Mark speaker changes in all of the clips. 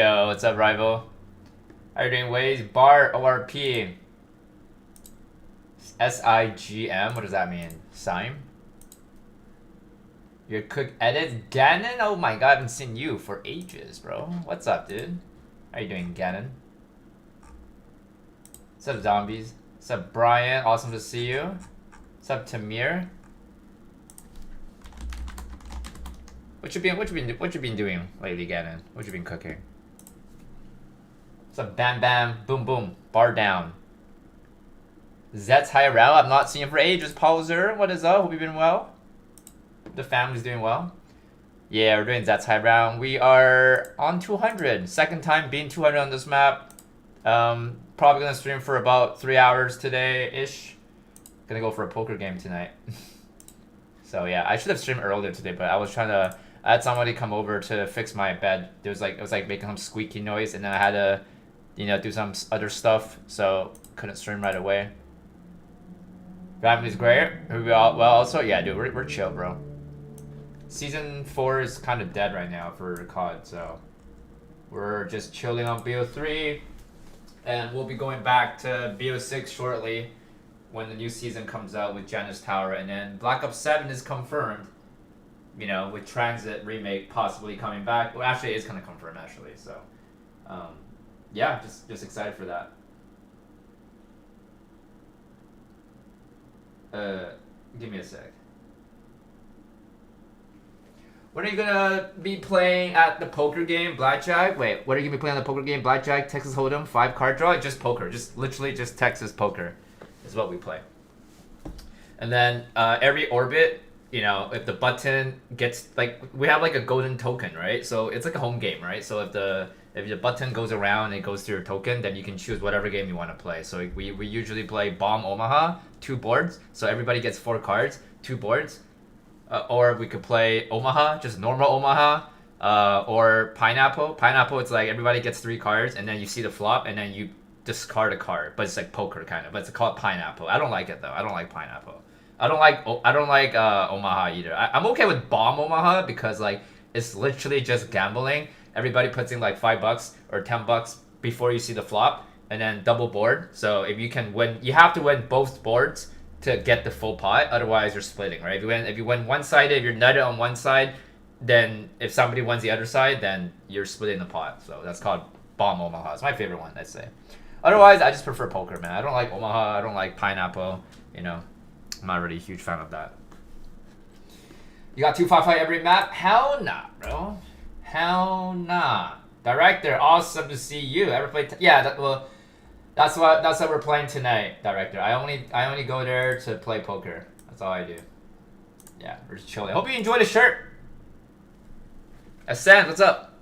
Speaker 1: Yo, what's up, rival? How you doing, Waze? Bar ORP. SIGM? What does that mean? Sime? Your cook edit? Gannon? Oh my god, I haven't seen you for ages, bro. What's up, dude? How you doing, Gannon? What's up, Zombies? What's up, Brian? Awesome to see you. What's up, Tamir? What you been doing lately, Gannon? What you been cooking? What's up, Bam Bam? Boom Boom. Bar down. Zets Hyrel, I've not seen him for ages. Paul Zer, what is up? Hope you've been well. The family's doing well. Yeah, we're doing Zets Hyrel. We are on 200. Second time being 200 on this map. Probably gonna stream for about 3 hours today-ish. Gonna go for a poker game tonight. So yeah, I should have streamed earlier today, but I was trying to. I had somebody come over to fix my bed. It was like making some squeaky noise, and then I had to, you know, do some other stuff, so couldn't stream right away. Family's great. Well, also yeah, dude, we're chill, bro. Season 4 is kind of dead right now for COD, so we're just chilling on BO3, and we'll be going back to BO6 shortly when the new season comes out with Janus Tower, and then Black Ops 7 is confirmed. You know, with Transit remake possibly coming back. Well, actually, it is kind of confirmed actually. So, yeah, just excited for that. Give me a sec. When are you gonna be playing at the poker game, Blackjack? Wait, what are you gonna be playing on the poker game, Blackjack, Texas Hold'em, 5 card draw? Just poker, just literally just Texas poker is what we play. And then every orbit, you know, if the button gets, like, we have like a golden token, right? So it's like a home game, right? So if the button goes around and it goes to your token, then you can choose whatever game you want to play. So we usually play Bomb Omaha, 2 boards. So everybody gets 4 cards, 2 boards. Or we could play Omaha, just normal Omaha. Or Pineapple. Pineapple, it's like everybody gets 3 cards, and then you see the flop, and then you discard a card. But it's like poker kind of. But it's called Pineapple. I don't like it though. I don't like Pineapple. I don't like Omaha either. I'm okay with Bomb Omaha because like it's literally just gambling. Everybody puts in like $5 or $10 before you see the flop, and then double board. So if you can win, you have to win both boards to get the full pot. Otherwise, you're splitting, right? If you win one side, if you're nutted on one side, then if somebody wins the other side, then you're splitting the pot. So that's called Bomb Omaha. It's my favorite one, I'd say. Otherwise, I just prefer poker, man. I don't like Omaha. I don't like Pineapple. You know. I'm not really a huge fan of that. You got 255 every map? Hell nah, bro. Hell nah. Director, awesome to see you. Ever play? Yeah, well, that's what we're playing tonight, Director. I only go there to play poker. That's all I do. Yeah, we're just chilling. Hope you enjoy the shirt. Ascend, what's up?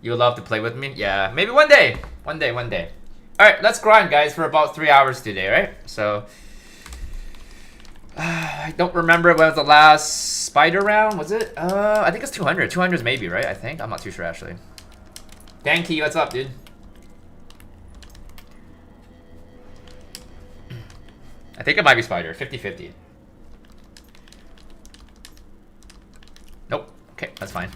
Speaker 1: You would love to play with me? Yeah, maybe one day. One day. All right, let's grind, guys, for about 3 hours today, right? So. I don't remember when was the last spider round, was it? I think it's 200. 200 is maybe, right? I think. I'm not too sure, actually. Danky, what's up, dude? I think it might be spider. 50-50. Nope. Okay, that's fine.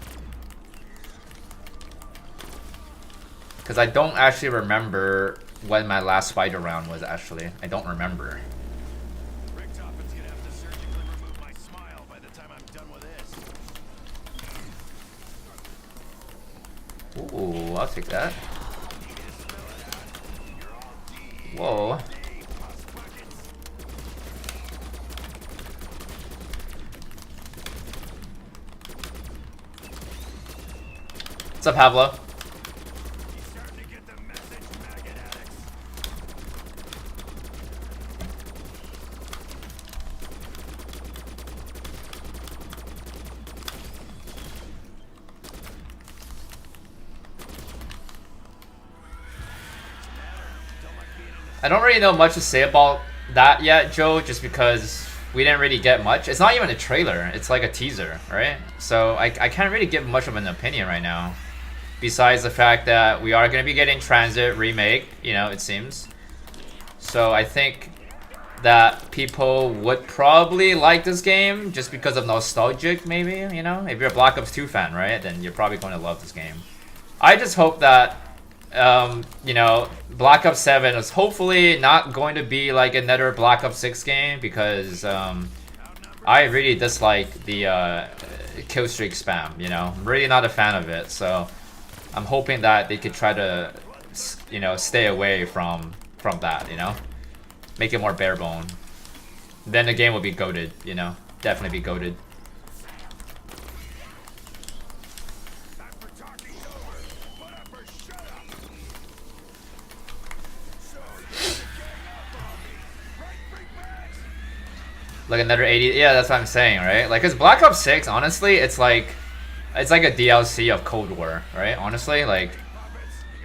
Speaker 1: Because I don't actually remember when my last spider round was, actually. I don't remember. Ooh, I'll take that. Whoa. What's up, Pablo? I don't really know much to say about that yet, Joe, just because we didn't really get much. It's not even a trailer, it's like a teaser, right? So I can't really give much of an opinion right now. Besides the fact that we are going to be getting Transit remake, you know, it seems. So I think that people would probably like this game just because of nostalgic, maybe, you know? If you're a Black Ops 2 fan, right? Then you're probably going to love this game. I just hope that you know, Black Ops 7 is hopefully not going to be like another Black Ops 6 game because I really dislike the kill streak spam, you know. I'm really not a fan of it, so I'm hoping that they could try to, you know, stay away from that, you know. Make it more bare bone. Then the game will be goated, you know. Definitely be goated. Like another 80, yeah, that's what I'm saying, right? Like, cause Black Ops 6, honestly, it's like a DLC of Cold War, right? Honestly, like,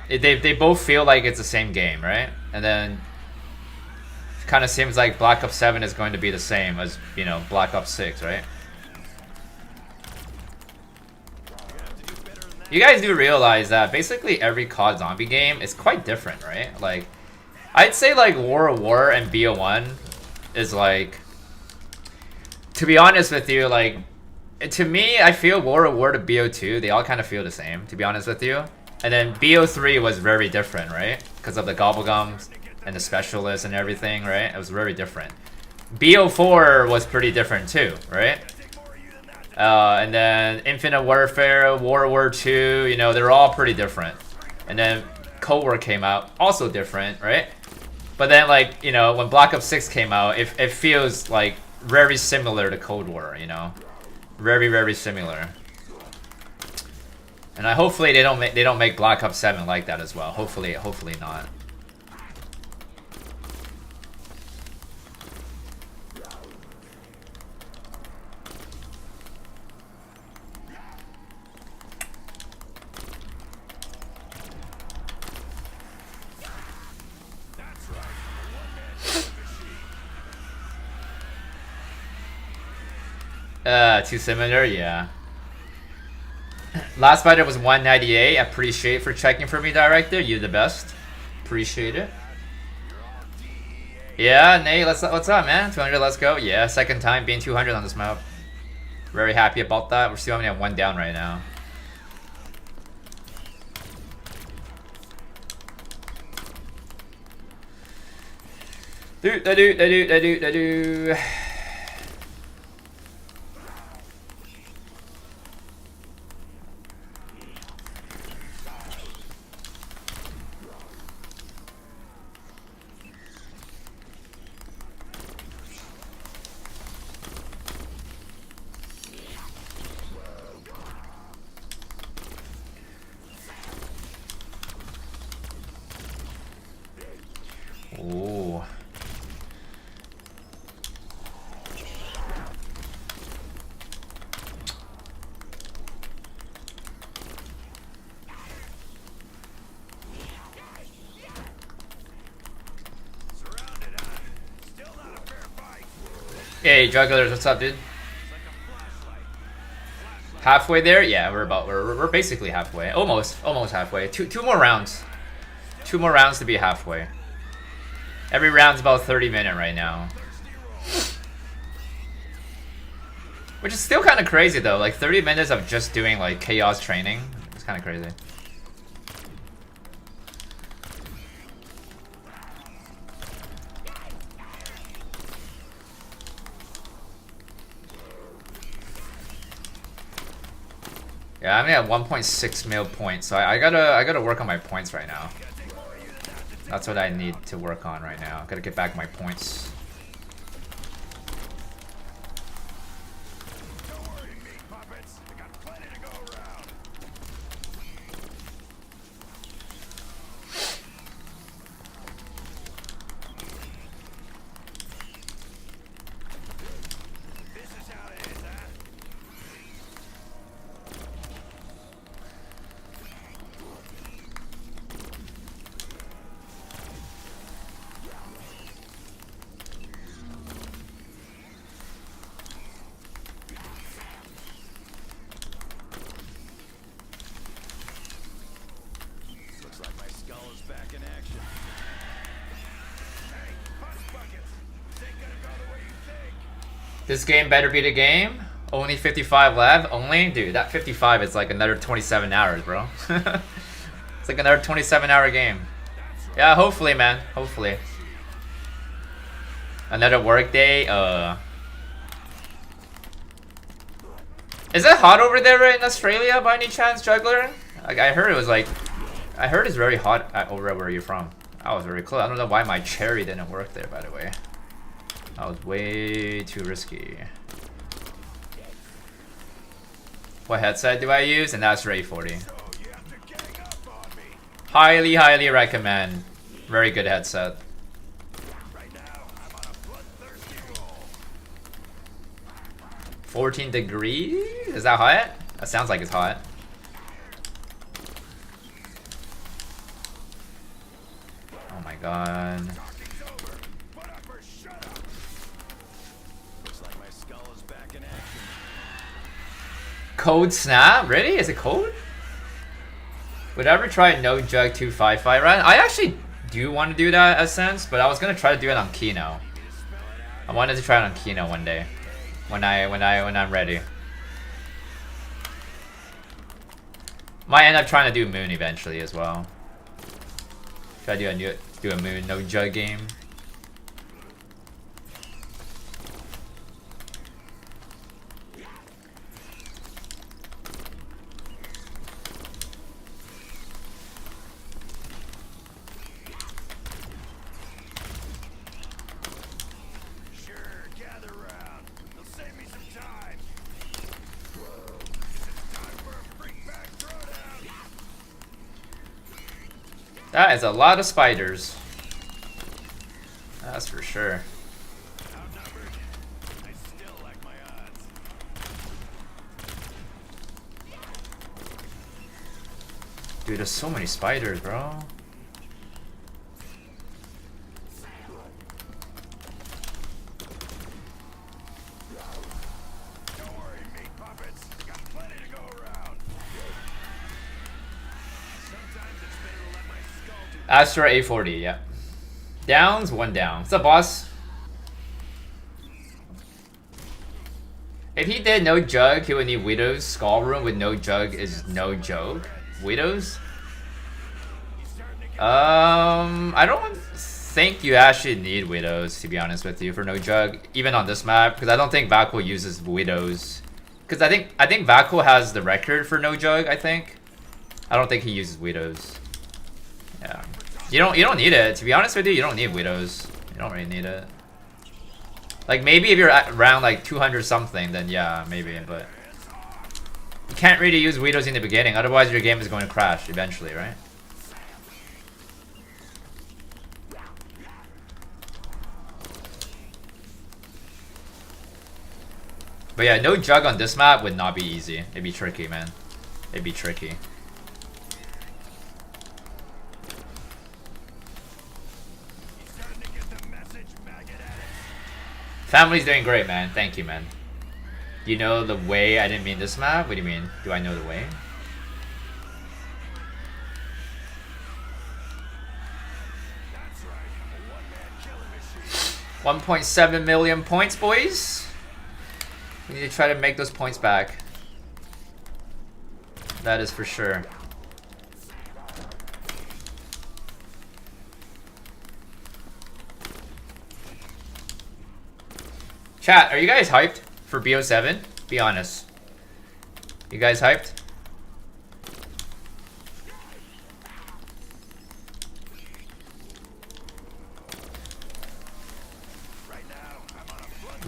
Speaker 1: they both feel like it's the same game, right? And then, it kind of seems like Black Ops 7 is going to be the same as, you know, Black Ops 6, right? You guys do realize that basically every COD zombie game is quite different, right? Like, I'd say like War and BO1 is like, to be honest with you, like, to me, I feel War to BO2, they all kind of feel the same, to be honest with you. And then BO3 was very different, right? Because of the Gobblegums and the specialists and everything, right? It was very different. BO4 was pretty different too, right? And then Infinite Warfare, War 2, you know, they're all pretty different. And then Cold War came out, also different, right? But then, like, you know, when Black Ops 6 came out, it feels like very similar to Cold War, you know, very, very similar. And hopefully they don't make Black Ops 7 like that as well. Hopefully not. Too similar, yeah. Last fighter was 198. Appreciate for checking for me, director. You're the best. Appreciate it. Yeah, Nate, what's up, man? 200, let's go. Yeah, second time being 200 on this map. Very happy about that. We're still only at 1 down right now. Do. Ooh. Hey, jugglers, what's up, dude? Halfway there? Yeah, we're basically halfway. Almost halfway. Two more rounds. 2 more rounds to be halfway. Every round's about 30 minutes right now. Which is still kind of crazy though. Like 30 minutes of just doing like chaos training. It's kind of crazy. Yeah, I'm at 1.6 mil points, so I gotta work on my points right now. That's what I need to work on right now. Gotta get back my points. This game better be the game. Only 55 left. Only? Dude, that 55 is like another 27 hours, bro. It's like another 27-hour game. Yeah, hopefully, man. Hopefully. Another work day. Is it hot over there in Australia by any chance, Juggler? Like, I heard it was like... I heard it's very hot over where you're from. I was very close. I don't know why my cherry didn't work there, by the way. That was way too risky. What headset do I use? And that's Ray 40. Highly, highly recommend. Very good headset. 14 degrees? Is that hot? That sounds like it's hot. Oh my god. Code snap? Really? Is it code? Would I ever try no jug 255 run? I actually do want to do that as sense, but I was gonna try to do it on Kino. I wanted to try it on Kino one day. When I'm ready. Might end up trying to do Moon eventually as well. Try to do a Moon no jug game. That is a lot of spiders. That's for sure. Dude, there's so many spiders, bro. Astra A40, yeah. Downs, 1 down. What's up, boss? If he did no jug, he would need Widow's Skull Room with no jug is no joke. Widow's? I don't think you actually need Widows, to be honest with you, for no jug, even on this map, because I don't think Vakul uses Widows. Because I think Vakul has the record for no jug, I think. I don't think he uses Widows. Yeah. You don't need it. To be honest with you, you don't need Widows. You don't really need it. Like, maybe if you're at around like 200 something, then yeah, maybe, but you can't really use Widows in the beginning, otherwise your game is going to crash eventually, right? But yeah, no jug on this map would not be easy. It'd be tricky, man. It'd be tricky. Family's doing great, man. Thank you, man. You know the way? I didn't mean this map. What do you mean? Do I know the way? Right. 1.7 million points, boys. We need to try to make those points back. That is for sure. Chat, are you guys hyped for BO7? Be honest. You guys hyped?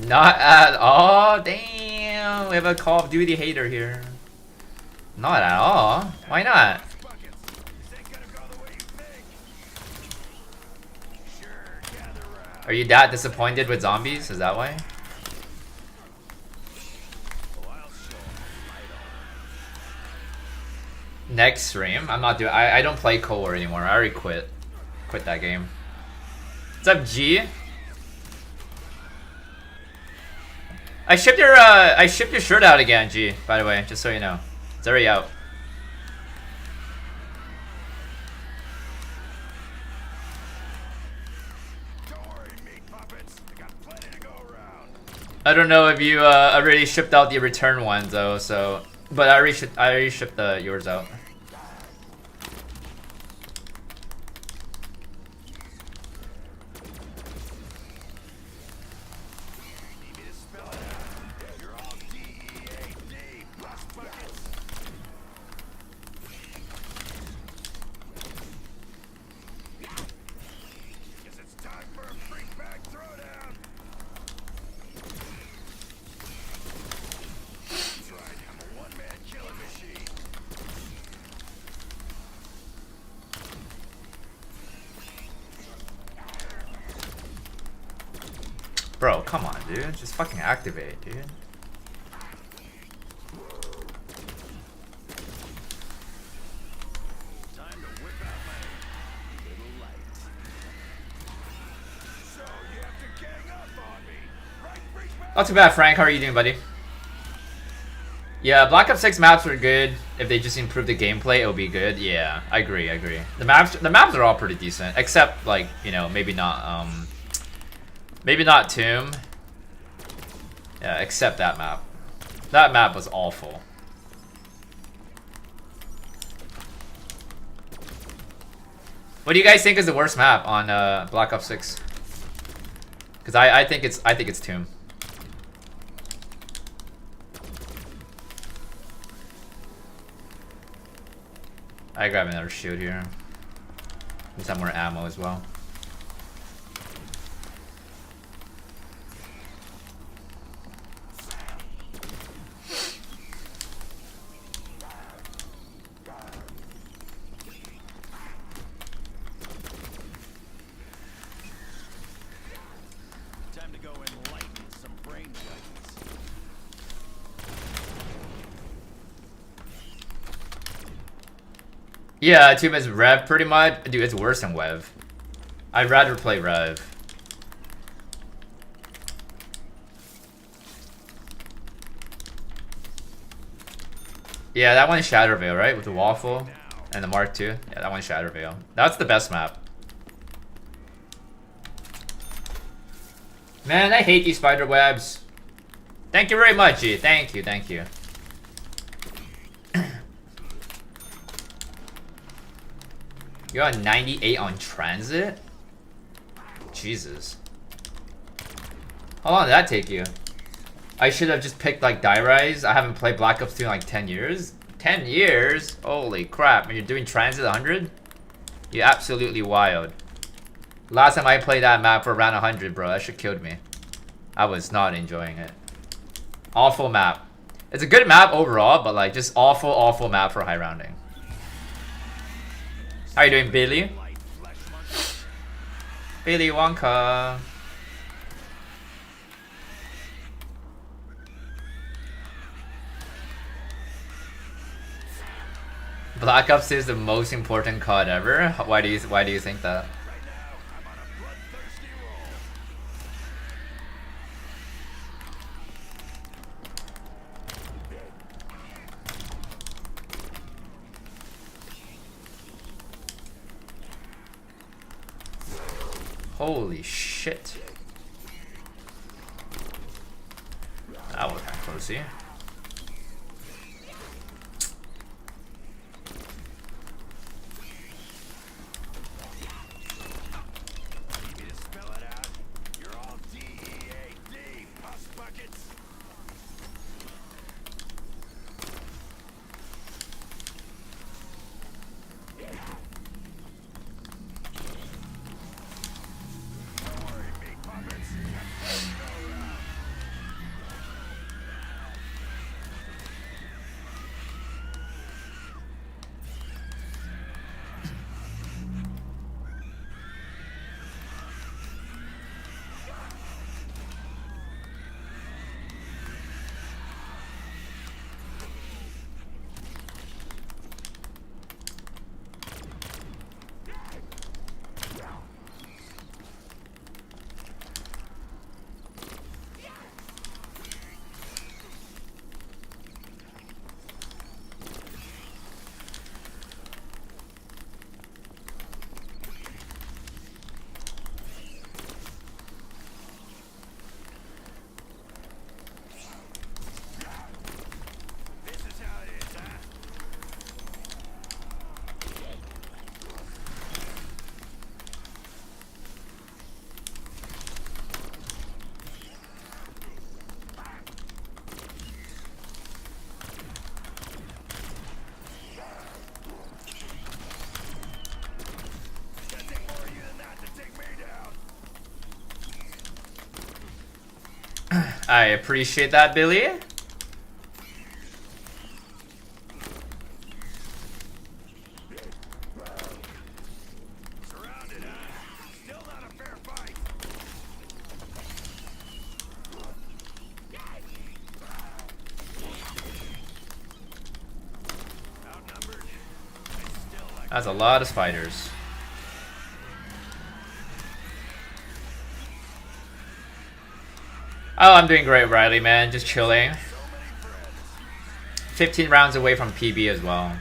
Speaker 1: Not at all. Damn, we have a Call of Duty hater here. Not at all. Why not? Are you that disappointed with zombies? Is that why? Next stream, I'm not doing. I don't play Core anymore. I already quit that game. What's up, G? I shipped your shirt out again, G. By the way, just so you know, it's already out. I don't know if you already shipped out the return ones though, so but I already shipped yours out. Bro, come on, dude. Just fucking activate, dude. Not too bad, Frank. How are you doing, buddy? Yeah, Black Ops 6 maps were good. If they just improve the gameplay, it'll be good. Yeah, I agree. The maps are all pretty decent, except like, you know, maybe not Tomb. Yeah, except that map. That map was awful. What do you guys think is the worst map on Black Ops 6? Because I think it's Tomb. I grab another shield here. Need some more ammo as well. Yeah, Tomb is Rev pretty much. Dude, it's worse than Wev. I'd rather play Rev. Yeah, that one is Shattervale, right? With the Waffle and the Mark II. Yeah, that one's Shattervale. That's the best map. Man, I hate these spider webs. Thank you very much, G. Thank you, thank you. You're on 98 on transit? Jesus. How long did that take you? I should have just picked like Die Rise. I haven't played Black Ops 2 in like 10 years. 10 years? Holy crap. When you're doing transit 100? You're absolutely wild. Last time I played that map for around 100, bro. That shit killed me. I was not enjoying it. Awful map. It's a good map overall, but like just awful map for high rounding. How you doing, Billy? Billy Wonka. Black Ops is the most important COD ever. Why do you think that? Holy shit. That was kind of close here. I appreciate that, Billy. That's a lot of spiders. Oh, I'm doing great, Riley, man. Just chilling. 15 rounds away from PB as well.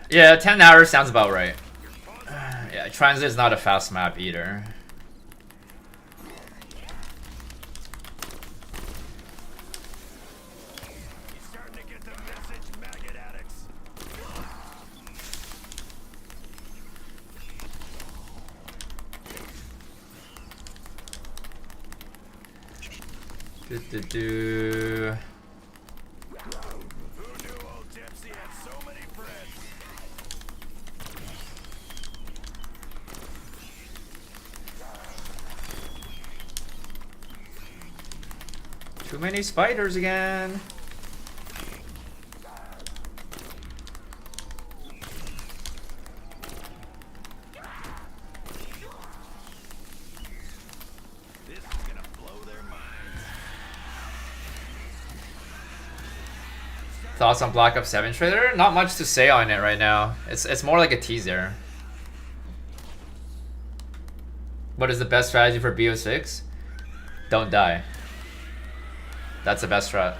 Speaker 1: Yeah, 10 hours sounds about right. Yeah, Transit is not a fast map either. Do. Too many spiders again. Thoughts on Black Ops 7 trailer? Not much to say on it right now. It's more like a teaser. What is the best strategy for BO6? Don't die. That's the best strat.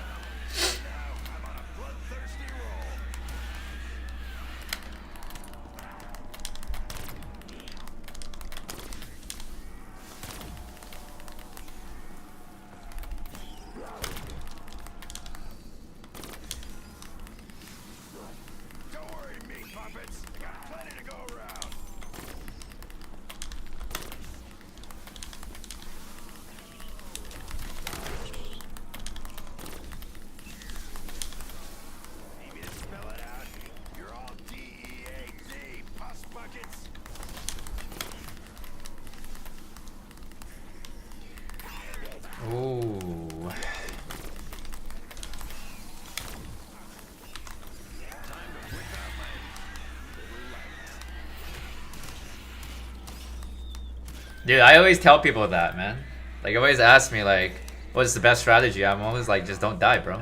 Speaker 1: Dude, I always tell people that, man. Like, always ask me, like, what's the best strategy? I'm always like, just don't die, bro.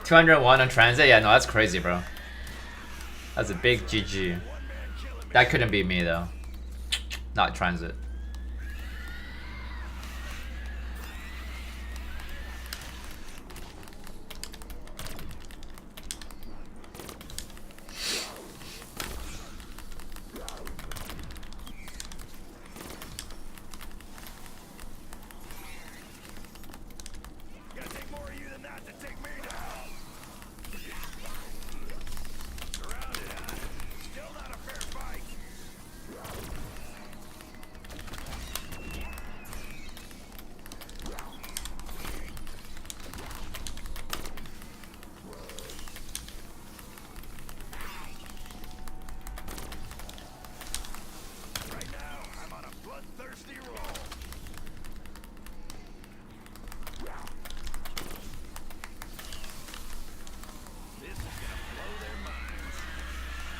Speaker 1: 201 on transit? Yeah, no, that's crazy, bro. That's a big GG. That couldn't be me, though. Not transit.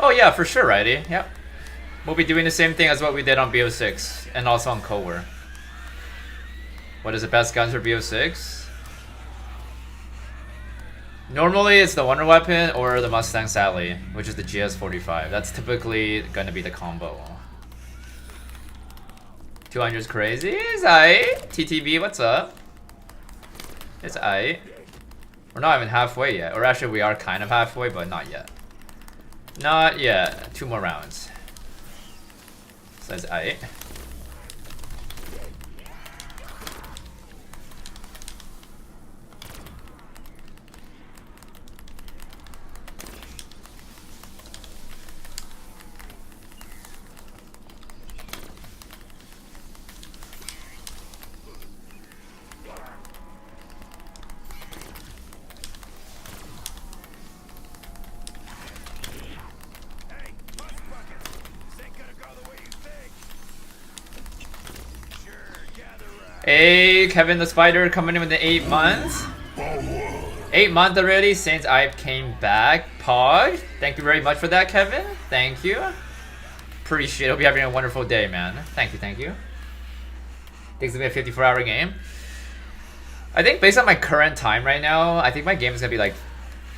Speaker 1: Oh yeah, for sure, righty. Yep. We'll be doing the same thing as what we did on BO6 and also on Cower. What is the best guns for BO6? Normally it's the Wonder Weapon or the Mustang Sally, which is the GS45. That's typically gonna be the combo. 200's crazy. It's aight. TTV, what's up? It's aight. We're not even halfway yet. Or actually we are kind of halfway, but not yet. Not yet. 2 more rounds. So that's aight. Hey, Kevin the Spider coming in with the 8 months. 8 months already since I came back. Pog. Thank you very much for that, Kevin. Thank you. Appreciate it. Hope you're having a wonderful day, man. Thank you, thank you. Think it's gonna be a 54-hour game. I think based on my current time right now, I think my game is gonna be like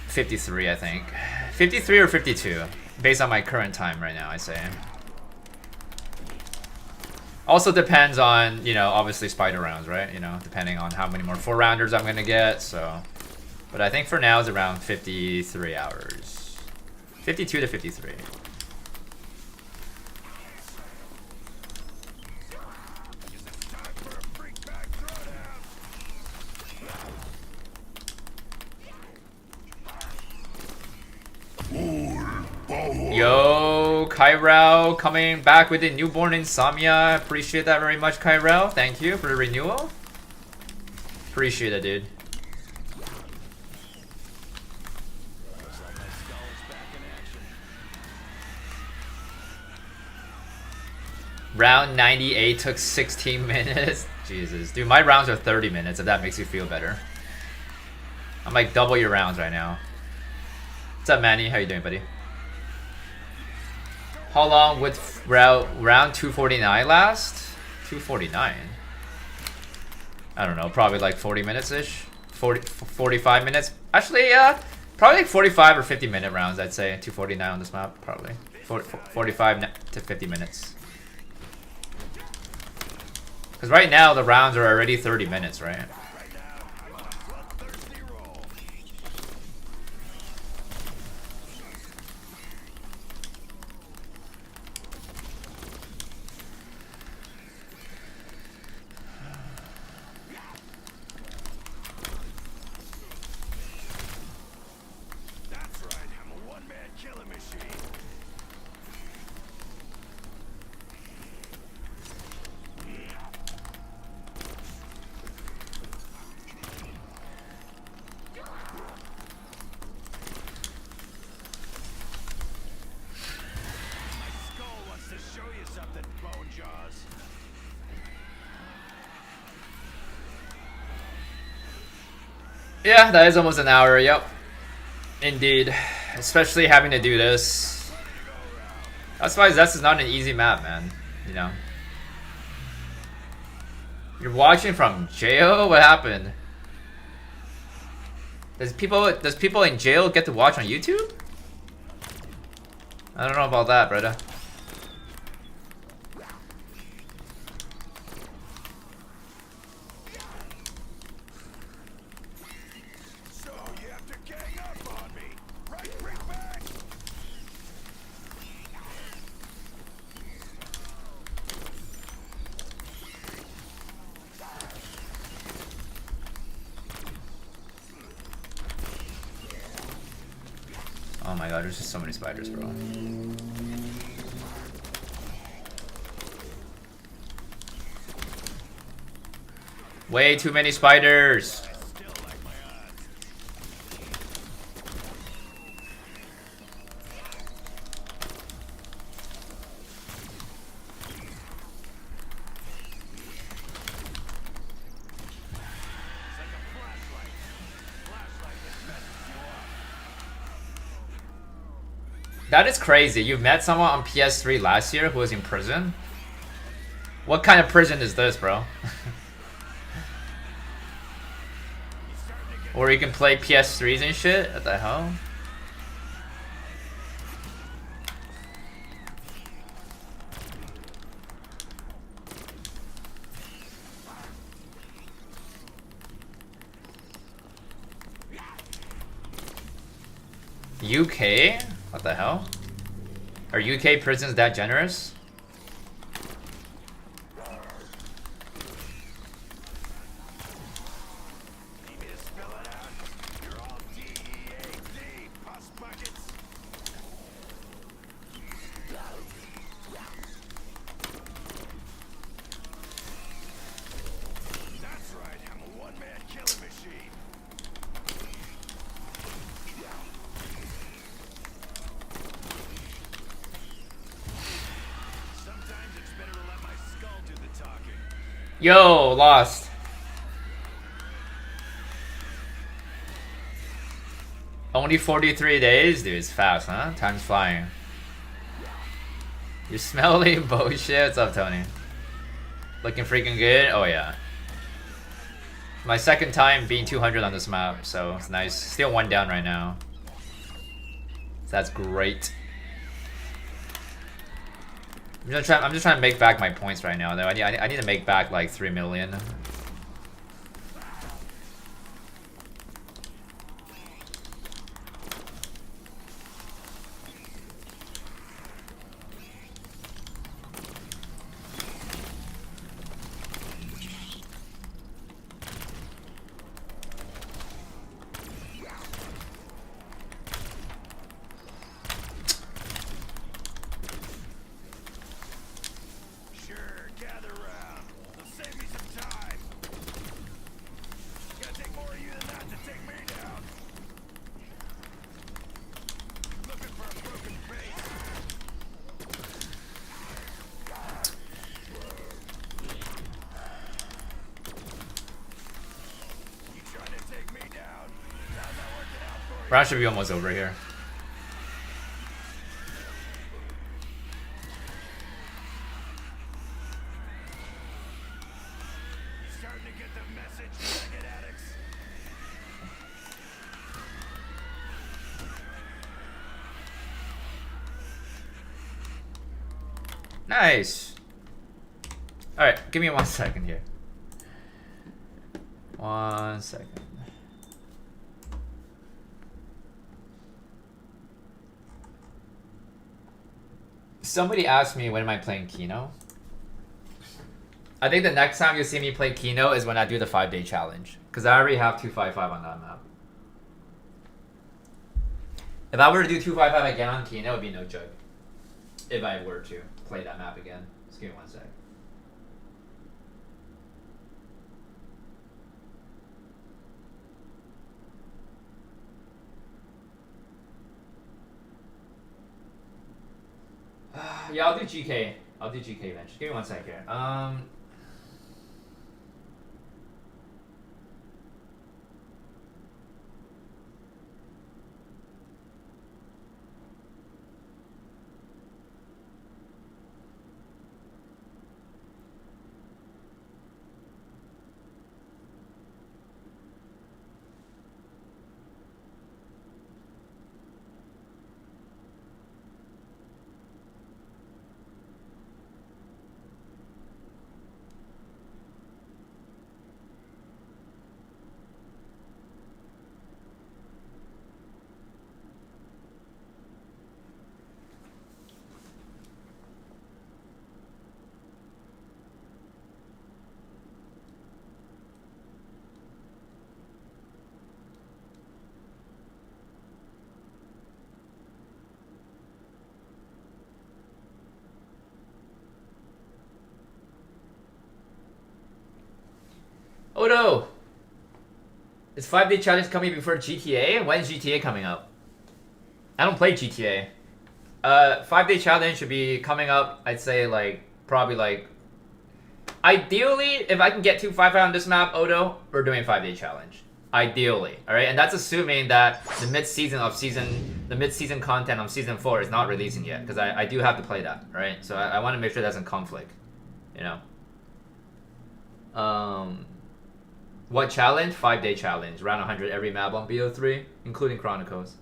Speaker 1: 53, I think. 53 or 52, based on my current time right now, I say. Also depends on, you know, obviously spider rounds, right? You know, depending on how many more 4-rounders I'm gonna get, so. But I think for now it's around 53 hours. 52 to 53. Yo, Kyrao coming back with the newborn insomnia. Appreciate that very much, Kyrao. Thank you for the renewal. Appreciate it, dude. Round 98 took 16 minutes. Jesus. Dude, my rounds are 30 minutes, if that makes you feel better. I'm like double your rounds right now. What's up, Manny? How you doing, buddy? How long would round 249 last? 249? I don't know, probably like 40 minutes-ish? 45 minutes? Actually, yeah, probably like 45 or 50-minute rounds, I'd say. 249 on this map, probably. 45 to 50 minutes. Because right now, the rounds are already 30 minutes, right? Yeah, that is almost an hour, yep. Indeed. Especially having to do this. That's why Zets is not an easy map, man. You know. You're watching from jail? What happened? Does people in jail get to watch on YouTube? I don't know about that, brother. Oh my god, there's just so many spiders, bro. Way too many spiders. That is crazy. You met someone on PS3 last year who was in prison? What kind of prison is this, bro? Or you can play PS3s and shit? What the hell? UK? What the hell? Are UK prisons that generous? Yo, lost. Only 43 days? Dude, it's fast, huh? Time's flying. You smelly bullshit. What's up, Tony? Looking freaking good? Oh, yeah. My second time being 200 on this map, so it's nice. Still 1 down right now. So that's great. I'm just trying to make back my points right now, though. I need to make back like 3 million. Round should be almost over here.
Speaker 2: Starting to get the message, Dragon addicts.
Speaker 1: Nice. All right, give me 1 second here. 1 second. Somebody asked me when am I playing Kino. I think the next time you see me play Kino is when I do the 5-day challenge, because I already have 255 on that map. If I were to do 255 again on Kino, it would be no joke. If I were to play that map again. Just give me 1 sec. Yeah, I'll do GK. I'll do GK eventually. Give me 1 sec here. Oh no! Is 5-day challenge coming before GTA? When's GTA coming up? I don't play GTA. 5-day challenge should be coming up, I'd say like, probably like... Ideally, if I can get 255 on this map, Odo, we're doing 5-day challenge. Ideally, alright? And that's assuming that the mid-season content of season 4 is not releasing yet, because I do have to play that, right? So I want to make sure that's in conflict, you know? What challenge? 5-day challenge. Round 100 every map on BO3, including Chronicles.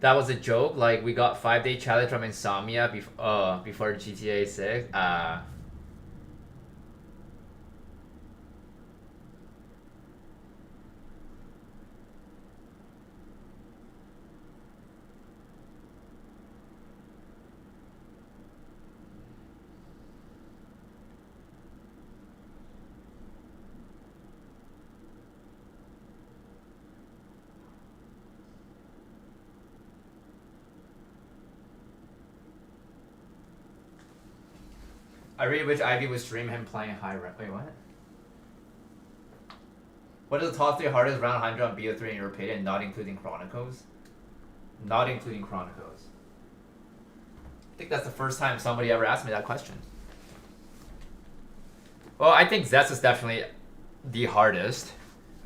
Speaker 1: That was a joke. Like we got 5-day challenge from Insomnia before GTA 6. I really wish Ivy would stream him playing high rank. Wait, what? What is the top 3 hardest round 100 on BO3 in your opinion, not including Chronicles? Not including Chronicles. I think that's the first time somebody ever asked me that question. Well, I think Zets is definitely the hardest,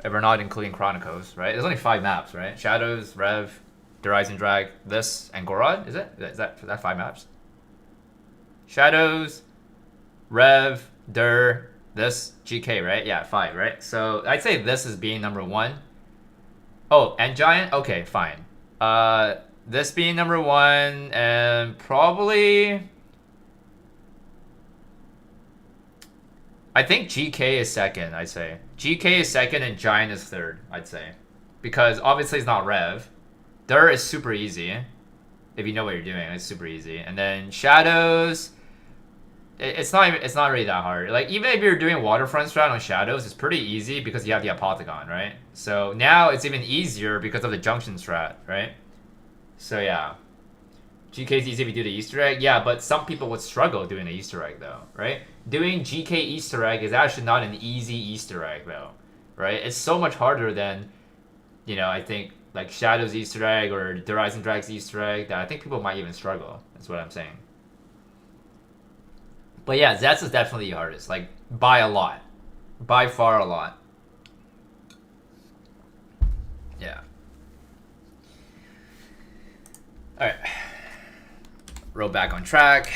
Speaker 1: if we're not including Chronicles, right? There's only 5 maps, right? Shadows, Rev, The Rise and Drag, this, and Gorod, is it? Is that 5 maps? Shadows, Rev, Der, this, GK, right? Yeah, 5, right? So I'd say this is being number 1. Oh, and Giant? Okay, fine. This being number 1, and probably... I think GK is second, I'd say. GK is second and Giant is third, I'd say. Because obviously it's not Rev. Der is super easy. If you know what you're doing, it's super easy. And then Shadows... It's not really that hard. Like, even if you're doing Waterfront strat on Shadows, it's pretty easy because you have the Apothecon, right? So now it's even easier because of the Junction strat, right? So yeah. GK is easy if you do the Easter egg. Yeah, but some people would struggle doing the Easter egg though, right? Doing GK Easter egg is actually not an easy Easter egg though, right? It's so much harder than, you know, I think like Shadows Easter egg or The Rise and Drag's Easter egg that I think people might even struggle. That's what I'm saying. But yeah, Zets is definitely the hardest, like, by a lot. By far a lot. Yeah. Alright. Roll back on track.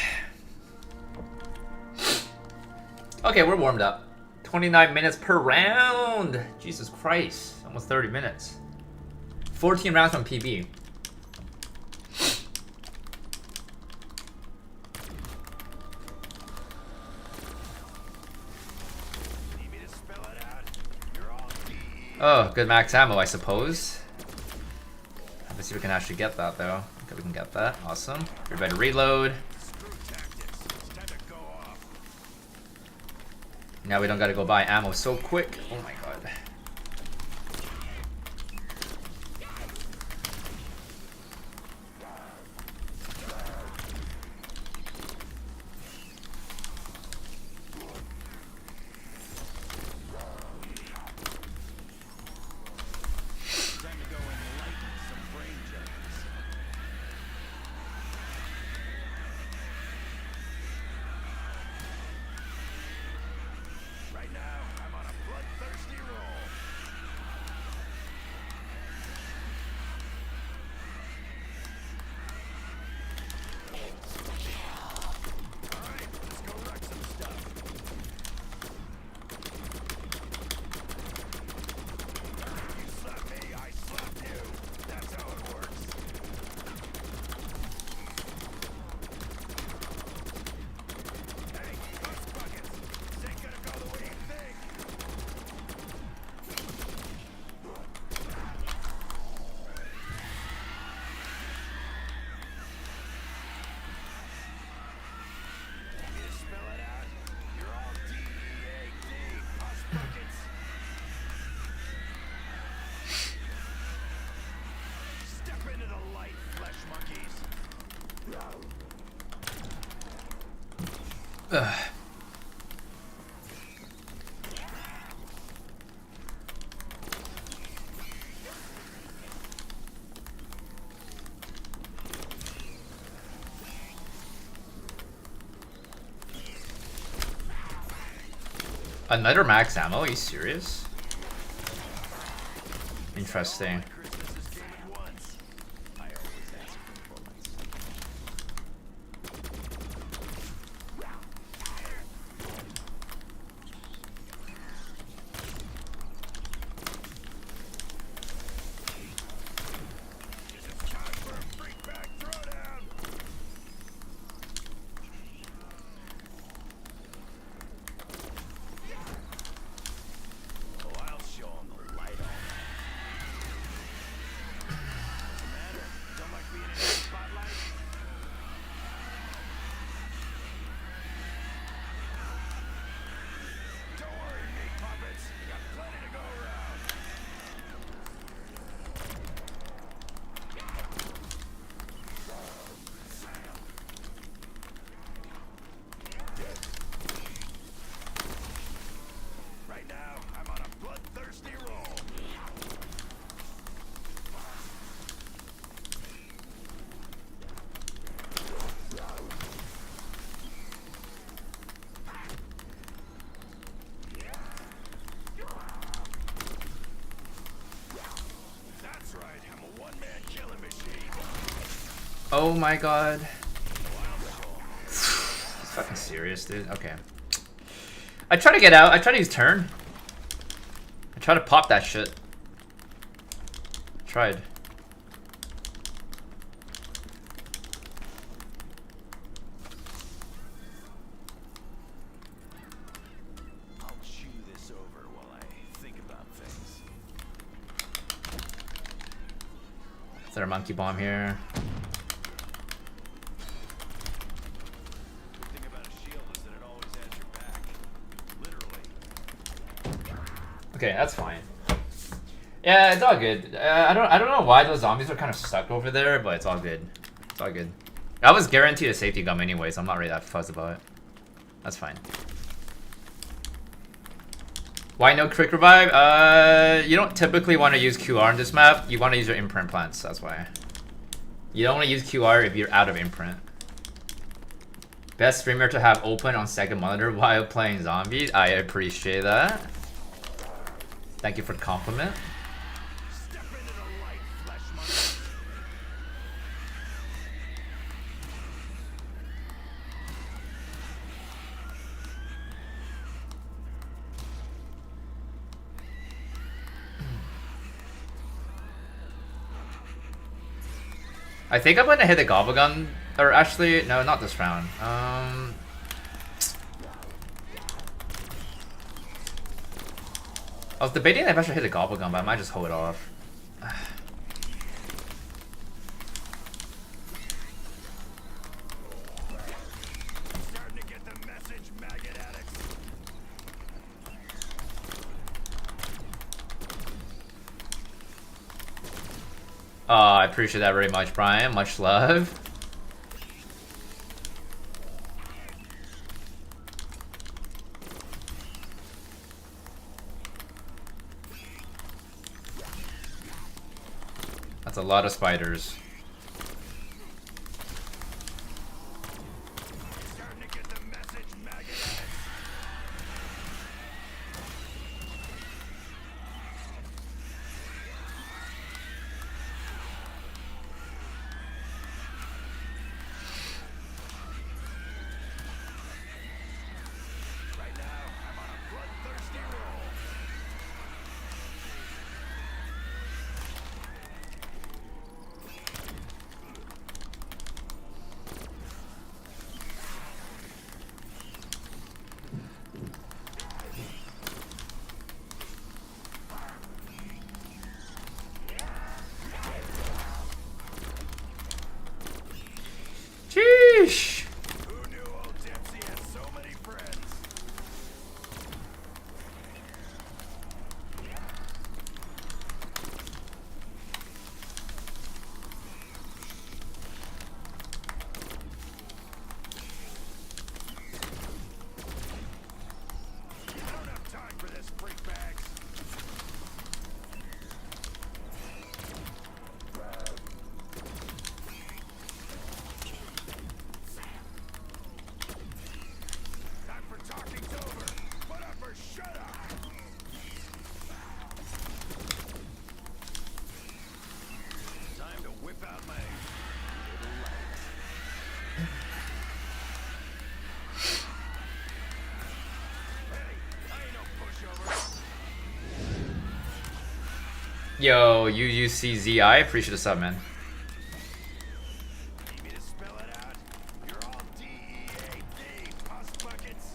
Speaker 1: Okay, we're warmed up. 29 minutes per round! Jesus Christ. Almost 30 minutes. 14 rounds from PB. Oh, good max ammo, I suppose. Let's see if we can actually get that, though. Okay, we can get that. Awesome. Everybody reload. Now we don't gotta go buy ammo so quick. Oh my god. Ugh. Another max ammo? Are you serious? Interesting. Oh my god. It's fucking serious, dude. Okay. I try to get out. I try to use turn. I try to pop that shit. Tried.
Speaker 2: I'll chew this over while I think about things.
Speaker 1: Is there a monkey bomb here?
Speaker 2: Good thing about a shield is that it always has your back. Literally.
Speaker 1: Okay, that's fine. Yeah, it's all good. I don't know why those zombies are kind of stuck over there, but it's all good. It's all good. I was guaranteed a safety gum anyway, so I'm not really that fussed about it. That's fine. Why no quick revive? You don't typically want to use QR on this map. You want to use your imprint plants. That's why. You don't want to use QR if you're out of imprint. Best streamer to have open on second monitor while playing zombies. I appreciate that. Thank you for the compliment.
Speaker 2: Step into the light, flesh monster.
Speaker 1: I think I'm gonna hit the Gobblegun, or actually, no, not this round. I was debating if I should hit the Gobblegun, but I might just hold it off.
Speaker 2: Starting to get the message, maggot addicts.
Speaker 1: Oh, I appreciate that very much, Brian. Much love. That's a lot of spiders.
Speaker 2: Starting to get the message, maggot addicts. Right now, I'm on a bloodthirsty roll.
Speaker 1: Sheesh.
Speaker 2: Who knew old Dempsey had so many friends? I don't have time for this, freak bags. Time for talking's over. Put up or shut up. Time to whip out my little light. Hey, I ain't no pushover.
Speaker 1: Yo, UUCZI, appreciate the sub, man.
Speaker 2: Need me to spell it out? You're all DEAD, puss buckets.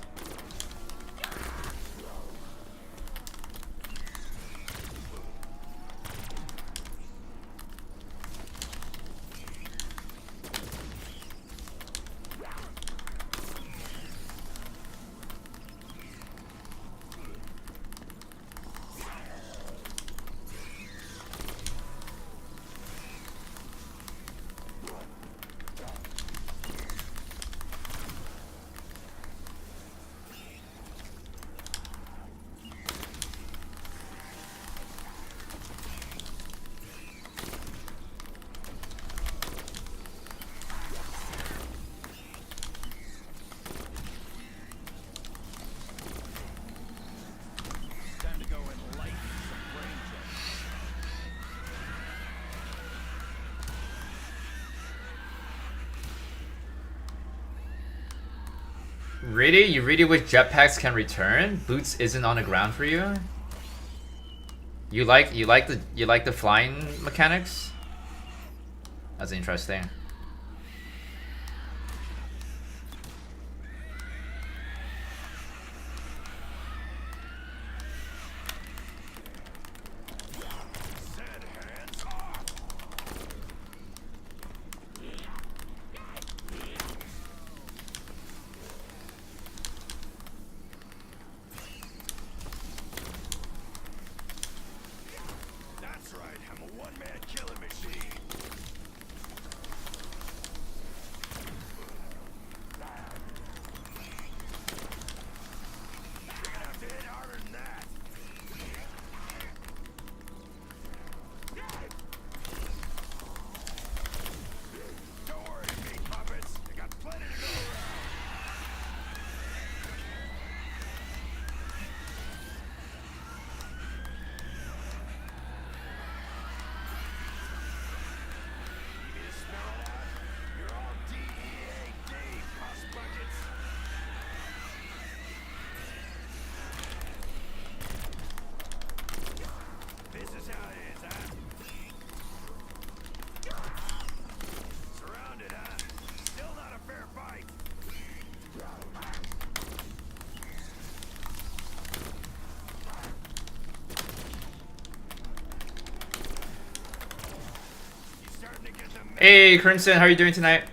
Speaker 1: Really? You really wish jetpacks can return? Boots isn't on the ground for you? You like the flying mechanics? That's interesting. Hey, Crimson, how are you doing tonight?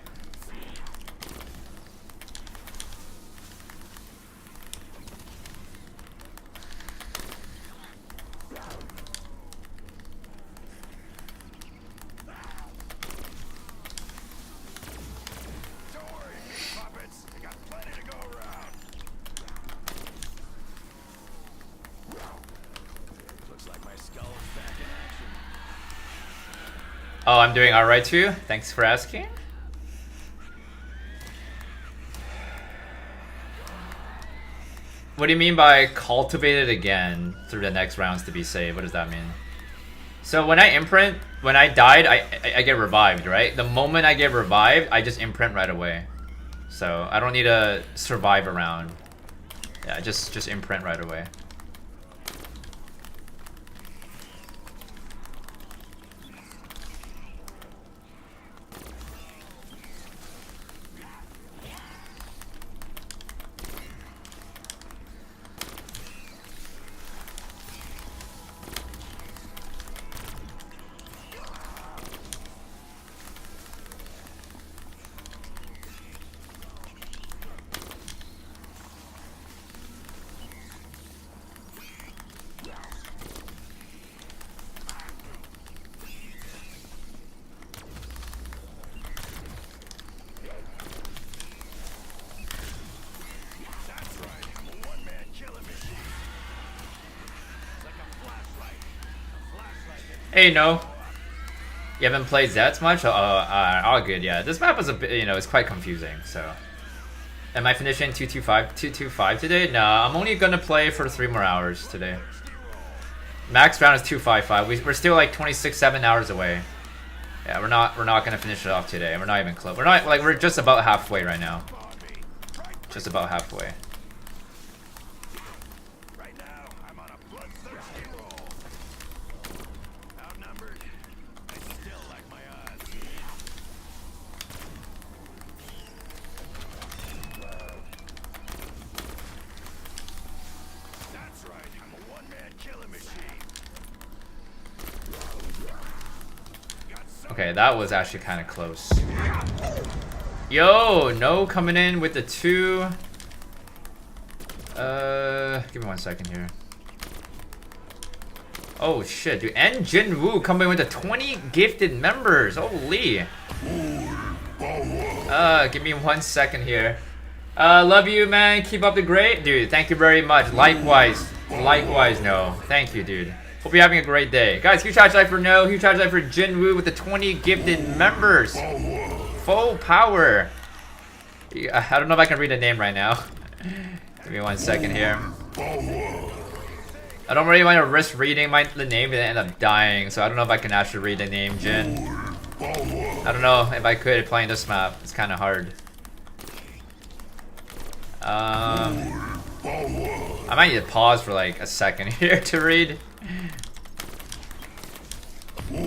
Speaker 1: Oh, I'm doing alright too. Thanks for asking. What do you mean by cultivate it again through the next rounds to be saved? What does that mean? So when I imprint, when I died, I get revived, right? The moment I get revived, I just imprint right away. So I don't need to survive around. Yeah, just imprint right away. Hey, no. You haven't played Zets much? All good, yeah. This map is a bit, it's quite confusing, so. Am I finishing 225 today? No, I'm only gonna play for 3 more hours today. Max round is 255. We're still like 26-7 hours away. Yeah, we're not gonna finish it off today. We're not even close. We're just about halfway right now. Just about halfway. Okay, that was actually kind of close. Yo, no coming in with the 2. Give me 1 second here. Oh shit, dude. And Jinwoo coming with the 20 gifted members. Holy. Give me 1 second here. Love you, man. Keep up the great. Dude, thank you very much. Likewise. Likewise, no. Thank you, dude. Hope you're having a great day. Guys, huge shout out for No. Huge shout out for Jinwoo with the 20 gifted members. Full power. I don't know if I can read the name right now. Give me 1 second here. I don't really want to risk reading the name and end up dying, so I don't know if I can actually read the name, Jin. I don't know if I could playing this map. It's kind of hard. I might need to pause for like a second here to read. Give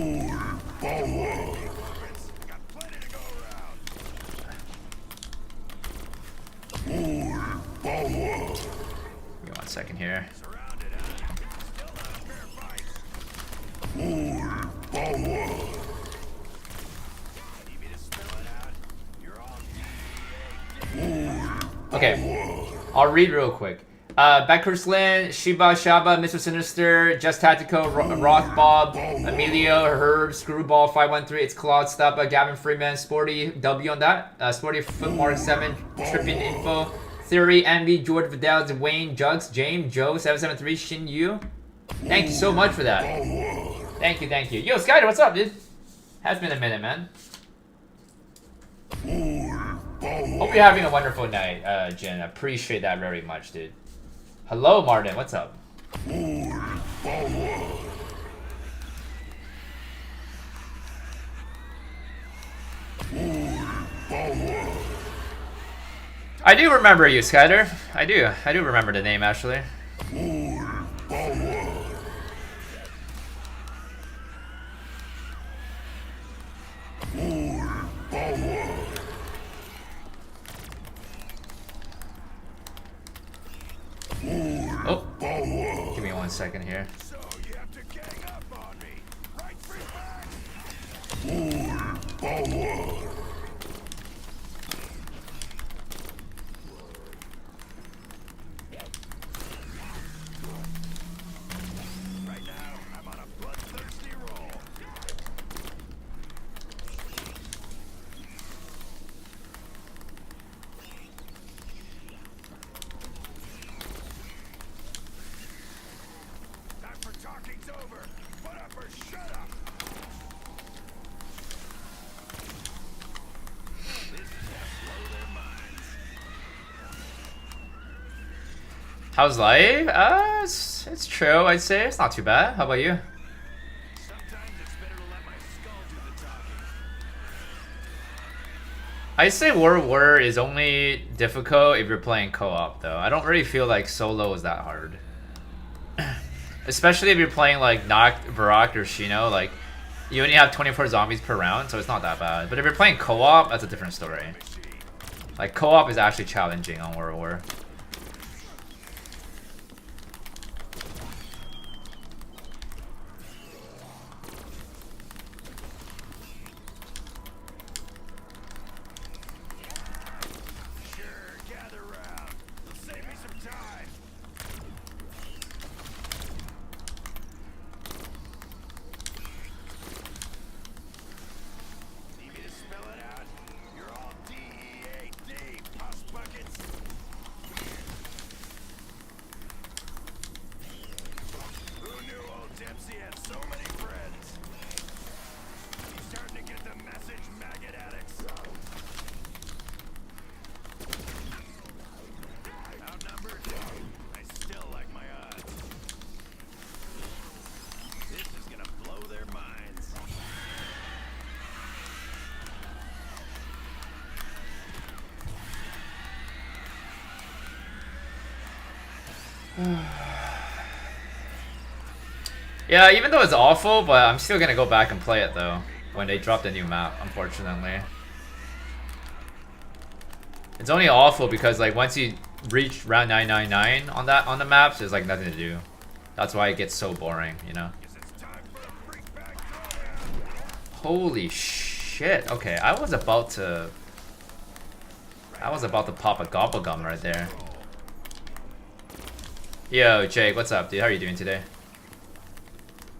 Speaker 1: me 1 second here. Okay, I'll read real quick. Beckerslin, Shiba Shaba, Mr. Sinister, Just Tactical, Roth Bob, Emilio, Herb, Screwball, 513, It's Claude, Stappa, Gavin Freeman, Sporty, W on that, Sporty Footmark 7, Tripping Info, Theory, Envy, George Vidal, Wayne, Jugs, James, Joe, 773, Shin Yu. Thank you so much for that. Thank you, thank you. Yo, Skyder, what's up, dude? Has been a minute, man. Hope you're having a wonderful night, Jen. I appreciate that very much, dude. Hello, Martin. What's up? I do remember you, Skyder. I do remember the name, actually. Oh, give me 1 second here.
Speaker 2: So you have to gang up on me. Right free back. Right now, I'm on a bloodthirsty roll. Time for talking's over. Put up or shut up. This is gonna blow their minds.
Speaker 1: How's life? It's true, I'd say. It's not too bad. How about you?
Speaker 2: Sometimes it's better to let my skull do the talking.
Speaker 1: I'd say World War is only difficult if you're playing co-op, though. I don't really feel like solo is that hard. Especially if you're playing like NUKE, Varrock, or Shino, like you only have 24 zombies per round, so it's not that bad. But if you're playing co-op, that's a different story. Like co-op is actually challenging on World War.
Speaker 2: Sure, gather round. It'll save me some time. Need me to spell it out? You're all DEAD, puss buckets. Who knew old Dempsey had so many friends? You starting to get the message, maggot addicts? Outnumbered? I still like my odds. This is gonna blow their minds.
Speaker 1: Yeah, even though it's awful, but I'm still gonna go back and play it though when they drop the new map, unfortunately. It's only awful because like once you reach round 999 on the maps, there's like nothing to do. That's why it gets so boring, you know.
Speaker 2: Guess it's time for a freak back throwdown.
Speaker 1: Holy shit. Okay, I was about to pop a Gobblegum right there. Yo, Jake, what's up, dude? How are you doing today?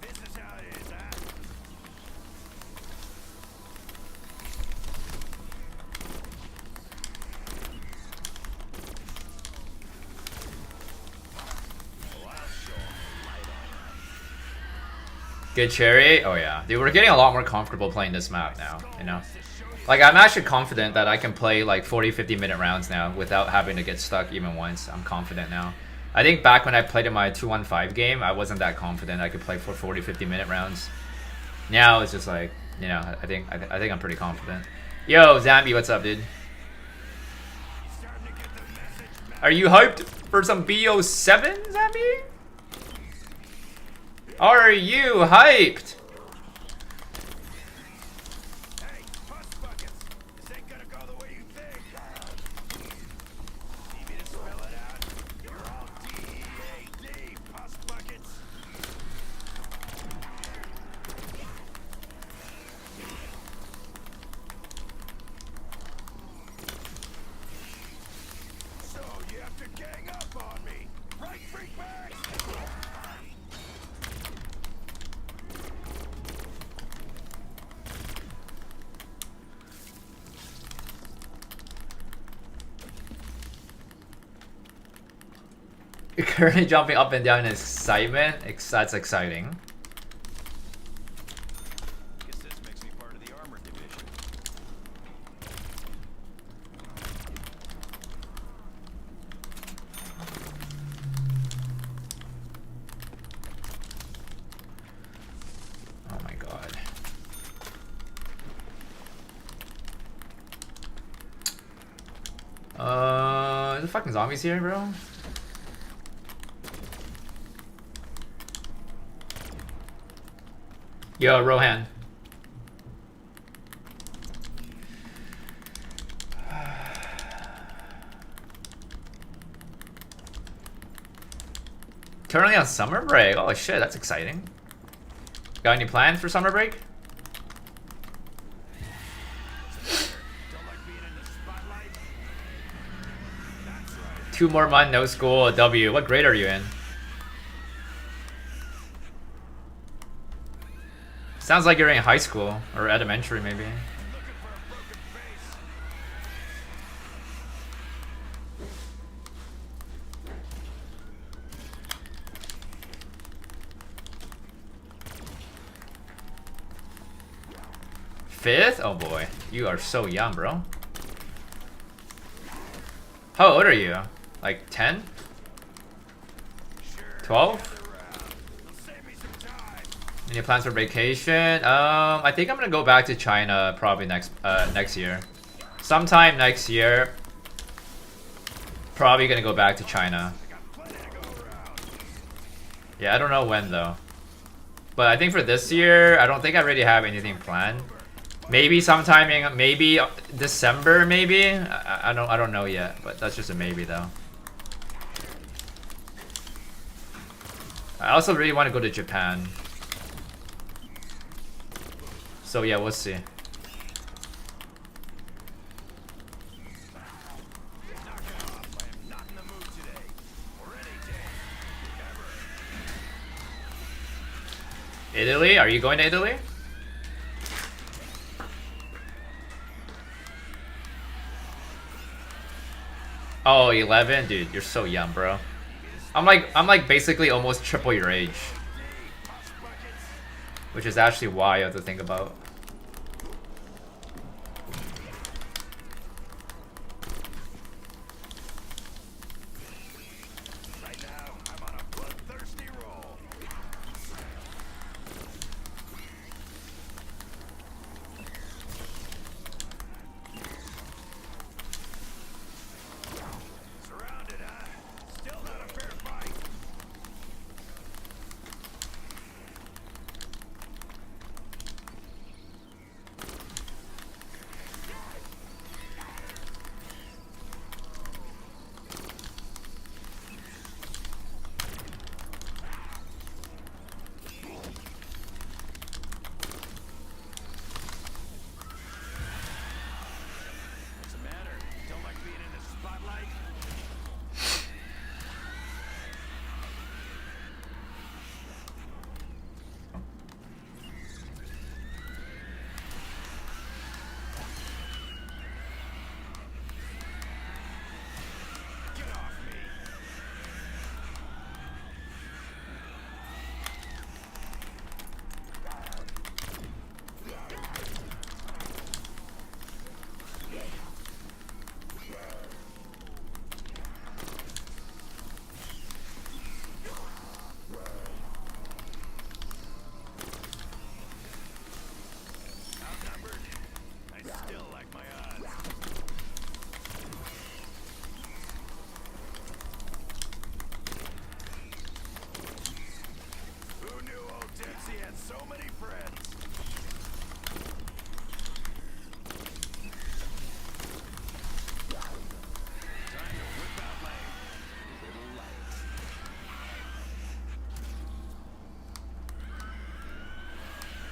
Speaker 2: This is how it is, huh? Oh, I'll show 'em light on.
Speaker 1: Good cherry? Oh yeah. Dude, we're getting a lot more comfortable playing this map now, you know? Like, I'm actually confident that I can play like 40-50 minute rounds now without having to get stuck even once. I'm confident now. I think back when I played in my 215 game, I wasn't that confident I could play for 40-50 minute rounds. Now it's just like, you know, I think I'm pretty confident. Yo, Zambi, what's up, dude?
Speaker 2: Starting to get the message,
Speaker 1: Are you hyped for some BO7, Zambi? Are you hyped?
Speaker 2: Hey, puss buckets! This ain't gonna go the way you think. Need me to spell it out? You're all D-E-A-D, puss buckets. So you have to gang up on me, right, freakbags?
Speaker 1: You're currently jumping up and down in excitement. That's exciting.
Speaker 2: Guess this makes me part of the armor division.
Speaker 1: Oh my god. Is the fucking zombies here, bro? Yo, Rohan. Currently on summer break. Oh shit, that's exciting. Got any plans for summer break?
Speaker 2: Don't like being in the spotlight? That's right.
Speaker 1: 2 more months, no school, W. What grade are you in? Sounds like you're in high school or elementary, maybe.
Speaker 2: Looking for a broken face.
Speaker 1: Fifth? Oh boy, you are so young, bro. How old are you? Like 10? 12? Any plans for vacation? I think I'm gonna go back to China probably next year. Sometime next year. Probably gonna go back to China. Yeah, I don't know when though. But I think for this year, I don't think I really have anything planned. Maybe sometime in maybe December, maybe. I don't know yet, but that's just a maybe though. I also really want to go to Japan. So yeah, we'll see. Italy? Are you going to Italy? Oh, 11? Dude, you're so young, bro. I'm like basically almost triple your age. Which is actually wild to think about.
Speaker 2: Right now, I'm on a bloodthirsty roll. Surrounded, huh? Still not a fair fight.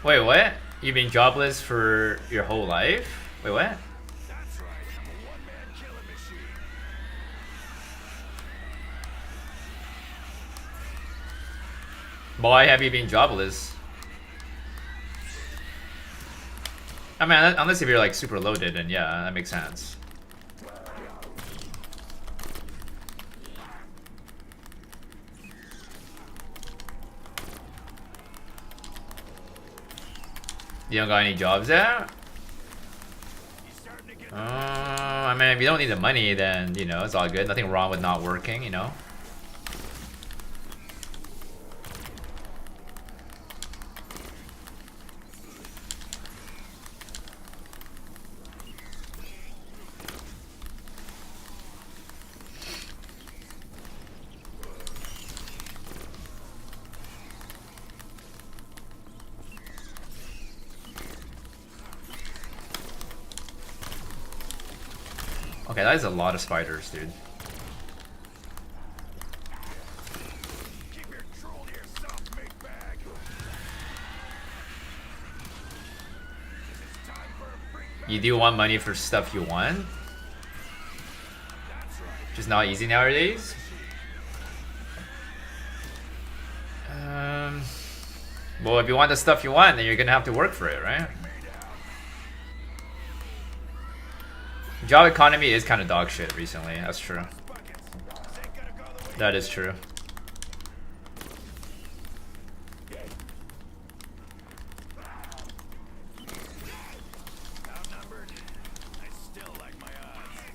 Speaker 1: Wait, what? You've been jobless for your whole life? Wait, what?
Speaker 2: That's right, I'm a one-man killing machine.
Speaker 1: Why have you been jobless? I mean, unless if you're like super loaded, then yeah, that makes sense. You don't got any jobs there?
Speaker 2: He's starting to get the
Speaker 1: I mean, if you don't need the money, then, you know, it's all good. Nothing wrong with not working, you know? Okay, that is a lot of spiders, dude.
Speaker 2: keep your troll to yourself, big bag. This is time for a bring back.
Speaker 1: You do want money for stuff you want?
Speaker 2: That's right.
Speaker 1: Just not easy nowadays? Well, if you want the stuff you want, then you're gonna have to work for it, right? Job economy is kind of dog shit recently, that's true.
Speaker 2: Buckets. This ain't gonna go the way
Speaker 1: That is true.
Speaker 2: outnumbered. I still like my odds.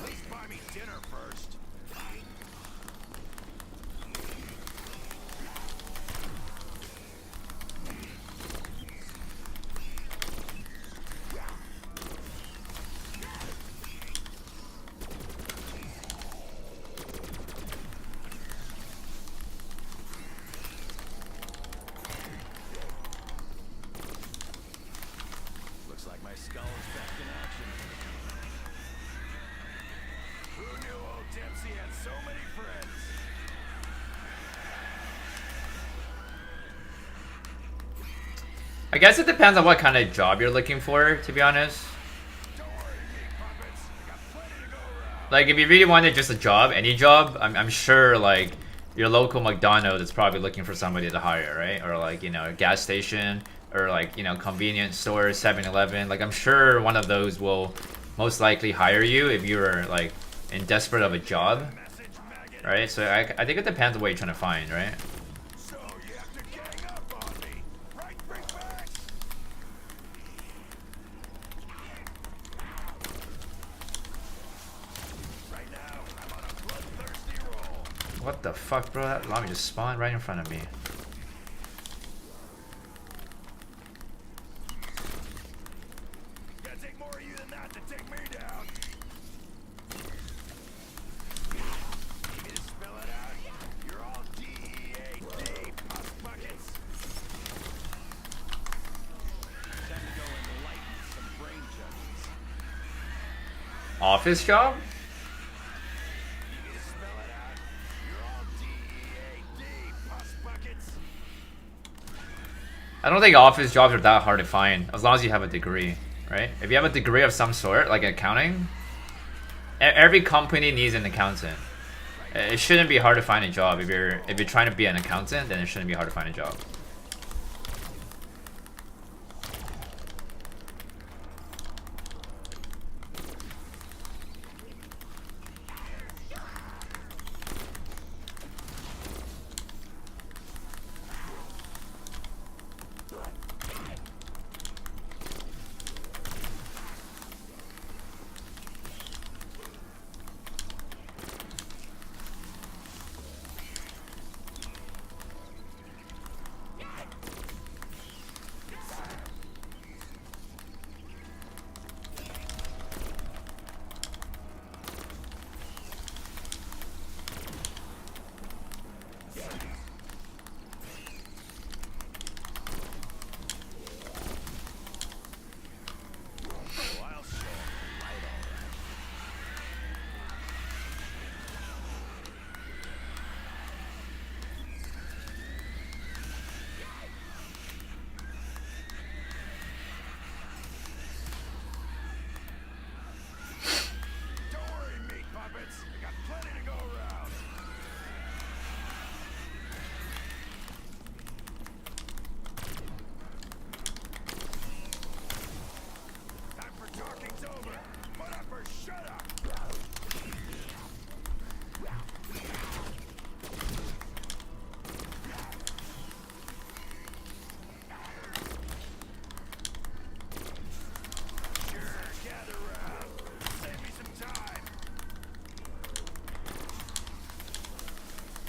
Speaker 2: Please buy me dinner first. Looks like my skull is back in action. Who knew old Dempsey had so many friends?
Speaker 1: I guess it depends on what kind of job you're looking for, to be honest.
Speaker 2: Don't worry, big puppets. I got plenty to go around.
Speaker 1: Like, if you really wanted just a job, any job, I'm sure, like, your local McDonald's is probably looking for somebody to hire, right? Or, like, you know, a gas station, or, like, you know, convenience store, 7-Eleven. Like, I'm sure one of those will most likely hire you if you're, like, in desperate of a job,
Speaker 2: Message maggot.
Speaker 1: right? So I think it depends on what you're trying to find, right?
Speaker 2: So you have to gang up on me, right, big bags? Right now, I'm on a bloodthirsty roll.
Speaker 1: What the fuck, bro? That lobby just spawned right in front of me.
Speaker 2: Gotta take more of you than that to take me down. Need me to spell it out? You're all DEAD, puss buckets. Time to go enlighten some brain judges.
Speaker 1: Office job?
Speaker 2: Need me to spell it out? You're all DEAD, puss buckets.
Speaker 1: I don't think office jobs are that hard to find, as long as you have a degree, right? If you have a degree of some sort, like accounting, every company needs an accountant. It shouldn't be hard to find a job. If you're trying to be an accountant, then it shouldn't be hard to find a job.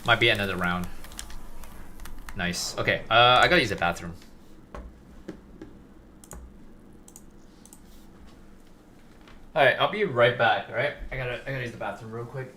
Speaker 1: Might be another round. Nice. Okay, I gotta use the bathroom. Alright, I'll be right back, alright? I gotta use the bathroom real quick.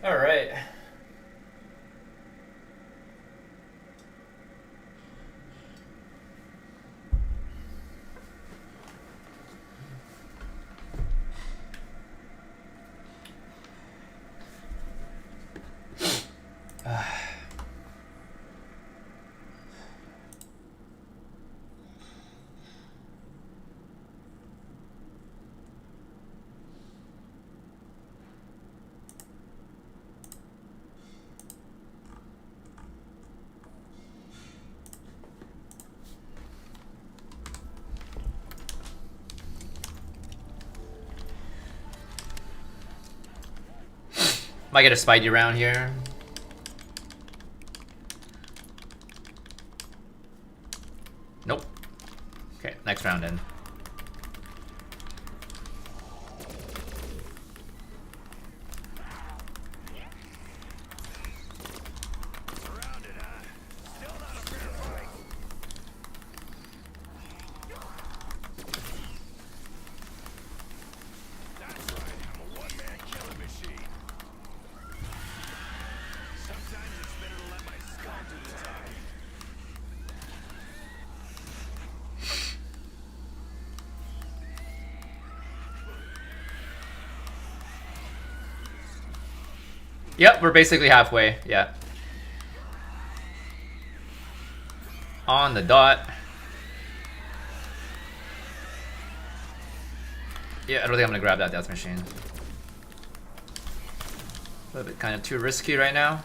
Speaker 1: Alright. Might get a Spidey round here. Nope. Okay, next round in.
Speaker 2: Surrounded, huh? Still not a fair fight. That's right, I'm a one-man killing machine. Sometimes it's better to let my skull do the talking.
Speaker 1: Yep, we're basically halfway. Yeah. On the dot. Yeah, I don't think I'm gonna grab that death machine. A little bit kind of too risky right now.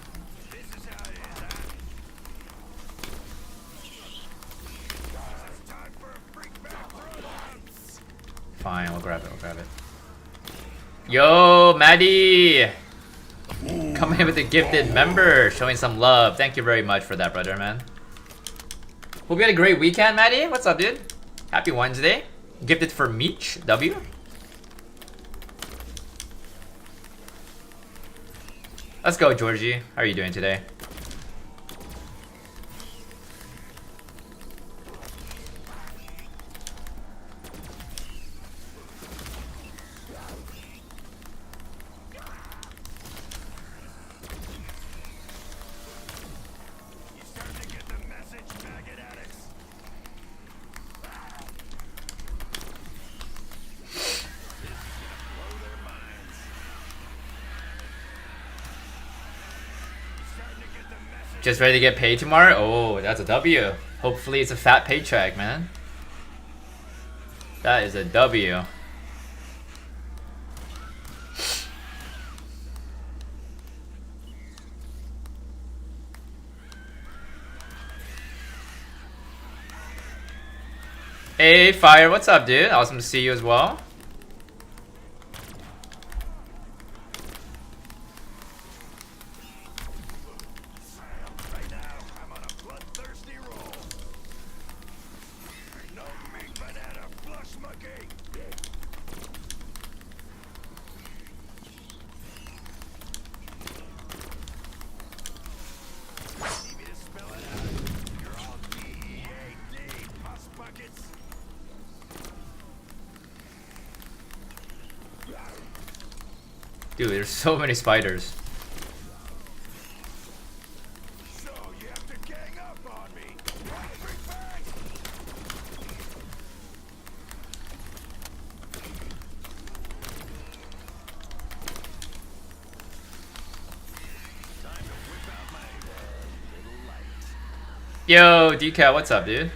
Speaker 1: Fine, we'll grab it, we'll grab it. Yo, Maddie! Coming in with a gifted member, showing some love. Thank you very much for that, brother, man. Hope you had a great weekend, Maddie. What's up, dude? Happy Wednesday. Gifted for Meech, W. Let's go, Georgie. How are you doing today? Just ready to get paid tomorrow? Oh, that's a W. Hopefully it's a fat paycheck, man. That is a W. Hey, Fire, what's up, dude? Awesome to see you as well. Dude, there's so many spiders.
Speaker 2: So you have to gang up on me. Time to whip out my little light.
Speaker 1: Yo, Decal, what's up, dude?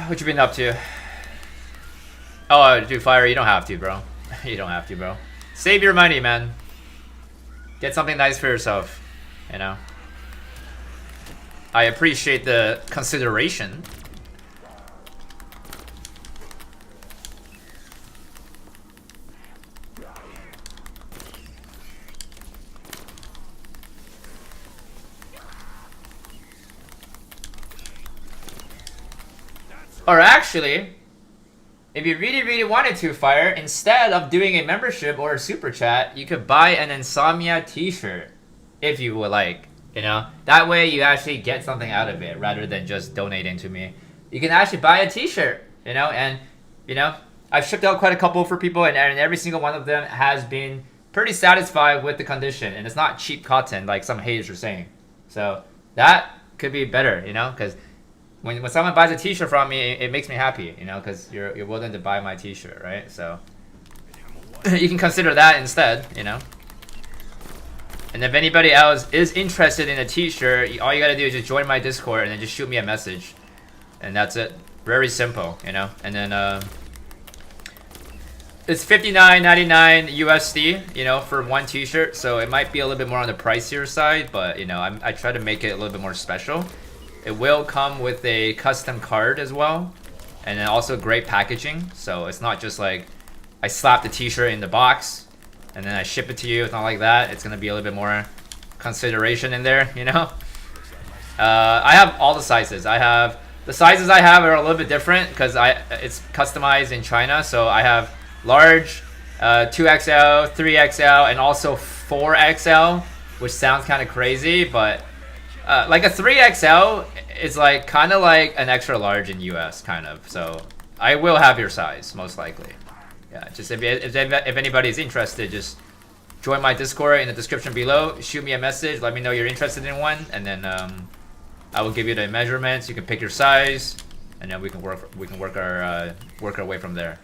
Speaker 1: What you been up to? Oh, dude, Fire, you don't have to, bro. You don't have to, bro. Save your money, man. Get something nice for yourself, you know? I appreciate the consideration. Or actually, if you really wanted to, Fire, instead of doing a membership or a super chat, you could buy an Insomnia t-shirt if you would like, you know? That way you actually get something out of it rather than just donating to me. You can actually buy a t-shirt, you know? And, you know, I've shipped out quite a couple for people and every single one of them has been pretty satisfied with the condition. And it's not cheap cotton like some haters are saying. So that could be better, you know? Because when someone buys a t-shirt from me, it makes me happy, you know, because you're willing to buy my t-shirt, right? So you can consider that instead, you know. And if anybody else is interested in a t-shirt, all you gotta do is just join my Discord and then just shoot me a message, and that's it. Very simple, you know. And then it's $59.99 USD, you know, for one t-shirt. So it might be a little bit more on the pricier side, but you know, I try to make it a little bit more special. It will come with a custom card as well, and then also great packaging. So it's not just like I slap the t-shirt in the box and then I ship it to you. It's not like that. It's gonna be a little bit more consideration in there, you know. I have all the sizes. The sizes I have are a little bit different because it's customized in China. So I have large, 2XL, 3XL, and also 4XL, which sounds kind of crazy, but like a 3XL is like kind of like an extra large in US, kind of. So I will have your size most likely. Yeah, just if anybody's interested, just join my Discord in the description below. Shoot me a message. Let me know you're interested in one, and then I will give you the measurements. You can pick your size, and then we can work our way from there.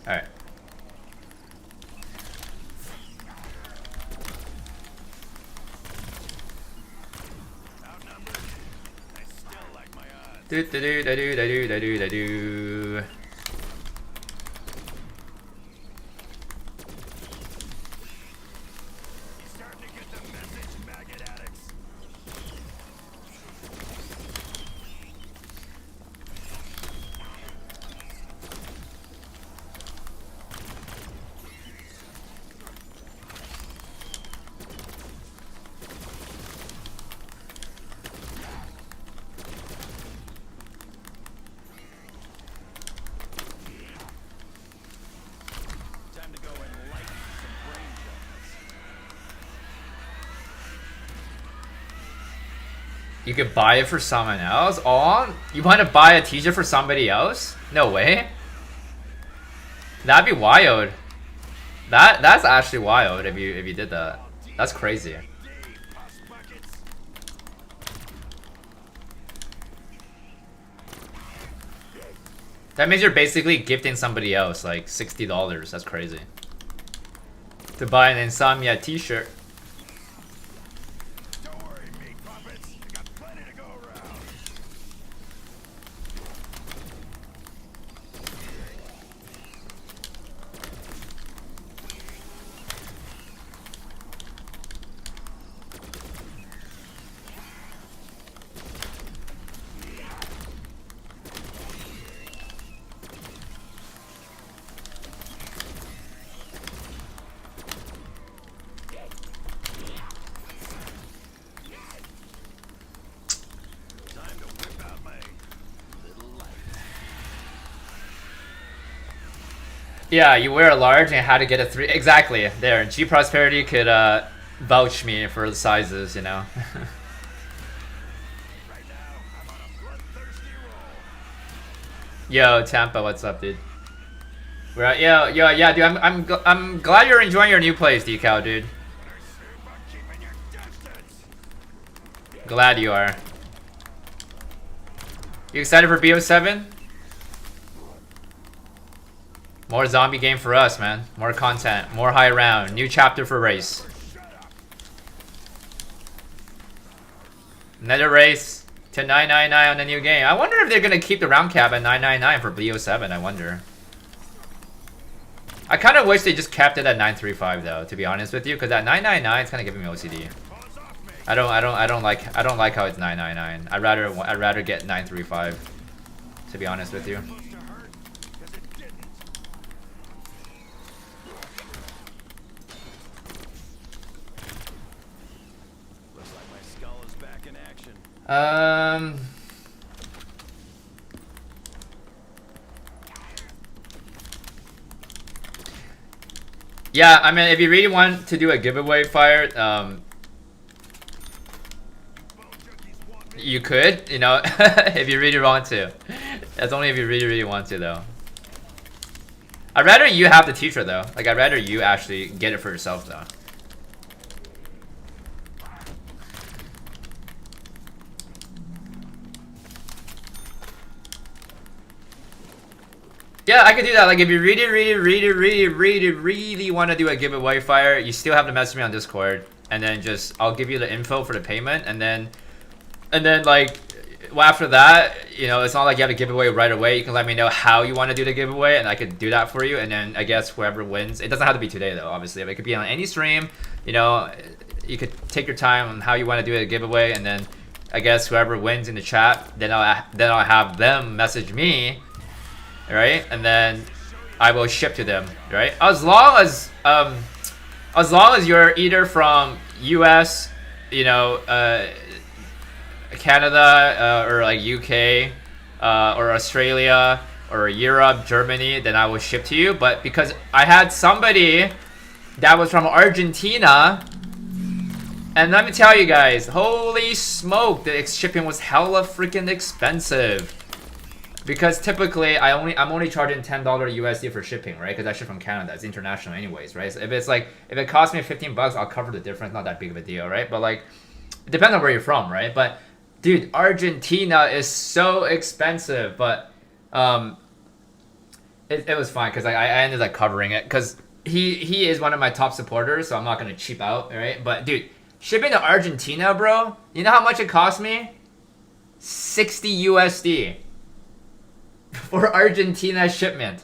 Speaker 1: All right. Do do do do do do do do do.
Speaker 2: He's starting to get the message, maggot addicts. Time to go and light some brain cells.
Speaker 1: You could buy it for someone else? Oh, you want to buy a t-shirt for somebody else? No way. That'd be wild. That's actually wild if you did that. That's crazy.
Speaker 2: Dave, pus buckets.
Speaker 1: That means you're basically gifting somebody else like $60. That's crazy. To buy an Insomnia t-shirt.
Speaker 2: Don't worry, meat puppets. I got plenty to go around. Time to whip out my little light.
Speaker 1: Yeah, you wear a large and how to get a 3. Exactly. There. G Prosperity could vouch me for the sizes, you know.
Speaker 2: Right now, I'm on a bloodthirsty roll.
Speaker 1: Yo, Tampa, what's up, dude? We're at, yeah, dude. I'm glad you're enjoying your new place, Decal, dude.
Speaker 2: Better save about keeping your distance.
Speaker 1: Glad you are. You excited for BO7? More zombie game for us, man. More content, more high round, new chapter for race.
Speaker 2: Shut up.
Speaker 1: Another race to 999 on the new game. I wonder if they're gonna keep the round cap at 999 for BO7. I wonder. I kind of wish they just kept it at 935 though, to be honest with you, because at 999 it's kind of giving me OCD.
Speaker 2: Paws off me.
Speaker 1: I don't like how it's 999. I'd rather get 935, to be honest with you.
Speaker 2: Supposed to hurt, 'cause it didn't. Looks like my skull is back in action.
Speaker 1: Yeah, I mean, if you really want to do a giveaway fire,
Speaker 2: Bone junkies want me.
Speaker 1: you could, you know, if you really want to. That's only if you really want to, though. I'd rather you have the t-shirt, though. Like, I'd rather you actually get it for yourself, though. Yeah, I could do that. Like, if you really want to do a giveaway fire, you still have to message me on Discord, and then just I'll give you the info for the payment, and then like, well, after that, you know, it's not like you have to give away right away. You can let me know how you want to do the giveaway, and I could do that for you. And then I guess whoever wins, it doesn't have to be today though. Obviously, it could be on any stream. You know, you could take your time on how you want to do the giveaway, and then I guess whoever wins in the chat, then I'll have them message me. Right, and then I will ship to them. Right, as long as you're either from US, you know, Canada, or like UK, or Australia, or Europe, Germany, then I will ship to you. But because I had somebody that was from Argentina, and let me tell you guys, holy smoke, the shipping was hella freaking expensive. Because typically I'm only charging $10 USD for shipping, right? Because I ship from Canada. It's international anyways, right? So if it costs me $15, I'll cover the difference. Not that big of a deal, right? But like, it depends on where you're from, right? But dude, Argentina is so expensive. But it was fine because I ended up covering it because he is one of my top supporters, so I'm not gonna cheap out, right? But dude, shipping to Argentina, bro, you know how much it cost me? 60 USD for Argentina shipment,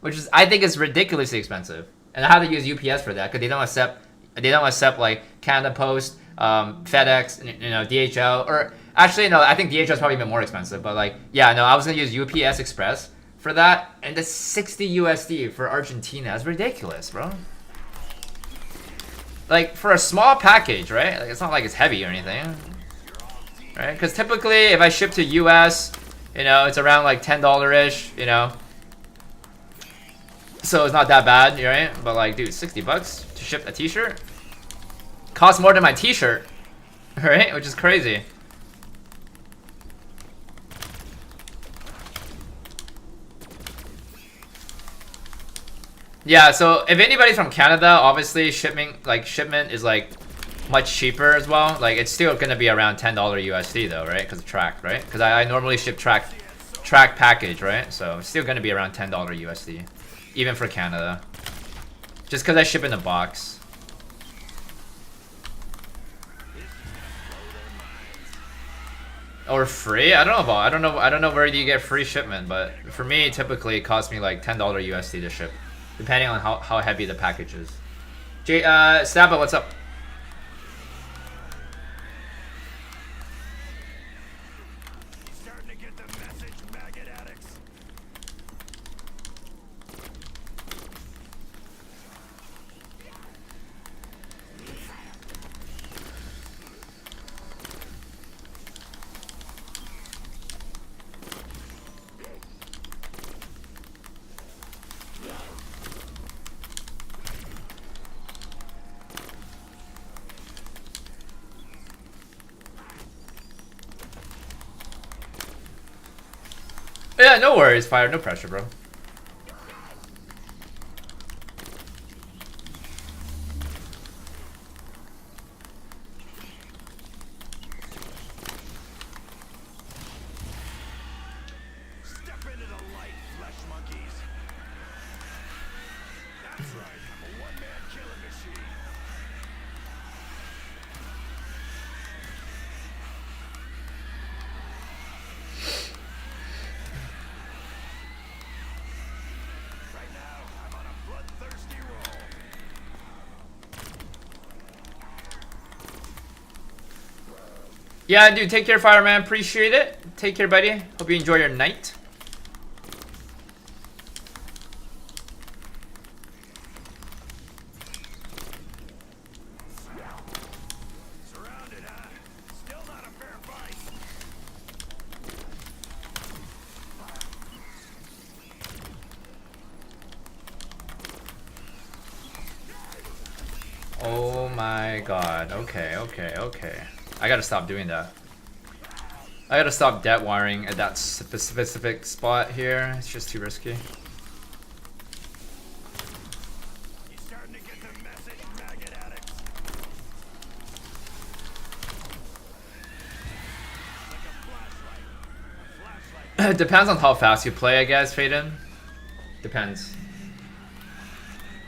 Speaker 1: which is I think is ridiculously expensive. And I had to use UPS for that because they don't accept like Canada Post, FedEx, you know, DHL, or actually no, I think DHL is probably even more expensive. But like, yeah, no, I was gonna use UPS Express for that, and that's 60 USD for Argentina. That's ridiculous, bro. Like for a small package, right? Like, it's not like it's heavy or anything, right? Because typically, if I ship to US, you know, it's around like $10-ish, you know. So it's not that bad, right? But like, dude, 60 bucks to ship a t-shirt? Costs more than my t-shirt, right? Which is crazy. Yeah, so if anybody's from Canada, obviously shipment is like much cheaper as well. Like it's still gonna be around $10 USD though, right? Because track, right? Because I normally ship track package, right? So it's still gonna be around $10 USD, even for Canada. Just because I ship in a box. Or free? I don't know where do you get free shipment, but for me, typically it costs me like $10 USD to ship, depending on how heavy the package is. Stabba, what's up?
Speaker 2: Starting to get the message, maggot addicts.
Speaker 1: Yeah, no worries, Fire. No pressure, bro.
Speaker 2: Step into the light, flesh monkeys. That's right, I'm a one-man killing machine. Right now, I'm on a bloodthirsty roll.
Speaker 1: Yeah, dude, take care, Fireman. Appreciate it. Take care, buddy. Hope you enjoy your night.
Speaker 2: Surrounded, huh? Still not a fair fight.
Speaker 1: Oh my god. Okay. I gotta stop doing that. I gotta stop debt wiring at that specific spot here. It's just too risky.
Speaker 2: You starting to get the message, maggot addicts? Like a flashlight. A flashlight.
Speaker 1: It depends on how fast you play, I guess, Faden. Depends.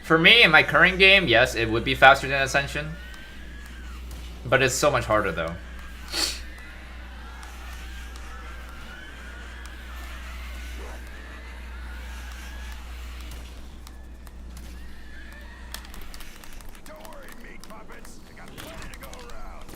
Speaker 1: For me, in my current game, yes, it would be faster than Ascension. But it's so much harder, though.
Speaker 2: Don't worry, meat puppets. I got plenty to go around.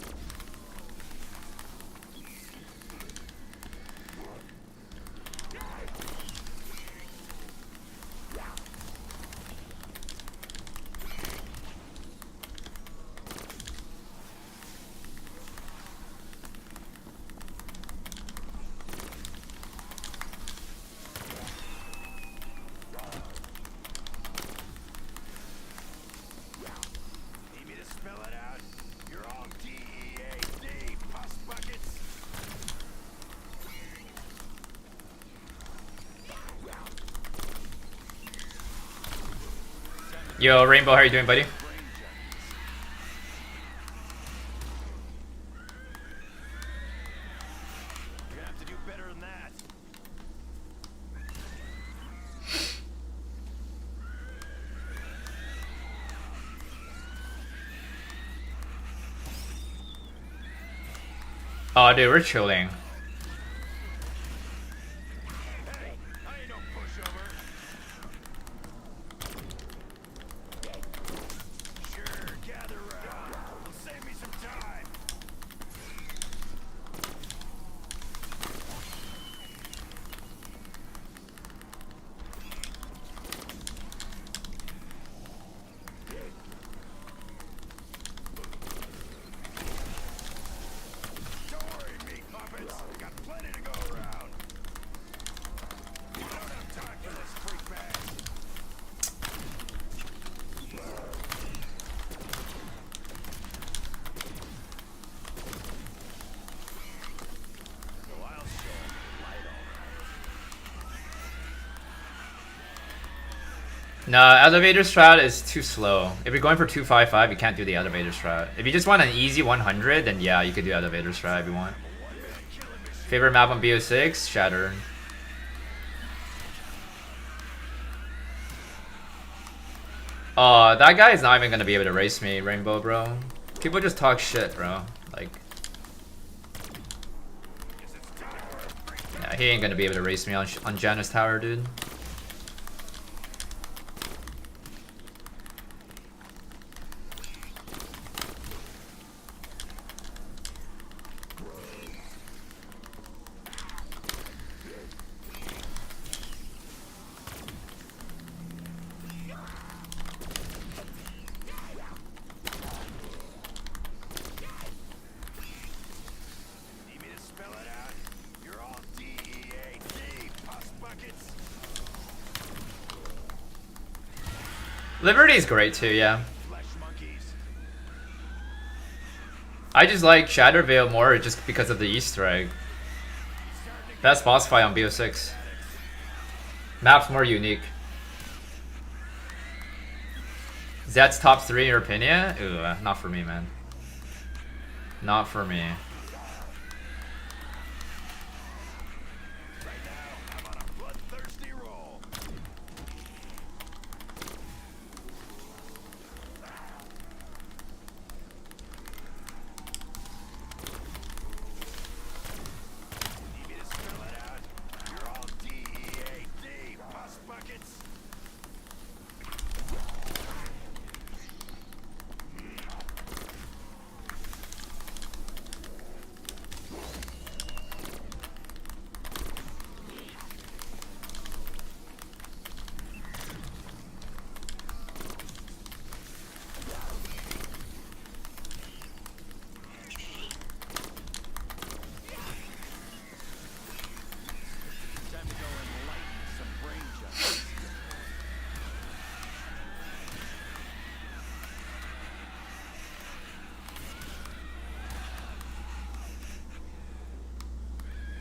Speaker 2: Need me to spell it out? You're all DEAD, pus buckets.
Speaker 1: Yo, Rainbow, how are you doing, buddy?
Speaker 2: You're gonna have to do better than that.
Speaker 1: Oh, dude, we're chilling. No, elevator strat is too slow. If you're going for 255, you can't do the elevator strat. If you just want an easy 100, then yeah, you could do elevator strat if you want. Favorite map on BO6? Shatter. That guy is not even gonna be able to race me, Rainbow, bro. People just talk shit, bro. Like, yeah, he ain't gonna be able to race me on Janus Tower, dude. Liberty's great too, yeah. I just like Shattervale more just because of the Easter egg. Best boss fight on BO6. Map's more unique. Zed's top 3 in your opinion? Ooh, not for me, man. Not for me.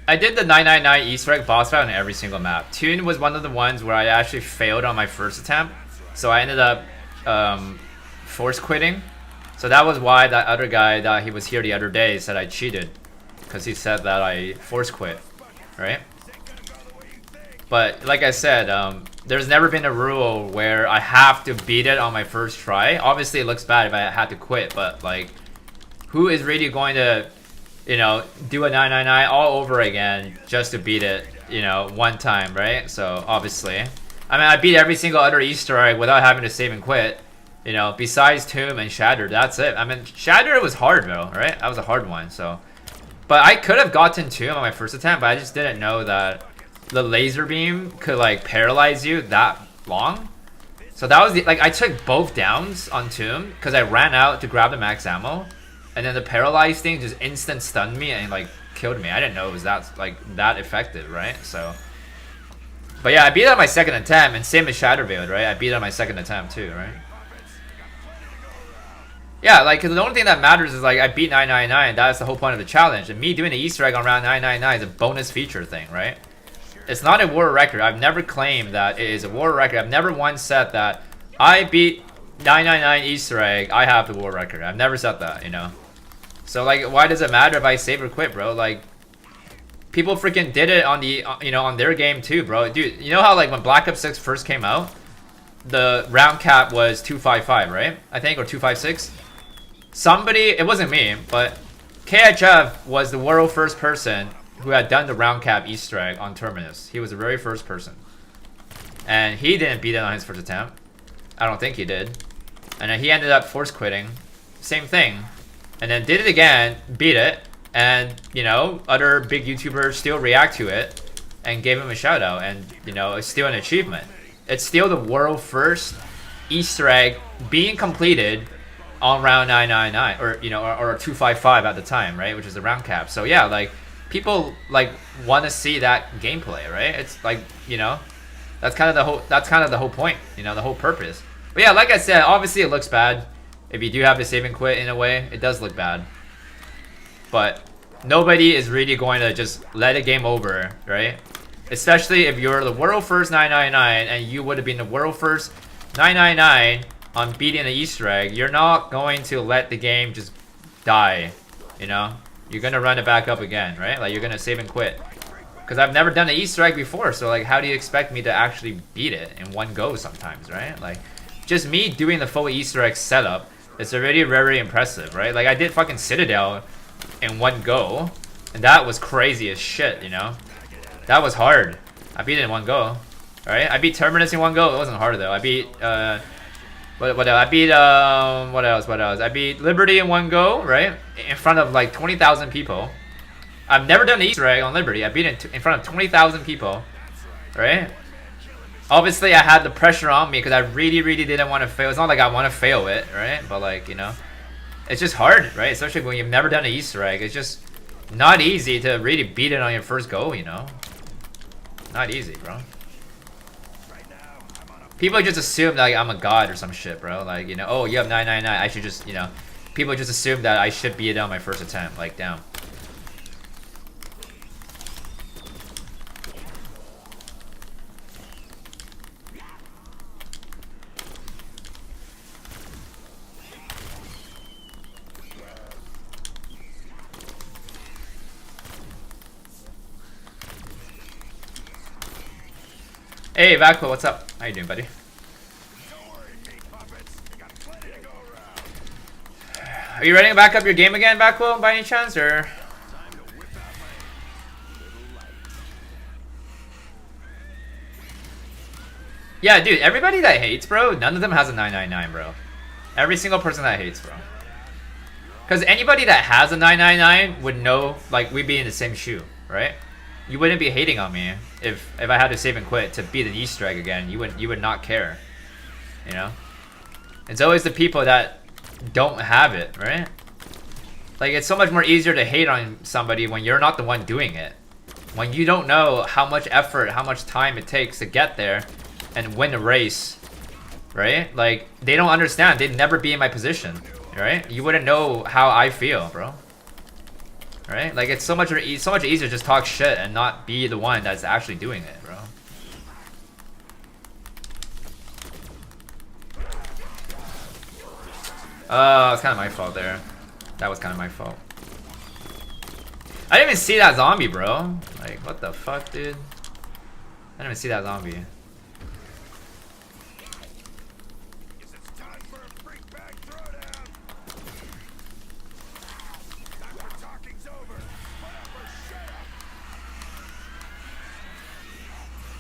Speaker 1: I did the 999 Easter egg boss fight on every single map. Tune was one of the ones where I actually failed on my first attempt, so I ended up force quitting. So that was why that other guy that he was here the other day said I cheated, because he said that I force quit, right? But like I said, there's never been a rule where I have to beat it on my first try. Obviously it looks bad if I had to quit, but like, who is really going to, you know, do a 999 all over again just to beat it, you know, one time, right? So obviously, I mean, I beat every single other Easter egg without having to save and quit, you know, besides Tomb and Shatter. That's it. I mean, Shatter was hard though, right? That was a hard one. So, but I could have gotten Tomb on my first attempt, but I just didn't know that the laser beam could like paralyze you that long. So that was the, like, I took both downs on Tomb because I ran out to grab the max ammo. And then the paralyzed thing just instant stunned me and like killed me. I didn't know it was that that effective, right? So, but yeah, I beat it on my second attempt, and same as Shatterveiled, right? I beat it on my second attempt too, right? Yeah, like, cause the only thing that matters is like I beat 999. That's the whole point of the challenge. And me doing the Easter egg on round 999 is a bonus feature thing, right? It's not a world record. I've never claimed that it is a world record. I've never once said that I beat 999 Easter egg, I have the world record. I've never said that, you know? So, like, why does it matter if I save or quit, bro? Like, people freaking did it on the, you know, on their game too, bro. Dude, you know how, like, when Black Ops 6 first came out, the round cap was 255, right? I think, or 256? Somebody, it wasn't me, but KHF was the world first person who had done the round cap Easter egg on Terminus. He was the very first person. And he didn't beat it on his first attempt. I don't think he did. And then he ended up force quitting. Same thing. And then did it again, beat it, and, you know, other big YouTubers still react to it and gave him a shout out, and, you know, it's still an achievement. It's still the world first Easter egg being completed on round 999, or, you know, or 255 at the time, right, which is the round cap. So yeah, like, people like want to see that gameplay, right? It's like, you know, that's kind of the whole point, you know, the whole purpose. But yeah, like I said, obviously it looks bad. If you do have to save and quit in a way, it does look bad. But nobody is really going to just let a game over, right? Especially if you're the world first 999 and you would have been the world first 999 on beating the Easter egg, you're not going to let the game just die, you know? You're gonna run it back up again, right? Like, you're gonna save and quit. Because I've never done an Easter egg before, so like, how do you expect me to actually beat it in one go sometimes, right? Like, just me doing the full Easter egg setup is already very impressive, right? Like, I did fucking Citadel in one go, and that was crazy as shit, you know? That was hard. I beat it in one go, right? I beat Terminus in one go. It wasn't hard though. I beat what else? I beat what else? I beat Liberty in one go, right? In front of like 20,000 people. I've never done an Easter egg on Liberty. I beat it in front of 20,000 people, right? Obviously, I had the pressure on me because I really, really didn't want to fail. It's not like I want to fail it, right? But like, you know, it's just hard, right? Especially when you've never done an Easter egg. It's just not easy to really beat it on your first go, you know? Not easy, bro. People just assume like I'm a god or some shit, bro. Like, you know, oh, you have 999. I should just, you know, people just assume that I should beat it on my first attempt. Like, damn. Hey, Vakpo, what's up? How you doing, buddy? Are you ready to back up your game again, Vakpo, by any chance, or? Yeah, dude, everybody that hates, bro, none of them has a 999, bro. Every single person that hates, bro. Because anybody that has a 999 would know, like, we'd be in the same shoe, right? You wouldn't be hating on me if I had to save and quit to beat an Easter egg again. You would not care, you know. It's always the people that don't have it, right? Like, it's so much more easier to hate on somebody when you're not the one doing it. When you don't know how much effort, how much time it takes to get there and win a race, right? Like, they don't understand. They'd never be in my position, right? You wouldn't know how I feel, bro. Right? Like, it's so much easier to just talk shit and not be the one that's actually doing it, bro. Oh, it's kind of my fault there. That was kind of my fault. I didn't even see that zombie, bro. Like, what the fuck, dude? I didn't even see that zombie.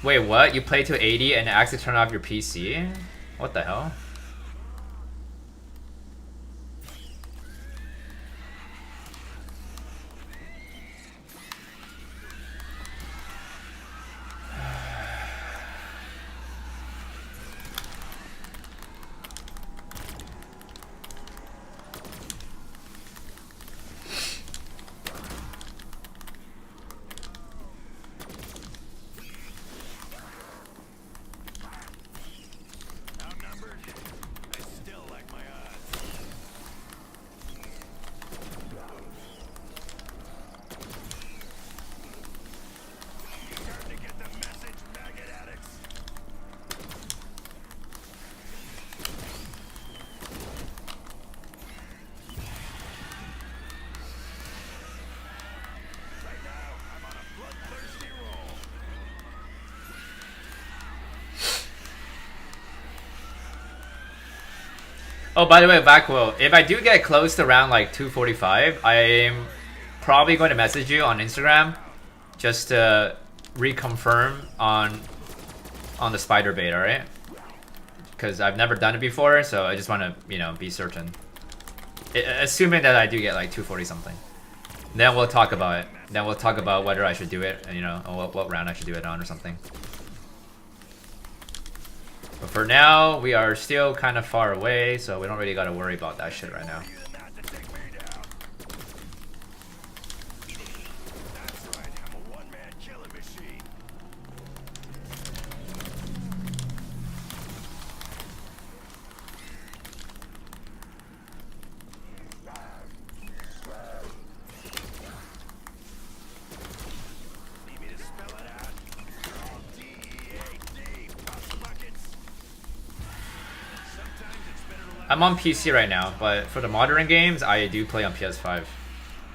Speaker 1: Wait, what? You play to 80 and accidentally turn off your PC? What the hell? Oh, by the way, Backwell, if I do get close to around like 245, I'm probably going to message you on Instagram just to reconfirm on the spider bait, alright? Because I've never done it before, so I just want to, you know, be certain. Assuming that I do get like 240 something. Then we'll talk about it. Then we'll talk about whether I should do it, and, you know, or what round I should do it on or something. But for now, we are still kind of far away, so we don't really gotta worry about that shit right now. I'm on PC right now, but for the modern games, I do play on PS5.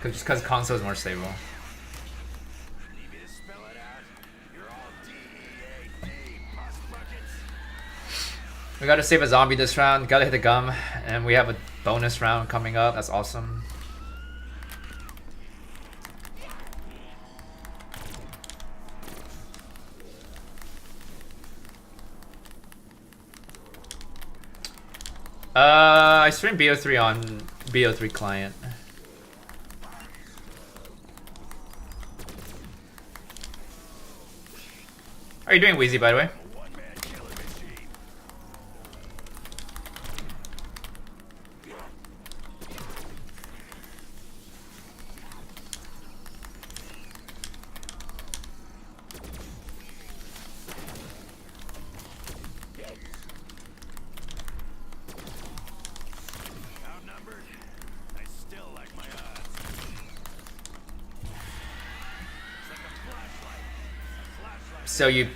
Speaker 1: Just because console is more stable.
Speaker 2: Need me to spell it out? You're all DEA, pus buckets.
Speaker 1: We gotta save a zombie this round, gotta hit the gum, and we have a bonus round coming up. That's awesome. I stream BO3 on BO3 client. How are you doing, Wheezy, by the way?
Speaker 2: One-man killer machine. Outnumbered? I still like my odds. It's like a flashlight. A flashlight.
Speaker 1: So you,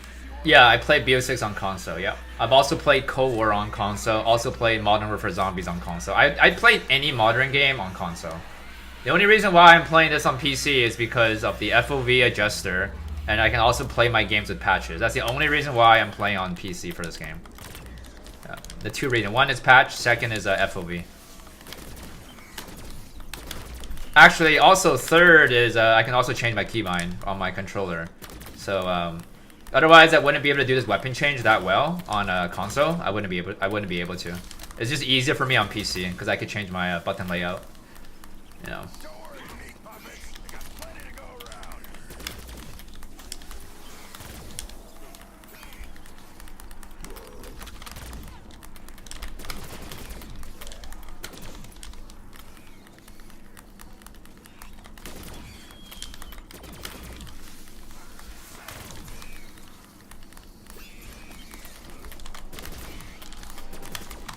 Speaker 1: yeah, I played BO6 on console. Yeah, I've also played Cold War on console. Also played Modern Warfare Zombies on console. I played any modern game on console. The only reason why I'm playing this on PC is because of the FOV adjuster, and I can also play my games with patches. That's the only reason why I'm playing on PC for this game. The two reasons: one is patch, second is FOV. Actually, also third is I can also change my keybind on my controller. So otherwise, I wouldn't be able to do this weapon change that well on a console. I wouldn't be able to. It's just easier for me on PC because I could change my button layout. You know.
Speaker 2: Don't worry, meat puppets. I got plenty to go around.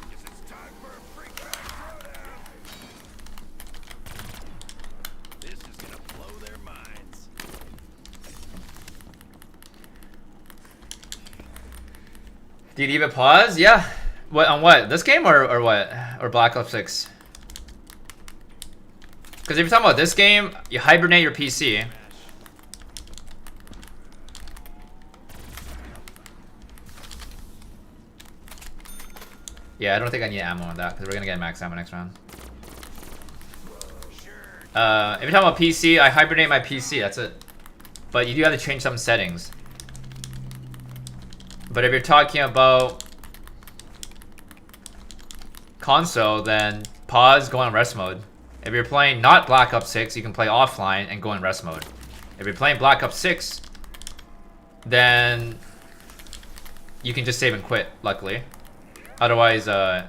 Speaker 2: Guess it's time for a freak back throwdown. This is gonna blow their minds.
Speaker 1: Do you leave it pause? Yeah. What on what? This game or what? Or Black Ops 6? Because if you're talking about this game, you hibernate your PC. Yeah, I don't think I need ammo on that because we're gonna get max ammo next round. If you're talking about PC, I hibernate my PC. That's it. But you do have to change some settings. But if you're talking about console, then pause, go on rest mode. If you're playing not Black Ops 6, you can play offline and go in rest mode. If you're playing Black Ops 6, then you can just save and quit, luckily. Otherwise,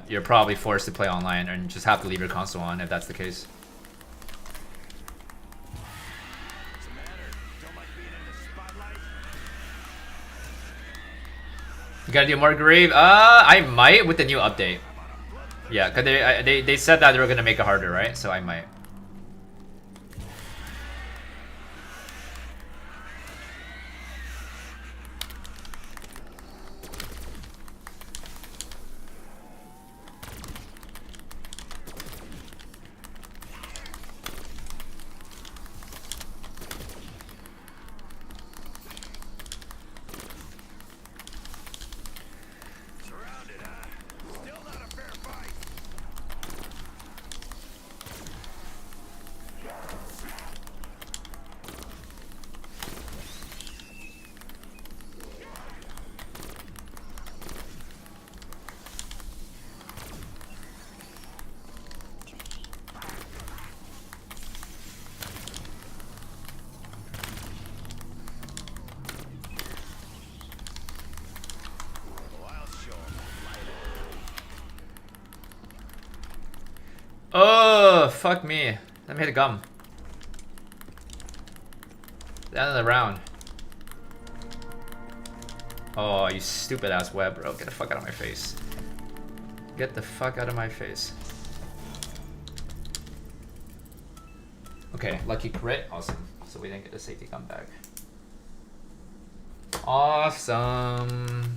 Speaker 1: you're probably forced to play online and just have to leave your console on if that's the case.
Speaker 2: What's the matter? Don't like being in the spotlight?
Speaker 1: You gotta do more grave? I might with the new update. Yeah, cause they said that they were gonna make it harder, right? So I might.
Speaker 2: Surrounded, huh? Still not a fair fight. Oh, I'll show 'em later.
Speaker 1: Oh, fuck me. Let me hit a gum. The end of the round. Oh, you stupid ass web, bro. Get the fuck out of my face. Get the fuck out of my face. Okay, lucky crit. Awesome. So we didn't get the safety gun back. Awesome.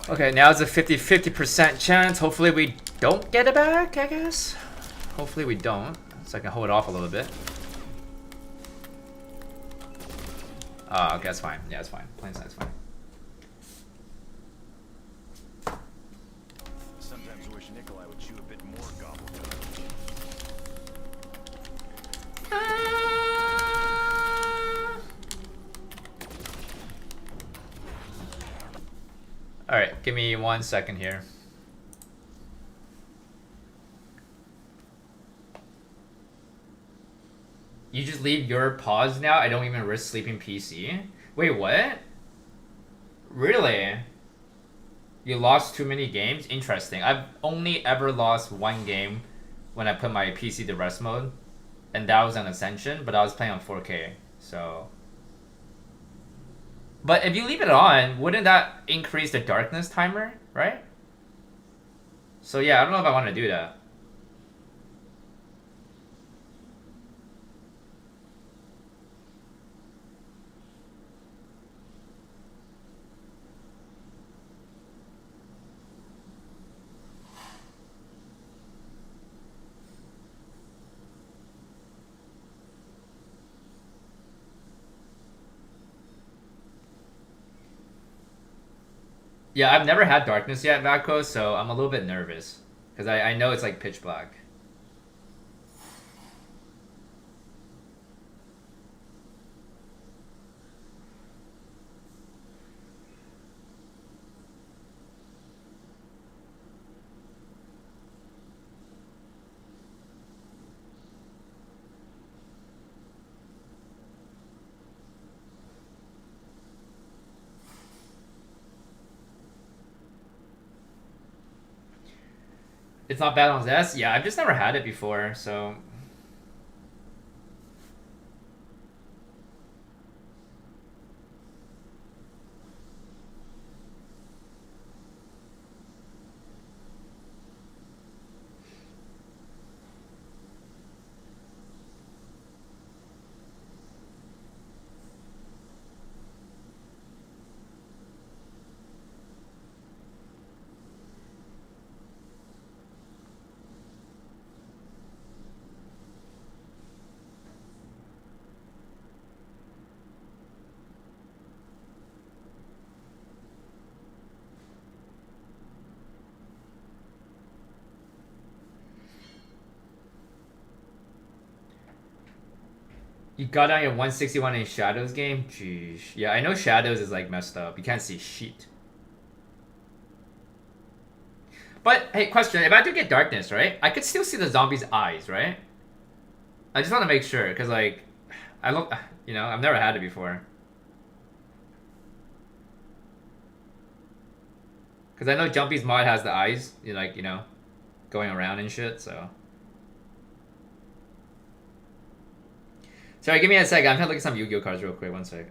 Speaker 1: Okay, now it's a 50% chance. Hopefully we don't get it back, I guess. Hopefully we don't. So I can hold it off a little bit. Okay, that's fine. Yeah, it's fine. Plain side's fine.
Speaker 2: Sometimes wish Nikolai would chew a bit more gobblegum.
Speaker 1: Alright, give me 1 second here. You just leave your pause now? I don't even risk sleeping PC? Wait, what? Really? You lost too many games? Interesting. I've only ever lost 1 game when I put my PC to rest mode. And that was on Ascension, but I was playing on 4K, so... But if you leave it on, wouldn't that increase the darkness timer, right? So yeah, I don't know if I want to do that. Yeah, I've never had darkness yet, Vacco, so I'm a little bit nervous. Because I know it's like pitch black. It's not bad on Zest? Yeah, I've just never had it before, so... You got on your 161 in Shadows game? Jeez. Yeah, I know Shadows is like messed up. You can't see shit. But, hey, question. If I do get darkness, right? I could still see the zombie's eyes, right? I just want to make sure, because, like, I look, you know, I've never had it before. Because I know Jumpy's mod has the eyes, like, you know, going around and shit, so. Sorry, give me a sec. I'm trying to look at some Yu-Gi-Oh cards real quick. 1 sec.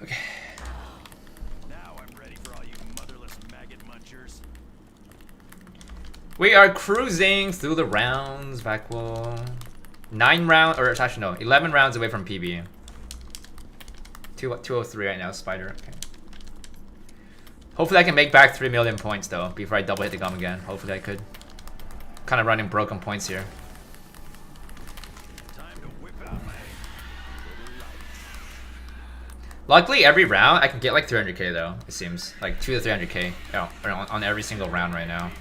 Speaker 1: Okay.
Speaker 2: Now I'm ready for all you motherless maggot munchers.
Speaker 1: We are cruising through the rounds, Vacwell. 9 rounds, or actually no, 11 rounds away from PB. 203 right now, Spider. Okay. Hopefully I can make back 3 million points though, before I double hit the gum again. Hopefully I could. Kind of running broken points here.
Speaker 2: Time to whip out my
Speaker 1: Luckily, every round I can get like 300k though. It seems like 2 to 300k on every single round right now.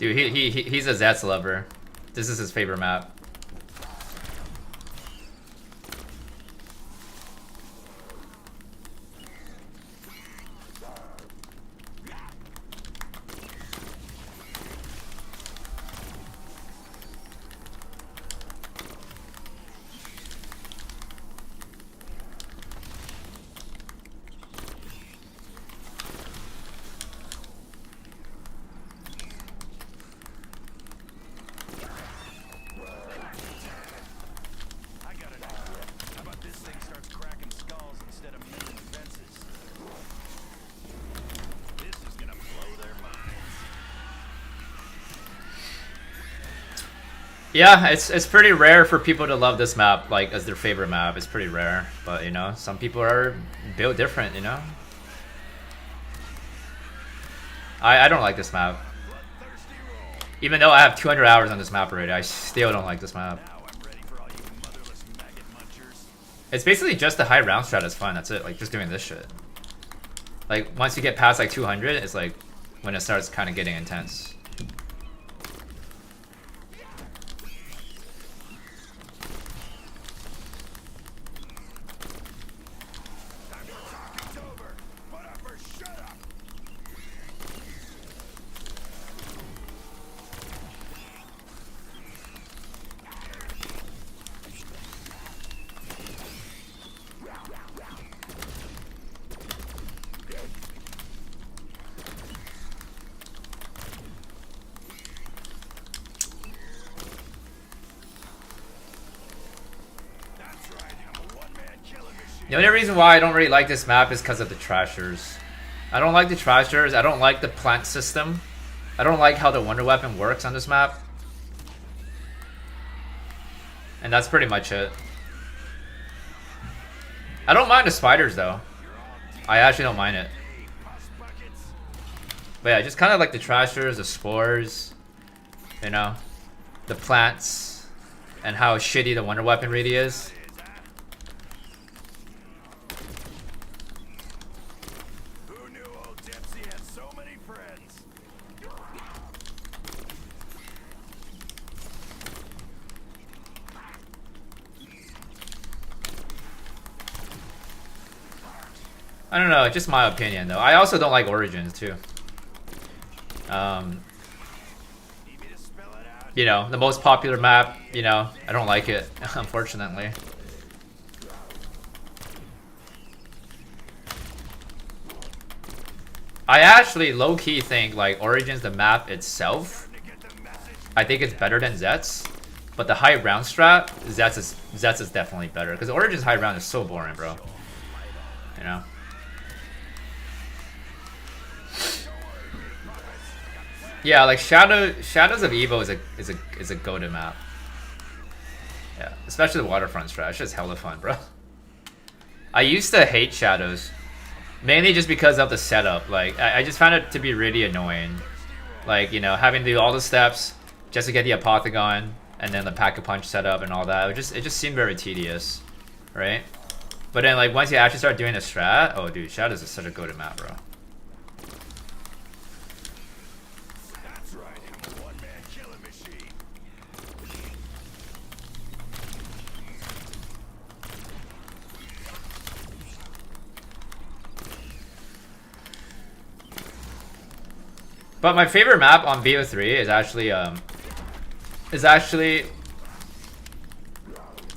Speaker 1: Dude, he's a Zets lover. This is his favorite map.
Speaker 2: I got an idea. How about this thing starts cracking skulls instead of mending fences? This is gonna blow their minds.
Speaker 1: Yeah, it's pretty rare for people to love this map like as their favorite map. It's pretty rare, but you know, some people are built different, you know. I don't like this map.
Speaker 2: Bloodthirsty roll.
Speaker 1: Even though I have 200 hours on this map already, I still don't like this map.
Speaker 2: Now I'm ready for all you motherless maggot munchers.
Speaker 1: It's basically just the high round strat is fun. That's it. Like just doing this shit. Like once you get past like 200, it's like when it starts kind of getting intense.
Speaker 2: Time to talk, it's over. Put up or shut up. That's right, I'm a one-man killing machine.
Speaker 1: The only reason why I don't really like this map is because of the trashers. I don't like the trashers. I don't like the plant system. I don't like how the wonder weapon works on this map. And that's pretty much it. I don't mind the spiders though. I actually don't mind it.
Speaker 2: Hey, puss buckets.
Speaker 1: But yeah, just kind of like the trashers, the spores, you know, the plants, and how shitty the wonder weapon really is.
Speaker 2: Who knew old Dempsey had so many friends?
Speaker 1: I don't know, just my opinion though. I also don't like Origins too.
Speaker 2: Need me to spell it out?
Speaker 1: You know, the most popular map, you know, I don't like it, unfortunately. I actually low-key think like Origins, the map itself,
Speaker 2: To get the message.
Speaker 1: I think it's better than Zets. But the high round strat, Zets is definitely better. Because Origins high round is so boring, bro. You know? Yeah, like Shadows of Evo is a go-to map. Yeah, especially the waterfront strat. It's just hella fun, bro. I used to hate Shadows, mainly just because of the setup. Like I just found it to be really annoying. Like, you know, having to do all the steps just to get the Apothecon and then the Pack-a-Punch setup and all that. It just seemed very tedious, right? But then like once you actually start doing the strat, oh dude, Shadows is such a go-to map, bro.
Speaker 2: That's right, I'm a one-man killing machine.
Speaker 1: But my favorite map on BO3 is actually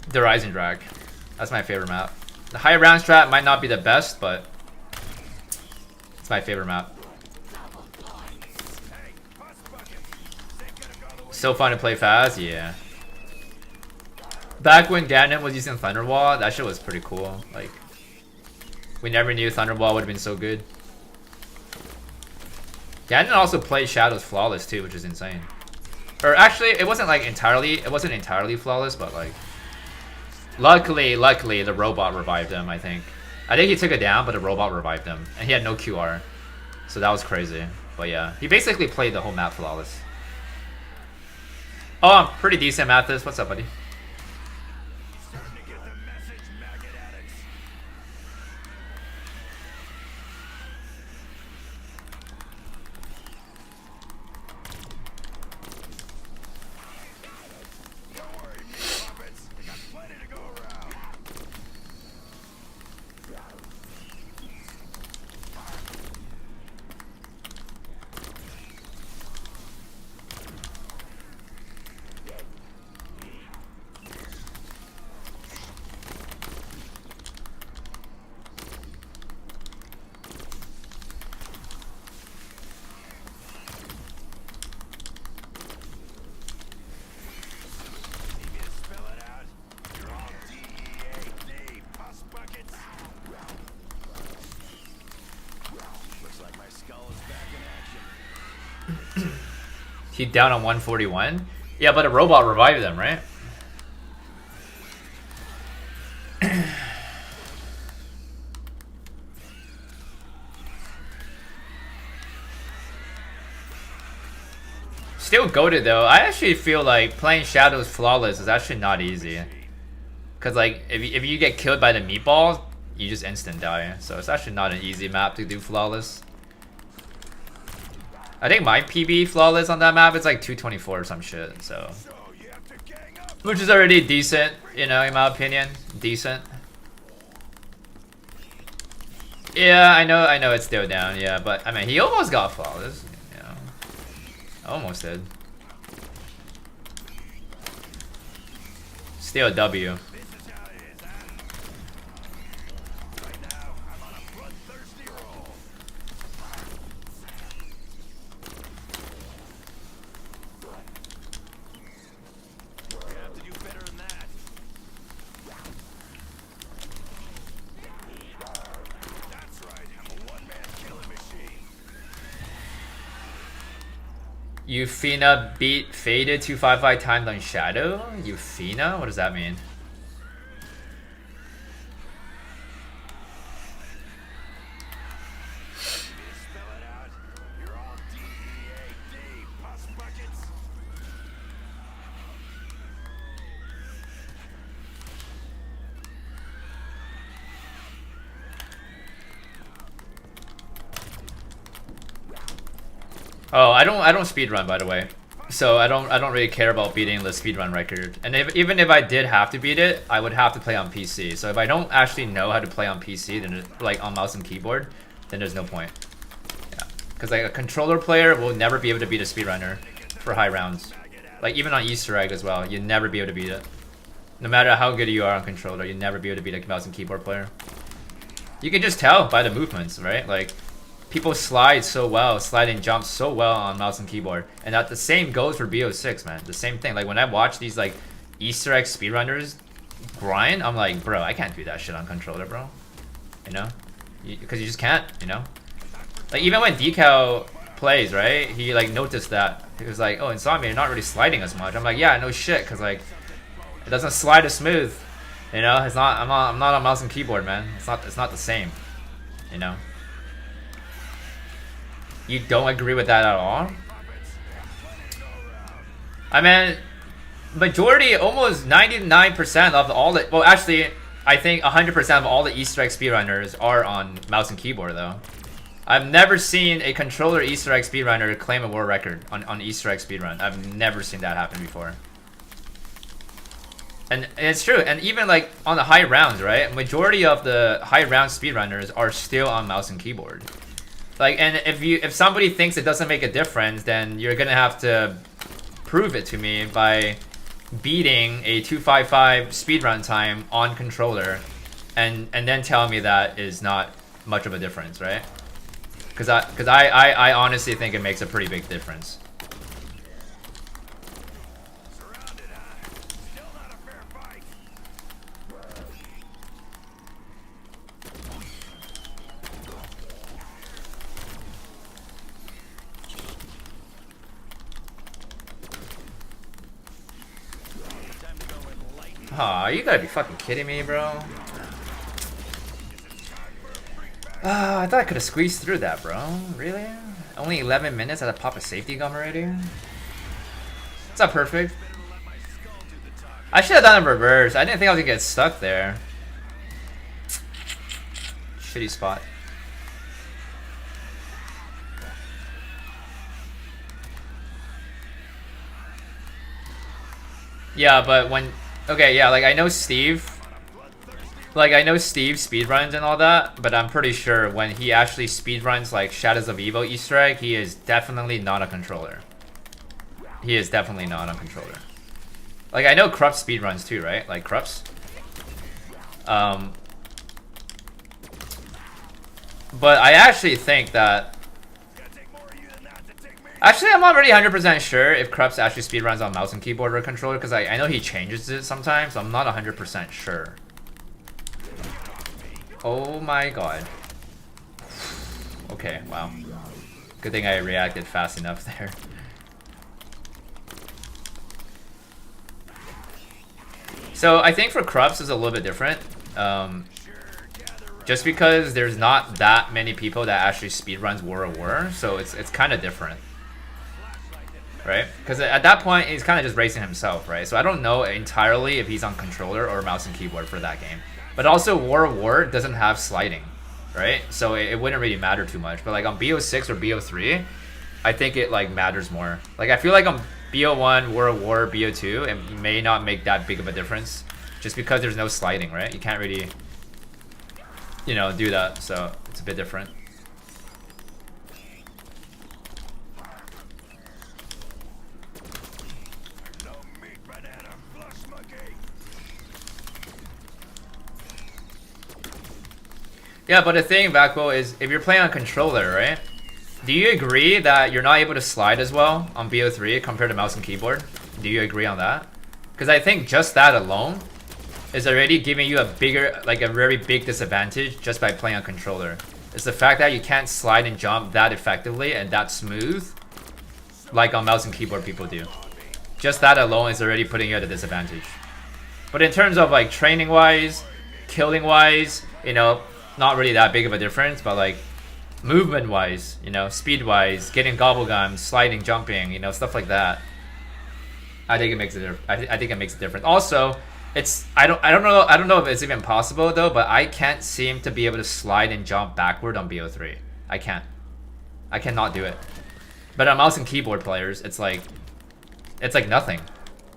Speaker 1: the Rising Drag. That's my favorite map. The high round strat might not be the best, but it's my favorite map.
Speaker 2: Hey, puss buckets. Ain't gonna go the way.
Speaker 1: So fun to play fast, yeah. Back when Ganon was using Thunderwall, that shit was pretty cool. Like, we never knew Thunderwall would have been so good. Ganon also played Shadows flawless too, which is insane. Or actually, it wasn't entirely flawless, but like, luckily the robot revived him. I think he took it down, but the robot revived him, and he had no QR, so that was crazy. But yeah, he basically played the whole map flawless. Oh, I'm pretty decent, Mathis. What's up, buddy?
Speaker 2: Starting to get the message, maggot addicts.
Speaker 1: He down on 141? Yeah, but a robot revived them, right? Still goated though. I actually feel like playing Shadows flawless is actually not easy. Cause like if you get killed by the meatballs, you just instant die. So it's actually not an easy map to do flawless. I think my PB flawless on that map is like 224 or some shit. So, which is already decent, you know, in my opinion, decent. Yeah, I know it's still down. Yeah, but I mean, he almost got flawless. Almost did. Still a W. Euphina beat Faded 255 times on Shadow? Euphina? What does that mean? Oh, I don't speedrun, by the way. So I don't really care about beating the speedrun record. And even if I did have to beat it, I would have to play on PC. So if I don't actually know how to play on PC, then like on mouse and keyboard, then there's no point. Yeah, because like a controller player will never be able to beat a speedrunner for high rounds. Like even on Easter egg as well, you'll never be able to beat it. No matter how good you are on controller, you'll never be able to beat a mouse and keyboard player. You can just tell by the movements, right? Like people slide so well, slide and jump so well on mouse and keyboard. And that the same goes for BO6, man. The same thing. Like when I watch these like Easter egg speedrunners grind, I'm like, bro, I can't do that shit on controller, bro. You know? Because you just can't, you know? Like even when Decal plays, right? He like noticed that. He was like, oh, Insomnia, you're not really sliding as much. I'm like, yeah, no shit, because like it doesn't slide as smooth. You know, it's not I'm not on mouse and keyboard, man. It's not the same. You know? You don't agree with that at all? I mean, majority, almost 99% of all the... Well, actually, I think 100% of all the Easter egg speedrunners are on mouse and keyboard, though. I've never seen a controller Easter egg speedrunner claim a world record on Easter egg speedrun. I've never seen that happen before. And it's true, and even like on the high rounds, right? Majority of the high round speedrunners are still on mouse and keyboard. Like, and if somebody thinks it doesn't make a difference, then you're gonna have to prove it to me by beating a 255 speedrun time on controller, and then tell me that is not much of a difference, right? Because I honestly think it makes a pretty big difference. Aw, you gotta be fucking kidding me, bro. I thought I could have squeezed through that, bro. Really? Only 11 minutes at a pop a safety gum already? It's not perfect. I should have done it in reverse. I didn't think I was gonna get stuck there. Shitty spot. Yeah, but when... Okay, yeah, like I know Steve. Like I know Steve speedruns and all that, but I'm pretty sure when he actually speedruns like Shadows of Evil Easter egg, he is definitely not a controller. He is definitely not a controller. Like I know Krups speedruns too, right? Like Krups. But I actually think that... Actually, I'm not really 100% sure if Krups actually speedruns on mouse and keyboard or controller, because I know he changes it sometimes, so I'm not 100% sure. Oh my god. Okay, wow. Good thing I reacted fast enough there. So I think for Krups is a little bit different. Just because there's not that many people that actually speedruns War of War, so it's kind of different. Right? Because at that point, he's kind of just racing himself, right? So I don't know entirely if he's on controller or mouse and keyboard for that game. But also, War of War doesn't have sliding, right? So it wouldn't really matter too much. But like on BO6 or BO3, I think it like matters more. Like I feel like on BO1, War of War, BO2, it may not make that big of a difference, just because there's no sliding, right? You can't really, you know, do that. So it's a bit different. Yeah, but the thing, Vakbo, is if you're playing on controller, right? Do you agree that you're not able to slide as well on BO3 compared to mouse and keyboard? Do you agree on that? Because I think just that alone is already giving you a bigger, like a very big disadvantage just by playing on controller. It's the fact that you can't slide and jump that effectively and that smooth like on mouse and keyboard people do. Just that alone is already putting you at a disadvantage. But in terms of like training wise, killing wise, you know, not really that big of a difference, but like movement wise, you know, speed wise, getting Gobblegums, sliding, jumping, you know, stuff like that. I think it makes it. I think it makes a difference. Also, it's I don't know if it's even possible though, but I can't seem to be able to slide and jump backward on BO3. I cannot do it. But on mouse and keyboard players, it's like nothing,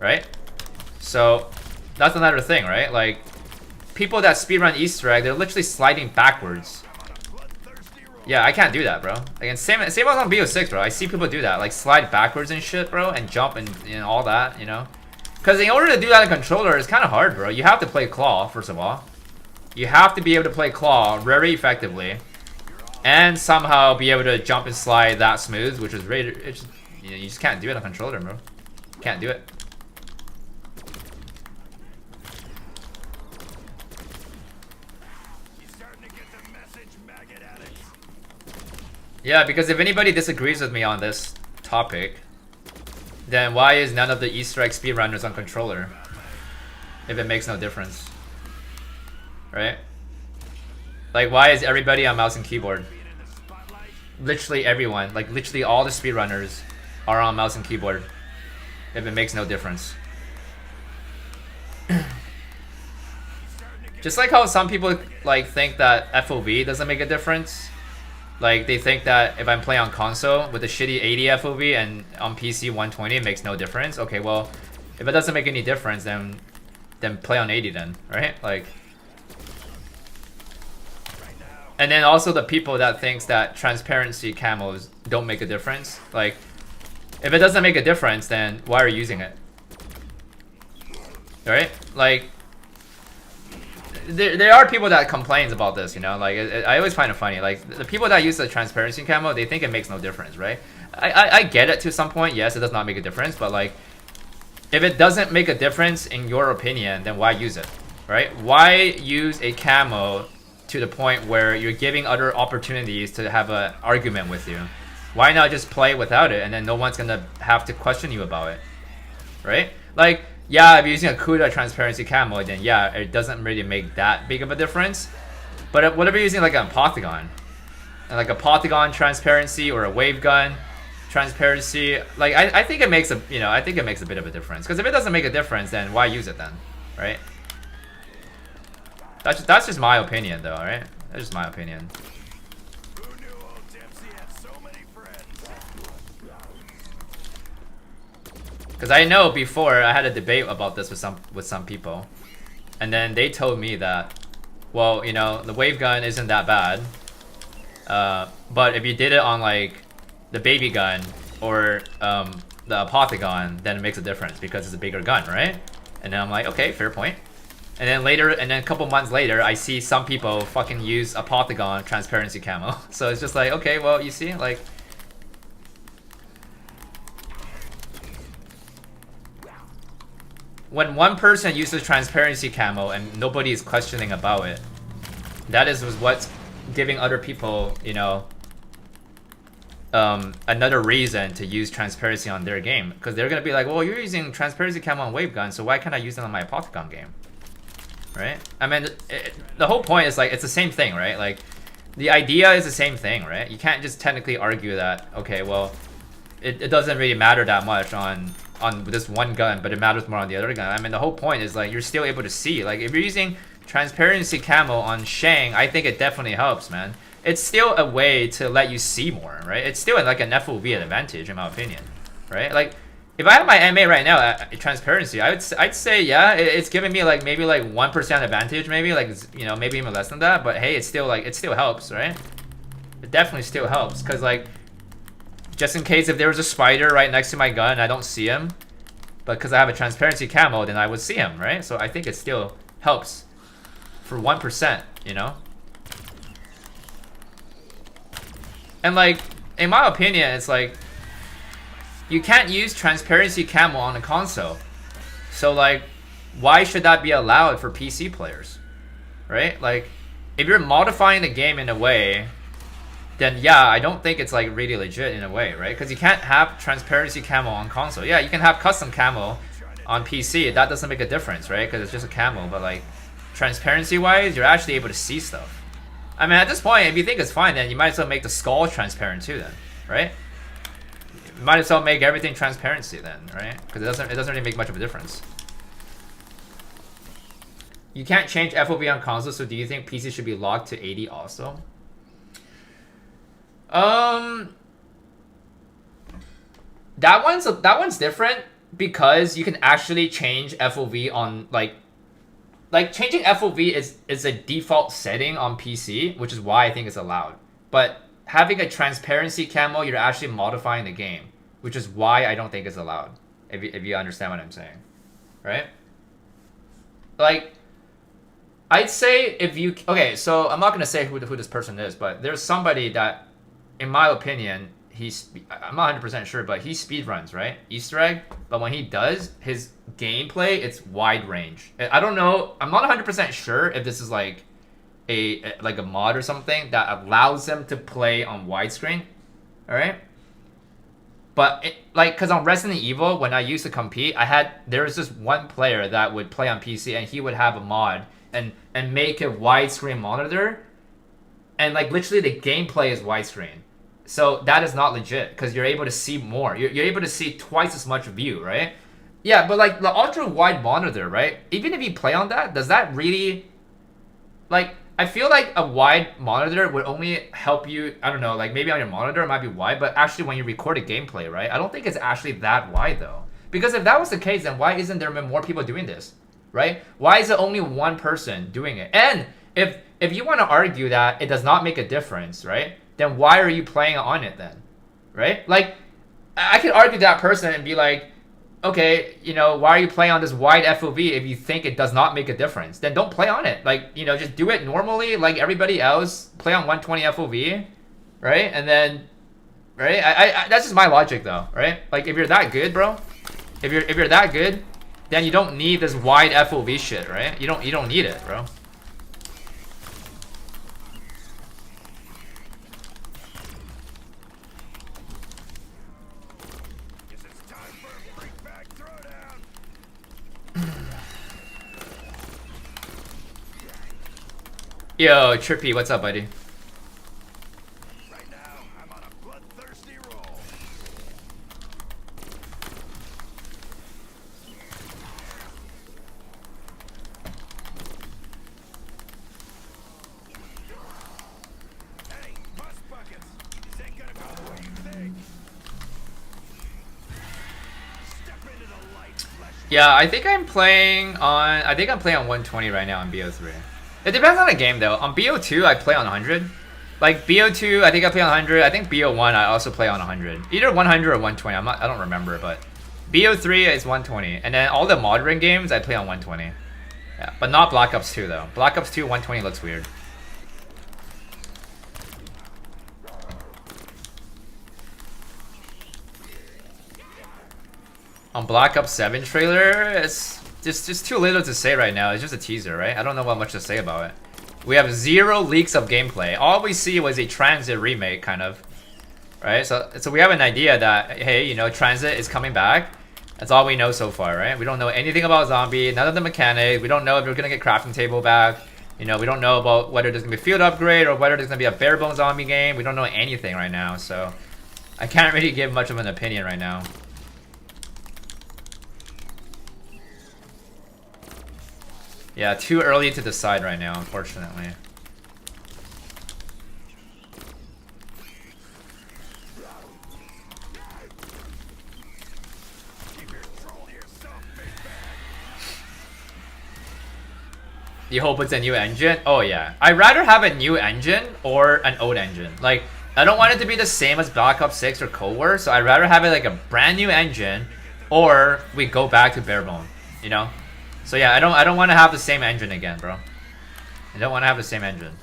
Speaker 1: right? So that's another thing, right? Like people that speedrun Easter egg, they're literally sliding backwards. Yeah, I can't do that, bro. Again, same as on BO6, bro. I see people do that, like slide backwards and shit, bro, and jump and all that, you know. Because in order to do that in controller, it's kind of hard, bro. You have to play claw, first of all. You have to be able to play claw very effectively, and somehow be able to jump and slide that smooth, which is really, you know, you just can't do it on controller, bro. Can't do it. Yeah, because if anybody disagrees with me on this topic, then why is none of the Easter egg speedrunners on controller? If it makes no difference. Right? Like, why is everybody on mouse and keyboard? Literally everyone, like literally all the speedrunners are on mouse and keyboard. If it makes no difference. Just like how some people like think that FOV doesn't make a difference. Like they think that if I'm playing on console with a shitty 80 FOV and on PC 120, it makes no difference. Okay, well, if it doesn't make any difference, then play on 80 then, right? Like, and then also the people that thinks that transparency camos don't make a difference. Like, if it doesn't make a difference, then why are you using it? Right? Like, there are people that complains about this, you know, like I always find it funny, like the people that use the transparency camo, they think it makes no difference, right? I get it to some point. Yes, it does not make a difference, but like if it doesn't make a difference in your opinion, then why use it, right? Why use a camo to the point where you're giving other opportunities to have an argument with you? Why not just play without it and then no one's gonna have to question you about it, right? Like, yeah, if you're using a CUDA transparency camo, then yeah, it doesn't really make that big of a difference. But whatever you're using, like a Polygon, like a Polygon transparency or a wave gun transparency, like I think it makes a, you know, I think it makes a bit of a difference. Because if it doesn't make a difference, then why use it then, right? That's just my opinion, though, right? That's just my opinion. Because I know before I had a debate about this with some people, and then they told me that, well, you know, the wave gun isn't that bad, but if you did it on like the baby gun or the Polygon, then it makes a difference because it's a bigger gun, right? And then I'm like, okay, fair point. And then later, and then a couple months later, I see some people fucking use a Polygon transparency camo. So it's just like, okay, well, you see, like. When one person uses transparency camo and nobody is questioning about it, that is what's giving other people, you know, another reason to use transparency on their game, because they're gonna be like, well, you're using transparency camo on wave gun, so why can't I use it on my Apothicon game, right? I mean, the whole point is like it's the same thing, right? Like the idea is the same thing, right? You can't just technically argue that, okay, well, it doesn't really matter that much on this one gun, but it matters more on the other gun. I mean, the whole point is like you're still able to see. Like if you're using transparency camo on Shang, I think it definitely helps, man. It's still a way to let you see more, right? It's still like an FOV advantage, in my opinion, right? Like, if I have my MA right now at transparency, I'd say, yeah, it's giving me like maybe like 1% advantage, maybe like, you know, maybe even less than that. But hey, it's still like, it still helps, right? It definitely still helps, because like, just in case if there was a spider right next to my gun, I don't see him, but because I have a transparency camo, then I would see him, right? So I think it still helps for 1%, you know? And like, in my opinion, it's like, you can't use transparency camo on a console. So like, why should that be allowed for PC players? Right? Like, if you're modifying the game in a way, then yeah, I don't think it's like really legit in a way, right? Because you can't have transparency camo on console. Yeah, you can have custom camo on PC. That doesn't make a difference, right? Because it's just a camo. But like, transparency-wise, you're actually able to see stuff. I mean, at this point, if you think it's fine, then you might as well make the skull transparent too, then, right? You might as well make everything transparency then, right? Because it doesn't really make much of a difference. You can't change FOV on console, so do you think PC should be locked to 80 also? That one's different because you can actually change FOV on like changing FOV is a default setting on PC, which is why I think it's allowed. But having a transparency camo, you're actually modifying the game, which is why I don't think it's allowed. If you understand what I'm saying, right? Like, I'd say if you so I'm not gonna say who this person is, but there's somebody that, in my opinion, I'm not 100% sure, but he speedruns, right? Easter egg. But when he does his gameplay, it's wide range. I don't know. I'm not 100% sure if this is like a mod or something that allows them to play on widescreen. All right. But because on Resident Evil, when I used to compete, there was this one player that would play on PC and he would have a mod and make a widescreen monitor, and like literally the gameplay is widescreen. So that is not legit because you're able to see more. You're able to see twice as much view, right? Yeah, but like the ultra wide monitor, right? Even if you play on that, does that really, like, I feel like a wide monitor would only help you, I don't know, like maybe on your monitor it might be wide, but actually when you record a gameplay, right? I don't think it's actually that wide though. Because if that was the case, then why isn't there more people doing this, right? Why is it only one person doing it? And if you want to argue that it does not make a difference, right? Then why are you playing on it then, right? Like, I could argue that person and be like, okay, you know, why are you playing on this wide FOV if you think it does not make a difference? Then don't play on it. Like, you know, just do it normally like everybody else. Play on 120 FOV, right? And then, right? I that's just my logic though, right? Like, if you're that good, bro, if you're that good, then you don't need this wide FOV shit, right? You don't need it, bro. Yo, Trippy, what's up, buddy?
Speaker 2: Right now, I'm on a bloodthirsty roll. Hey, bus buckets! This ain't gonna go the way you think. Step into the light, flesh.
Speaker 1: Yeah, I think I'm playing on 120 right now on BO3. It depends on the game though. On BO2 I play on 100. Like BO2 I think I play on 100. I think BO1 I also play on 100. Either 100 or 120. I don't remember, but BO3 is 120. And then all the modern games I play on 120. Yeah, but not Black Ops 2 though. Black Ops 2 120 looks weird. On Black Ops 7 trailer, it's just too little to say right now. It's just a teaser, right? I don't know what much to say about it. We have 0 leaks of gameplay. All we see was a transit remake, kind of. right? So we have an idea that, hey, you know, transit is coming back. That's all we know so far, right? We don't know anything about zombie, none of the mechanics. We don't know if we're gonna get crafting table back. You know, we don't know about whether there's gonna be a field upgrade or whether there's gonna be a bare bones zombie game. We don't know anything right now, so I can't really give much of an opinion right now. Yeah, too early to decide right now, unfortunately. You hope it's a new engine? Oh yeah. I'd rather have a new engine or an old engine. Like, I don't want it to be the same as Black Ops 6 or Cold War, so I'd rather have it like a brand new engine, or we go back to bare bone, you know? So yeah, I don't want to have the same engine again, bro. I don't want to have the same engine.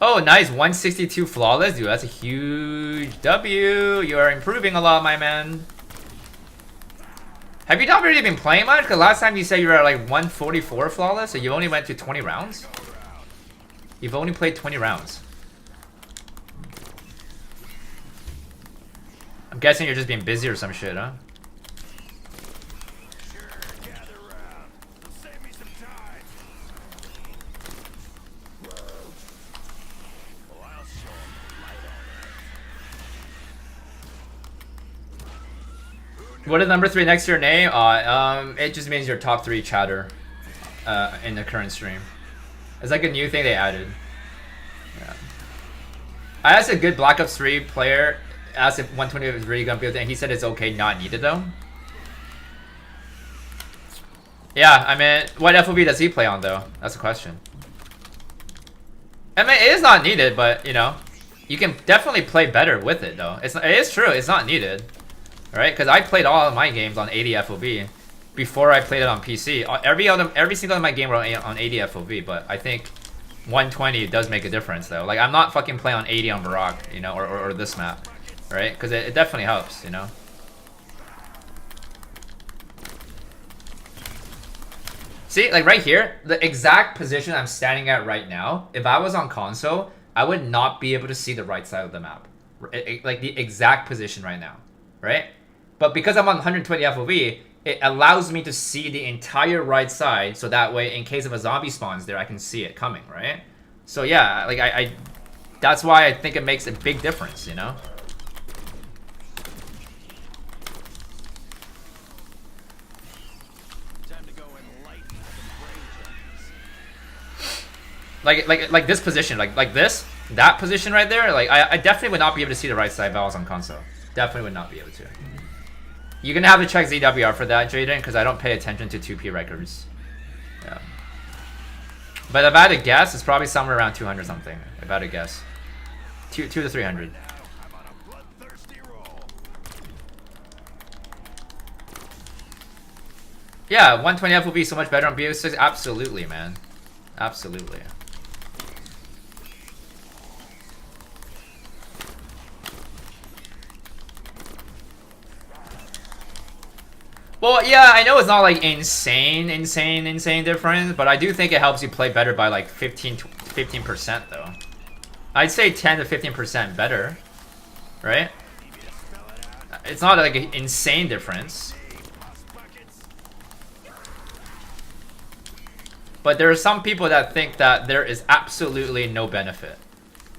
Speaker 1: Oh, nice. 162 flawless. Dude, that's a huge W. You are improving a lot, my man. Have you not really been playing much? Because last time you said you were at like 144 flawless, so you only went to 20 rounds? You've only played 20 rounds. I'm guessing you're just being busy or some shit, huh? What is number 3 next to your name? It just means your top 3 chatter in the current stream. It's like a new thing they added. Yeah. I asked a good Black Ops 3 player, asked if 120 was really gonna be able to, and he said it's okay, not needed though. Yeah, I mean, what FOV does he play on though? That's the question. I mean, it is not needed, but you know, you can definitely play better with it though. It is true, it's not needed. Right? Because I played all of my games on 80 FOV before I played it on PC. Every single of my game were on 80 FOV, but I think 120 does make a difference though. Like, I'm not fucking playing on 80 on Barak, you know, or this map, right? Because it definitely helps, you know. See, like right here, the exact position I'm standing at right now, if I was on console, I would not be able to see the right side of the map. Like the exact position right now, right? But because I'm on 120 FOV, it allows me to see the entire right side, so that way, in case of a zombie spawns there, I can see it coming, right? So yeah, like I that's why I think it makes a big difference, you know?
Speaker 2: Time to go enlighten some brain
Speaker 1: Like this position, like this, that position right there, like I definitely would not be able to see the right side if I was on console. Definitely would not be able to. You're gonna have to check ZWR for that, Jaden, because I don't pay attention to 2P records. Yeah. But if I had to guess, it's probably somewhere around 200 something. If I had to guess. 2 to 300.
Speaker 2: I'm on a bloodthirsty roll.
Speaker 1: Yeah, 120 F will be so much better on BO6. Absolutely, man. Absolutely. Well, yeah, I know it's not like insane difference, but I do think it helps you play better by like 15% though. I'd say 10 to 15% better, right? It's not like an insane difference. But there are some people that think that there is absolutely no benefit.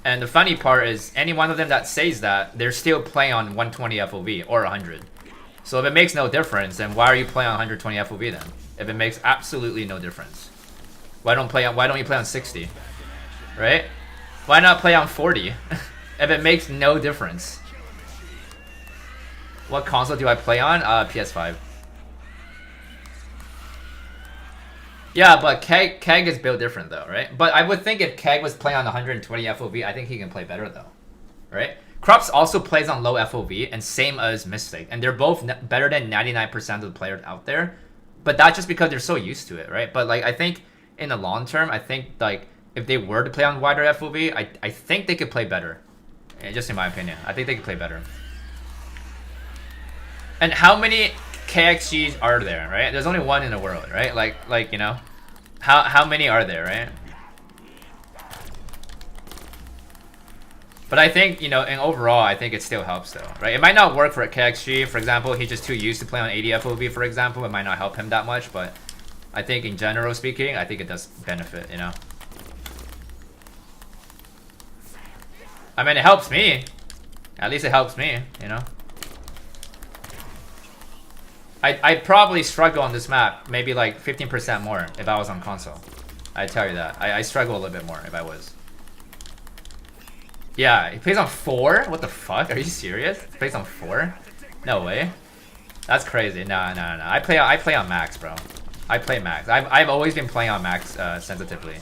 Speaker 1: And the funny part is, any one of them that says that, they're still playing on 120 FOV or 100. So if it makes no difference, then why are you playing on 120 FOV then? If it makes absolutely no difference, why don't you play on 60, right? Why not play on 40 if it makes no difference? What console do I play on? PS5. Yeah, but Keg is built different though, right? But I would think if Keg was playing on 120 FOV, I think he can play better though, right? Krups also plays on low FOV, and same as Mystic, and they're both better than 99% of the players out there. But that's just because they're so used to it, right? But like, I think in the long term, I think like if they were to play on wider FOV, I think they could play better. Just in my opinion, I think they could play better. And how many KXGs are there, right? There's only one in the world, right? Like you know, how many are there, right? But I think, you know, and overall, I think it still helps though, right? It might not work for a KXG, for example. He's just too used to play on 80 FOV, for example. It might not help him that much, but I think in general speaking, I think it does benefit, you know? I mean, it helps me. At least it helps me, you know? I'd probably struggle on this map, maybe like 15% more if I was on console. I tell you that. I struggle a little bit more if I was. Yeah, he plays on 4? What the fuck? Are you serious? He plays on 4? No way. That's crazy. No. I play on max, bro. I play max. I've always been playing on max sensitively.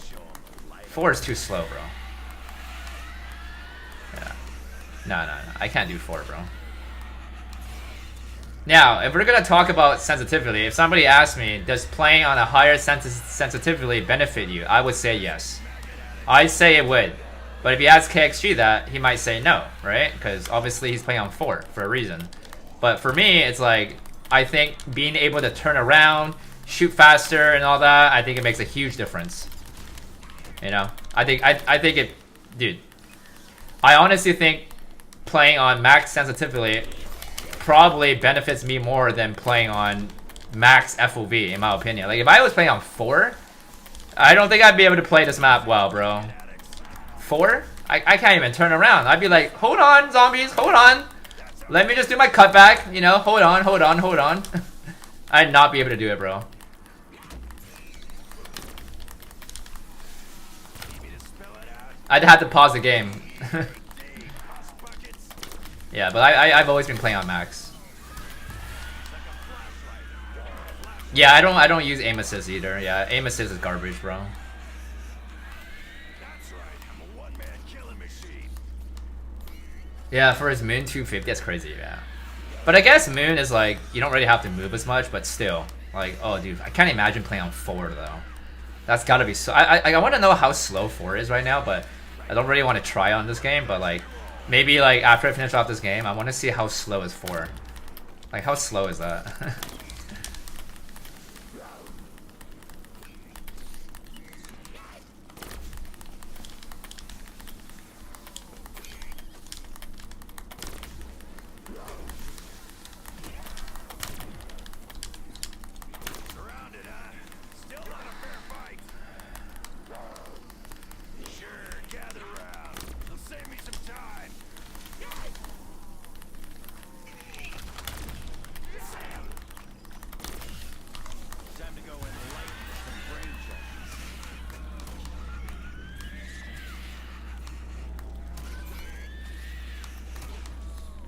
Speaker 1: 4 is too slow, bro. Yeah. No. I can't do 4, bro. Now, if we're gonna talk about sensitivity, if somebody asks me, does playing on a higher sensitivity benefit you? I would say yes. I'd say it would. But if you ask KXG that, he might say no, right? Because obviously he's playing on 4 for a reason. But for me, it's like, I think being able to turn around, shoot faster and all that, I think it makes a huge difference. You know? I think it, dude. I honestly think playing on max sensitivity probably benefits me more than playing on max FOV, in my opinion. Like, if I was playing on 4, I don't think I'd be able to play this map well, bro. 4? I can't even turn around. I'd be like, hold on, zombies, hold on. Let me just do my cutback, you know, hold on. I'd not be able to do it, bro. I'd have to pause the game. Yeah, but I've always been playing on max. Yeah, I don't use aim assist either. Yeah, aim assist is garbage, bro. Yeah, for his Moon 250, that's crazy, yeah. But I guess Moon is like, you don't really have to move as much, but still. Like, oh dude, I can't imagine playing on 4 though. That's gotta be so... I want to know how slow 4 is right now, but I don't really want to try on this game, but like, maybe like after I finish off this game, I want to see how slow is 4. Like, how slow is that?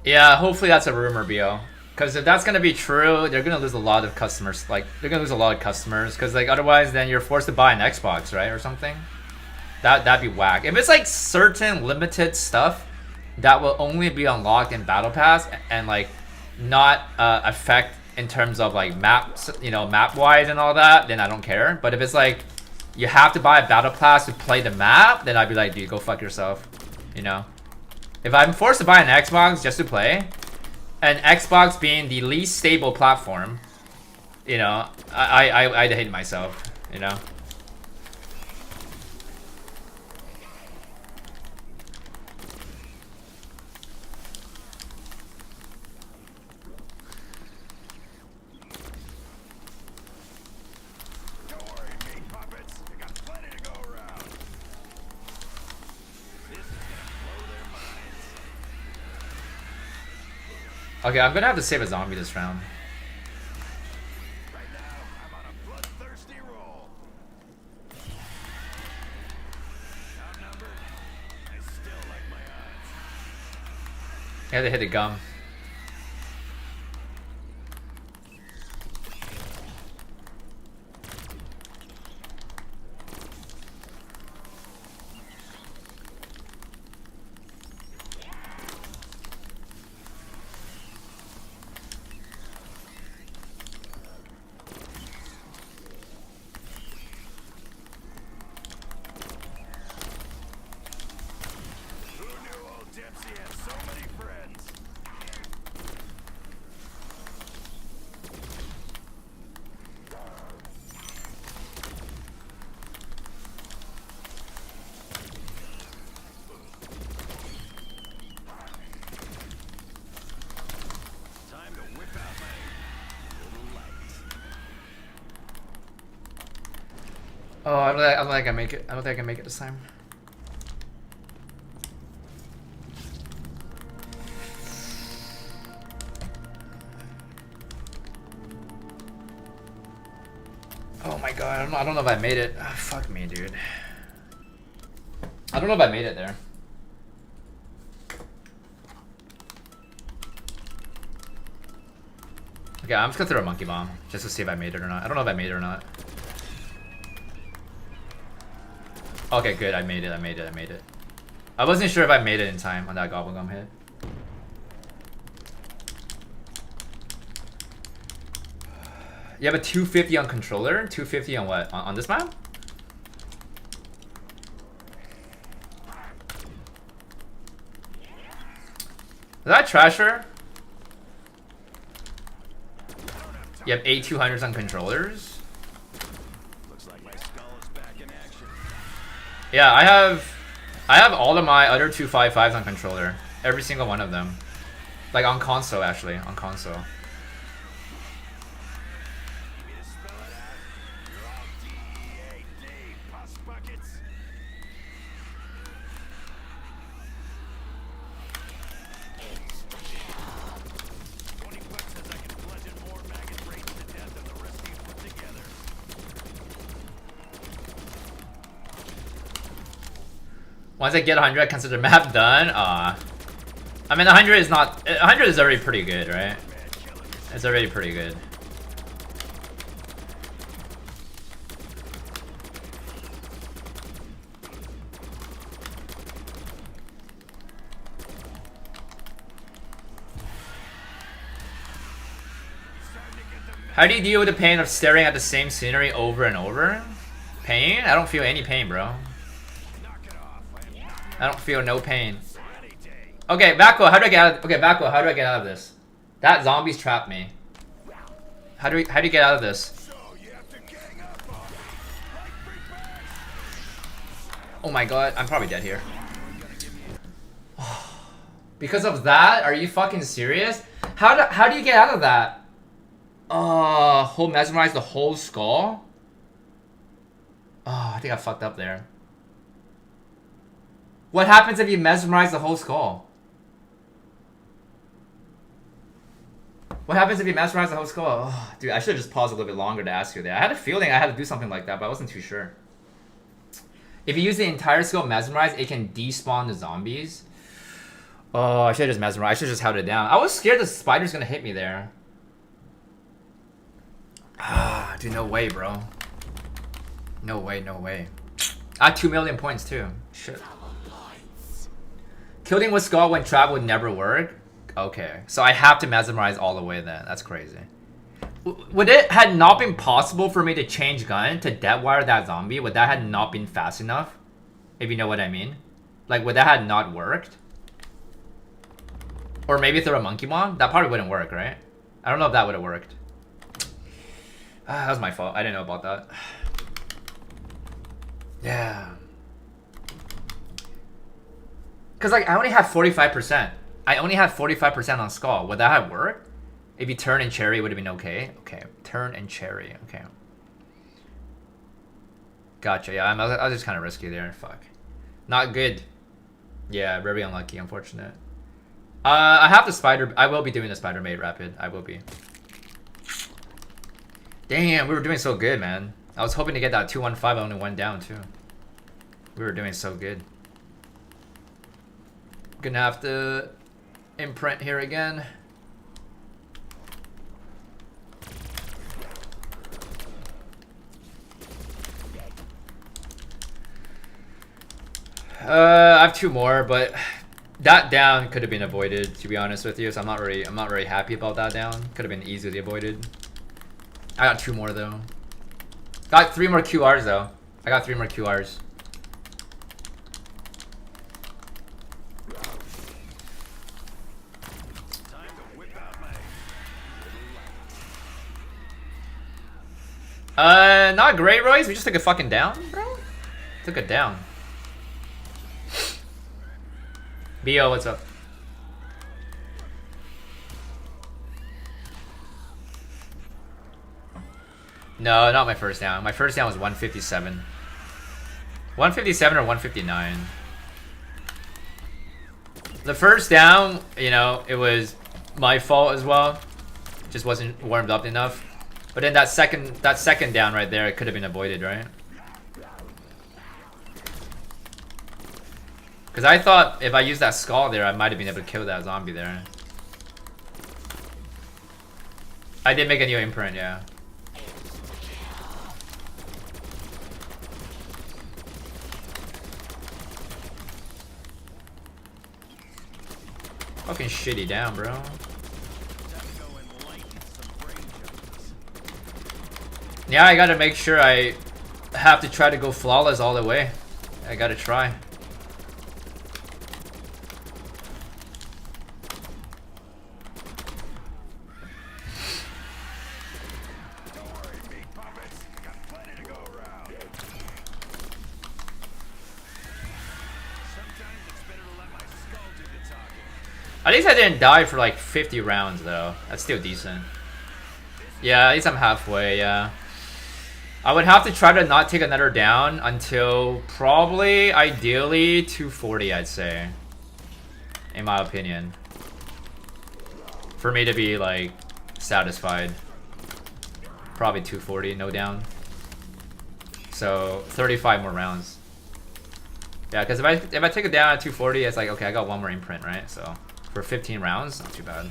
Speaker 1: Yeah, hopefully that's a rumor, BO. Because if that's gonna be true, they're gonna lose a lot of customers. Like, they're gonna lose a lot of customers. Because like otherwise, then you're forced to buy an Xbox, right, or something. That'd be whack. If it's like certain limited stuff that will only be unlocked in Battle Pass and like not affect in terms of like maps, you know, map wise and all that, then I don't care. But if it's like you have to buy a Battle Pass to play the map, then I'd be like, dude, go fuck yourself, you know. If I'm forced to buy an Xbox just to play, and Xbox being the least stable platform, you know, I'd hate myself, you know. Okay, I'm gonna have to save a zombie this round.
Speaker 2: Right now, I'm on a bloodthirsty roll. Outnumbered, I still like my odds.
Speaker 1: I had to hit the gum. Oh, I don't think I can make it. I don't think I can make it this time. Oh my god, I don't know if I made it. Oh, fuck me, dude. I don't know if I made it there. Okay, I'm just gonna throw a monkey bomb just to see if I made it or not. I don't know if I made it or not. Okay, good. I made it. I made it. I made it. I wasn't sure if I made it in time on that Gobblegum hit. You have a 250 on controller? 250 on what? On this map? Is that Trasher? You have 8200s on controllers?
Speaker 2: Looks like my skull is back in action.
Speaker 1: Yeah, I have all of my other 255s on controller. Every single one of them. Like on console actually, on console.
Speaker 2: Need me to spell it out? You're all D-E-A-D, puss buckets. $20 says I can bludgeon more maggot brains to death than the rest of you put together.
Speaker 1: Once I get 100, I consider map done. I mean 100 is not. 100 is already pretty good, right? It's already pretty good. How do you deal with the pain of staring at the same scenery over and over? Pain? I don't feel any pain, bro. I don't feel no pain. Okay, Backo, how do I get out of, okay, Backo, how do I get out of this? That zombies trapped me. How do you get out of this? Oh my god, I'm probably dead here. Because of that? Are you fucking serious? How do you get out of that? Whole mesmerize the whole skull? Oh, I think I fucked up there. What happens if you mesmerize the whole skull? What happens if you mesmerize the whole skull? Oh, dude, I should have just paused a little bit longer to ask you that. I had a feeling I had to do something like that, but I wasn't too sure. If you use the entire skull mesmerize, it can despawn the zombies. Oh, I should have just mesmerized. I should have just held it down. I was scared the spider's gonna hit me there. Ah, dude, no way, bro. No way, no way. I had 2 million points too. Shit. Killing with skull when trap would never work? Okay, so I have to mesmerize all the way then. That's crazy. Would it had not been possible for me to change gun to deadwire that zombie? Would that had not been fast enough? If you know what I mean? Like, would that had not worked? Or maybe throw a monkey bomb? That probably wouldn't work, right? I don't know if that would have worked. That was my fault. I didn't know about that. Yeah. Because, like, I only have 45%. I only have 45% on skull. Would that have worked? If you turn and cherry, would have been okay? Okay. Turn and cherry. Okay. Gotcha. Yeah, I was just kind of risky there. Fuck. Not good. Yeah, very unlucky. Unfortunate. I have the spider. I will be doing the spider mate rapid. I will be. Damn, we were doing so good, man. I was hoping to get that 215. I only went down, too. We were doing so good. Gonna have to imprint here again. I have 2 more, but that down could have been avoided, to be honest with you. So I'm not very happy about that down. Could have been easily avoided. I got 2 more though. Got 3 more QRs though. I got 3 more QRs. Not great, Royce. We just took a fucking down, bro. Took it down. BO, what's up? No, not my first down. My first down was 157. 157 or 159. The first down, you know, it was my fault as well. Just wasn't warmed up enough. But then that second down right there, it could have been avoided, right? Because I thought if I used that skull there, I might have been able to kill that zombie there. I did make a new imprint, yeah. Fucking shitty down, bro. Yeah, I gotta make sure I have to try to go flawless all the way. I gotta try. At least I didn't die for like 50 rounds though. That's still decent. Yeah, at least I'm halfway, yeah. I would have to try to not take another down until probably, ideally, 240, I'd say. In my opinion. For me to be, like, satisfied. Probably 240, no down. So, 35 more rounds. Yeah, because if I take it down at 240, it's like, okay, I got one more imprint, right? So, for 15 rounds, not too bad.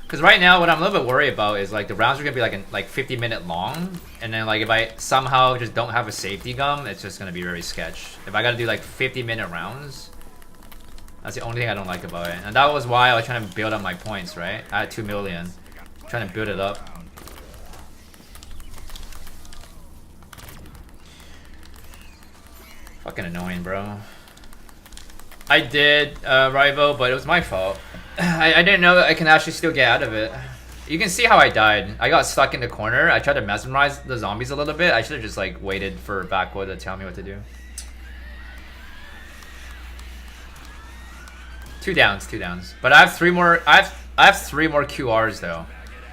Speaker 1: Because right now, what I'm a little bit worried about is like the rounds are gonna be like 50-minute long, and then like if I somehow just don't have a safety gum, it's just gonna be very sketch. If I gotta do like 50-minute rounds, that's the only thing I don't like about it. And that was why I was trying to build up my points, right? I had 2 million, trying to build it up. Fucking annoying, bro. I did, Rivo, but it was my fault. I didn't know that I can actually still get out of it. You can see how I died. I got stuck in the corner. I tried to mesmerize the zombies a little bit. I should have just like waited for Backwood to tell me what to do. 2 downs, 2 downs. But I have 3 more. I have 3 more QRs though.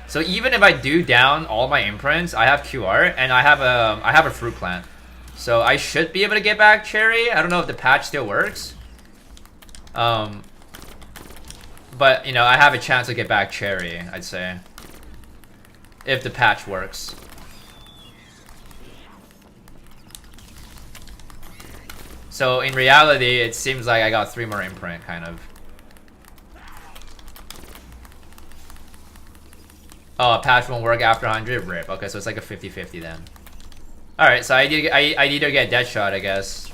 Speaker 1: So even if I do down all my imprints, I have QR and I have a fruit plant. So I should be able to get back Cherry. I don't know if the patch still works. But, you know, I have a chance to get back Cherry, I'd say. If the patch works. So, in reality, it seems like I got 3 more imprint, kind of. Oh, patch won't work after 100? Rip. Okay, so it's like a 50-50 then. Alright, so I either get Deadshot, I guess.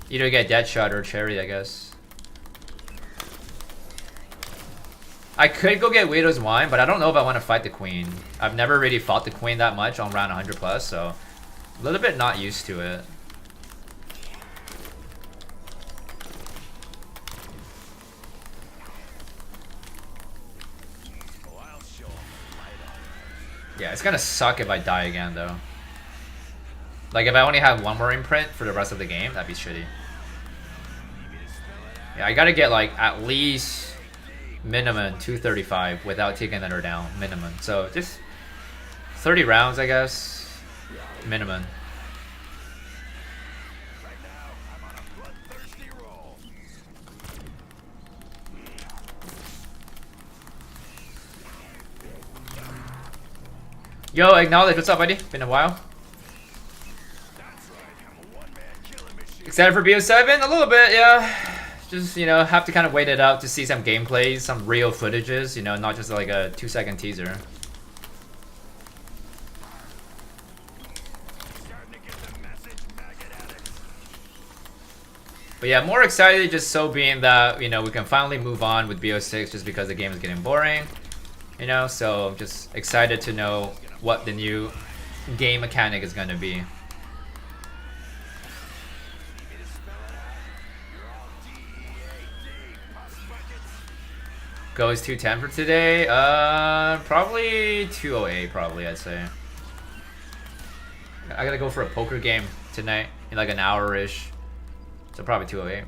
Speaker 1: Either get Deadshot or Cherry, I guess. I could go get Widow's Wine, but I don't know if I want to fight the Queen. I've never really fought the Queen that much on round 100 plus, so a little bit not used to it. Yeah, it's gonna suck if I die again, though. Like, if I only have 1 more imprint for the rest of the game, that'd be shitty. Yeah, I gotta get, like, at least minimum 235 without taking another down. Minimum. So, just 30 rounds, I guess. Minimum. Yo, acknowledge. What's up, buddy? Been a while. Excited for BO7? A little bit, yeah. Just, you know, have to kind of wait it out to see some gameplays, some real footages, you know, not just like a 2-second teaser. But yeah, more excited just so being that, you know, we can finally move on with BO6 just because the game is getting boring. You know, so I'm just excited to know what the new game mechanic is going to be. Goes 210 for today. Probably 208. Probably I'd say. I gotta go for a poker game tonight in like an hour-ish. So probably 208.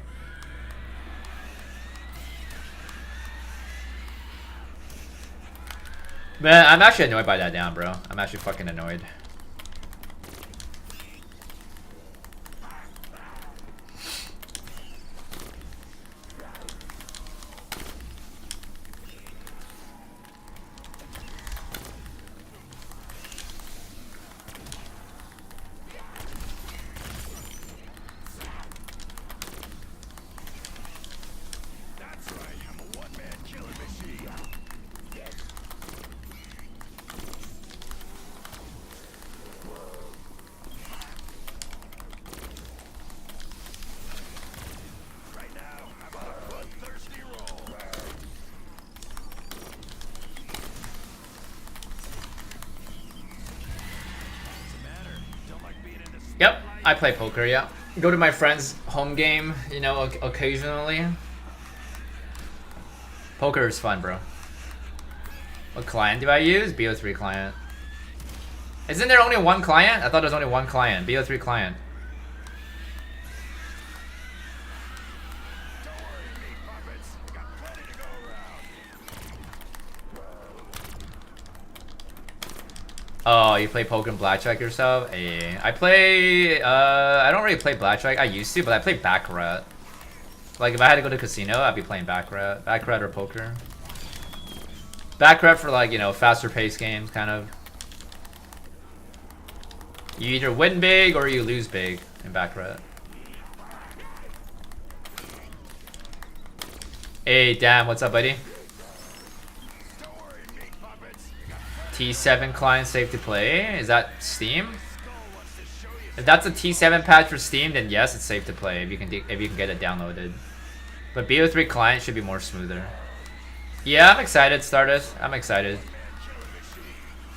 Speaker 1: Man, I'm actually annoyed by that down, bro. I'm actually fucking annoyed. Yep, I play poker, yeah. Go to my friend's home game, you know, occasionally. Poker is fun, bro. What client do I use? BO3 client. Isn't there only one client? I thought there was only one client. BO3 client. Oh, you play poker and blackjack yourself? Hey, I play, I don't really play blackjack. I used to, but I play baccarat. Like, if I had to go to casino, I'd be playing baccarat. Baccarat or poker. Baccarat for, like, you know, faster paced games, kind of. You either win big or you lose big in baccarat. Hey, damn, what's up, buddy? T7 client safe to play? Is that Steam? If that's a T7 patch for Steam, then yes, it's safe to play if you can get it downloaded. But BO3 client should be more smoother. Yeah, I'm excited, Stardust. I'm excited.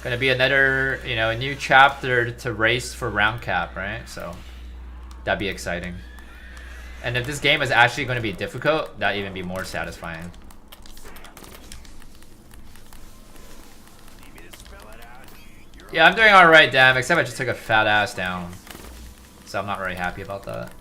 Speaker 1: Gonna be another, you know, a new chapter to race for round cap, right? So that'd be exciting. And if this game is actually going to be difficult, that'd even be more satisfying. Yeah, I'm doing alright, damn, except I just took a fat ass down. So I'm not very happy about that.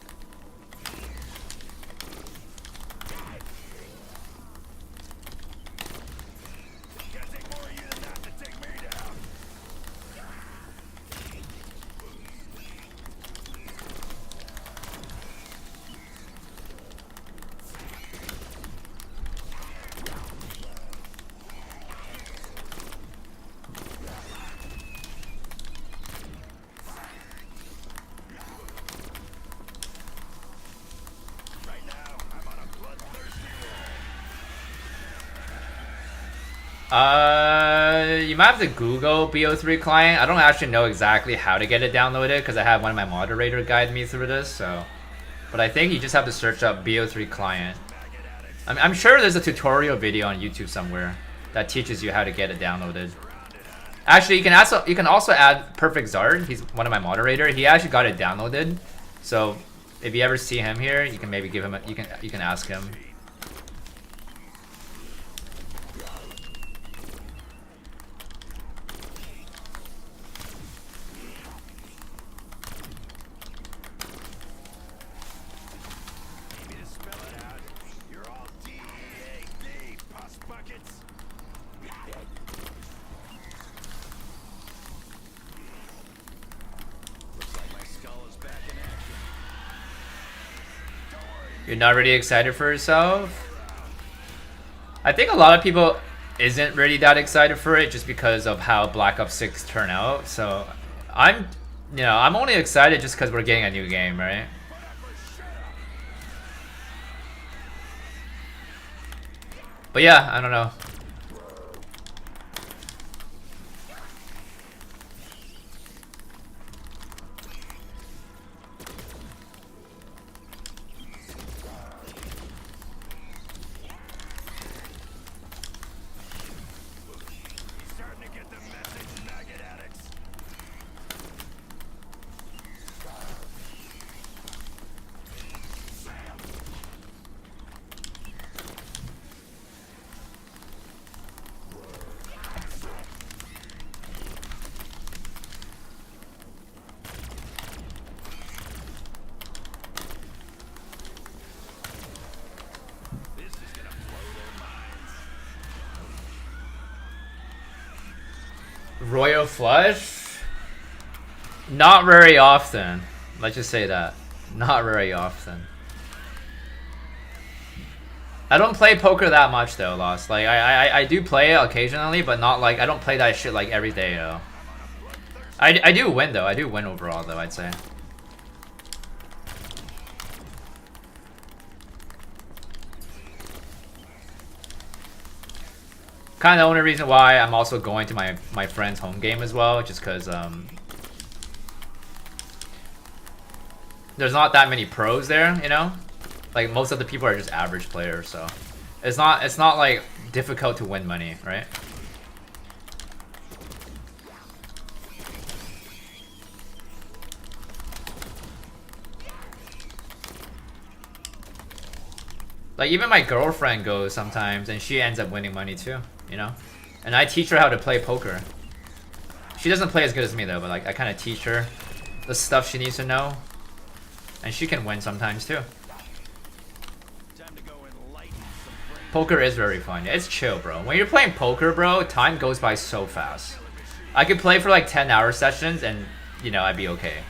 Speaker 1: You might have to Google BO3 client. I don't actually know exactly how to get it downloaded because I have one of my moderators guide me through this. So, but I think you just have to search up BO3 client. I'm sure there's a tutorial video on YouTube somewhere that teaches you how to get it downloaded. Actually, you can also add Perfect Zard. He's one of my moderators. He actually got it downloaded. So if you ever see him here, you can maybe give him you can ask him. You're not really excited for yourself? I think a lot of people isn't really that excited for it just because of how Black Ops 6 turned out. So I'm only excited just because we're getting a new game, right? But yeah, I don't know. Royal Flush? Not very often. Let's just say that. Not very often. I don't play poker that much though, Lost. Like I do play it occasionally, but not like I don't play that shit like every day though. I do win though. I do win overall though, I'd say. Kind of the only reason why I'm also going to my friend's home game as well, just because there's not that many pros there, you know. Like most of the people are just average players, so it's not like difficult to win money, right? Like even my girlfriend goes sometimes, and she ends up winning money too. You know, and I teach her how to play poker. She doesn't play as good as me though, but like I kind of teach her the stuff she needs to know, and she can win sometimes too. Poker is very fun. Yeah, it's chill, bro. When you're playing poker, bro, time goes by so fast. I could play for like 10-hour sessions and, you know, I'd be okay.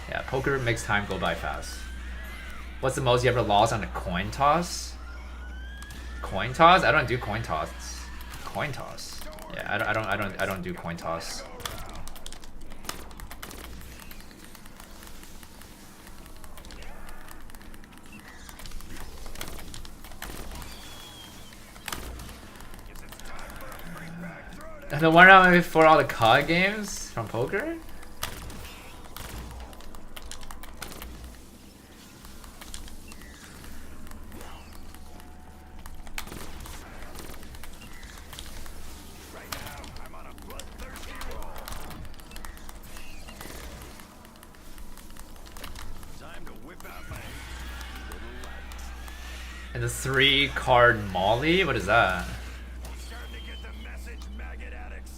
Speaker 1: Yeah, poker makes time go by fast. What's the most you ever lost on a coin toss? Coin toss? I don't do coin toss. Coin toss. Yeah, I don't do coin toss. The one round for all the COD games from poker? And the 3-card Molly? What is that?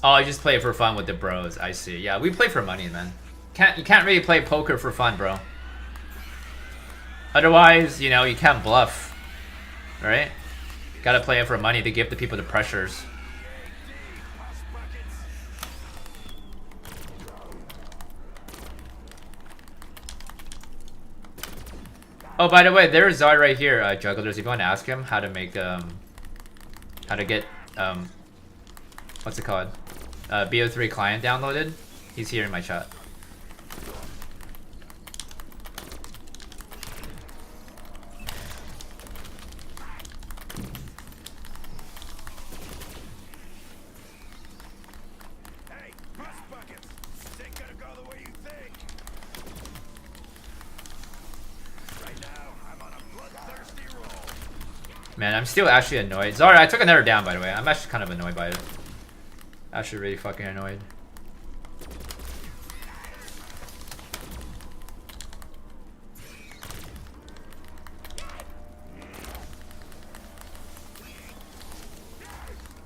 Speaker 1: Oh, I just play it for fun with the bros. I see. Yeah, we play for money, man. You can't really play poker for fun, bro. Otherwise, you know, you can't bluff. Right? Gotta play it for money to give the people the pressures. Oh, by the way, there's Zard right here, Jugglers. If you want to ask him how to make, how to get, what's it called? BO3 client downloaded. He's here in my chat.
Speaker 2: Hey, bus buckets! This ain't gonna go the way you think. Right now, I'm on a bloodthirsty roll.
Speaker 1: Man, I'm still actually annoyed. Zara, I took another down, by the way. I'm actually kind of annoyed by it. Actually really fucking annoyed.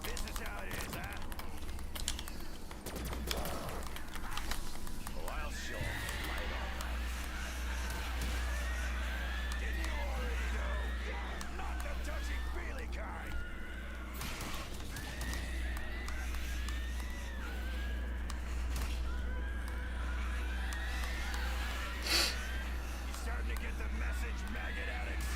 Speaker 2: This is how it is, huh? Oh, I'll show 'em right on. Didn't you already know? Not the touchy-feely kind. You starting to get the message, maggot addicts?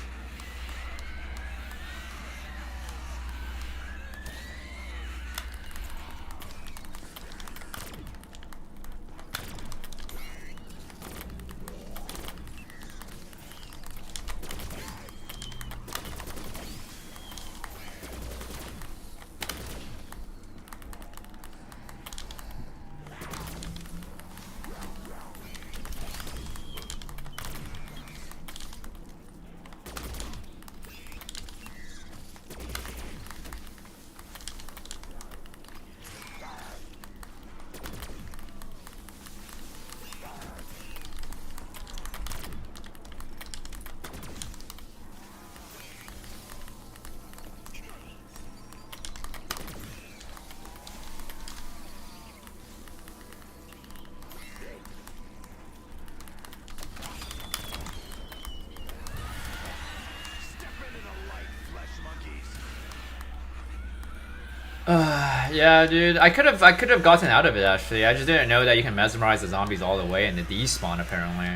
Speaker 1: Yeah, dude. I could have gotten out of it actually. I just didn't know that you can mesmerize the zombies all the way and the despawn apparently.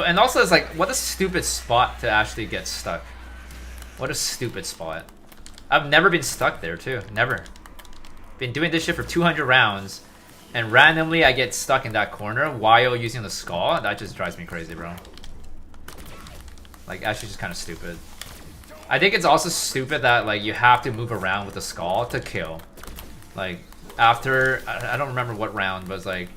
Speaker 1: And also, it's like, what a stupid spot to actually get stuck. What a stupid spot. I've never been stuck there too. Never. Been doing this shit for 200 rounds, and randomly I get stuck in that corner while using the skull. That just drives me crazy, bro. Like, actually just kind of stupid. I think it's also stupid that like you have to move around with the skull to kill. Like after I don't remember what round, but it's like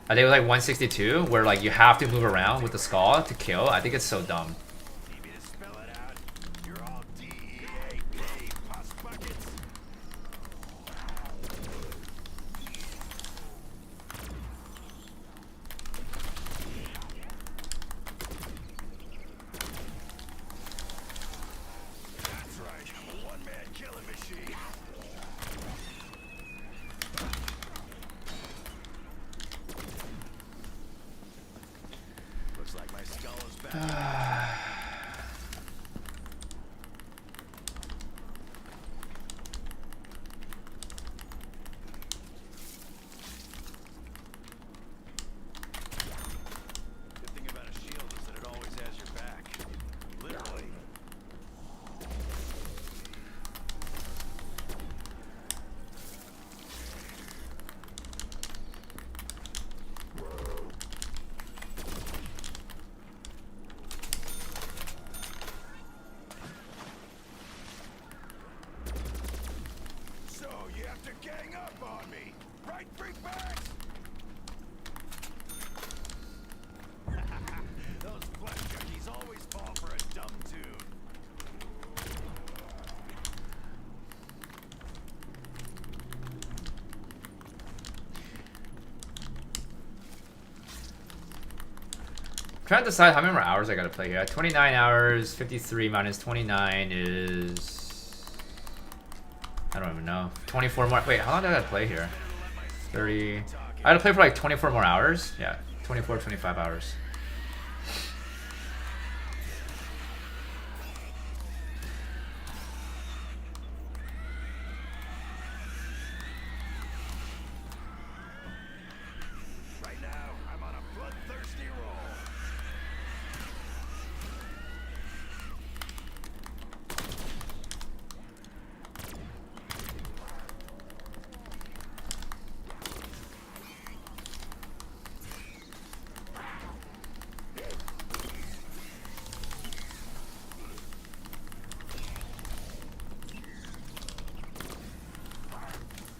Speaker 1: I think it was like 162 where like you have to move around with the skull to kill. I think it's so dumb.
Speaker 2: Need me to spell it out? You're all DEA, bus buckets. You have to gang up on me. Right, freakbags? Those flesh junkies always fall for a dumb tune.
Speaker 1: I'm trying to decide how many more hours I gotta play here. 29 hours, 53 minus 29 is... I don't even know. 24 more. Wait, how long did I gotta play here? 30... I gotta play for like 24 more hours? Yeah, 24, 25 hours.
Speaker 2: Right now, I'm on a bloodthirsty roll.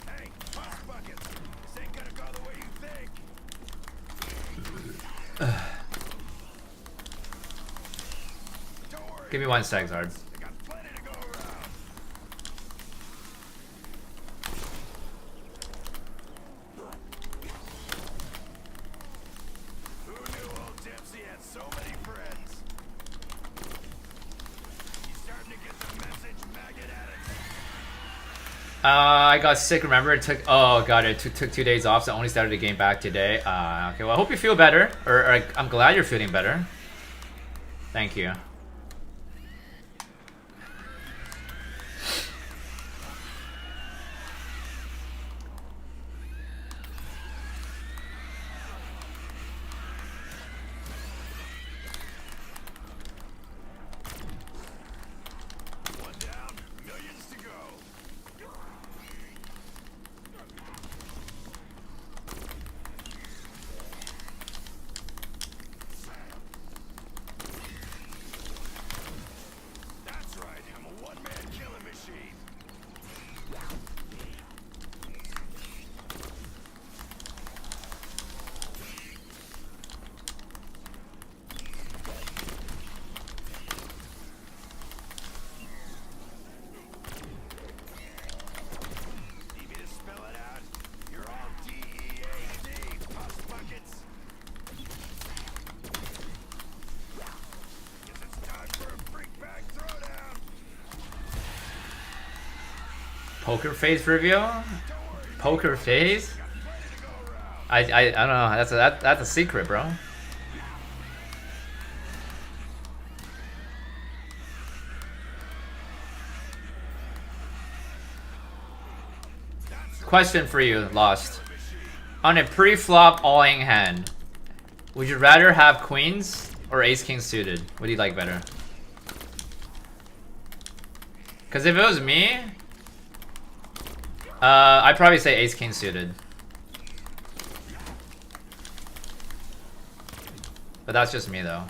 Speaker 2: Hey, bus buckets. This ain't gonna go the way you think. Don't worry.
Speaker 1: Give me one sec, Zard.
Speaker 2: I got plenty to go around. Who knew old Dempsey had so many friends? He's starting to get the message maggot at it.
Speaker 1: I got sick, remember? It took... Oh, God, it took 2 days off, so I only started the game back today. Okay, well, I hope you feel better. Or I'm glad you're feeling better. Thank you.
Speaker 2: One down, millions to go. That's right, I'm a one-man killing machine. Need me to spell it out? You're all D-E-A-D, pus buckets. Guess it's time for a freak bag throwdown.
Speaker 1: Poker face review? Poker face?
Speaker 2: Got plenty to go around.
Speaker 1: I don't know. That's a secret, bro. Question for you, Lost. On a pre-flop all-in hand, would you rather have queens or ace-king suited? What do you like better? Because if it was me, I'd probably say ace-king suited. But that's just me, though.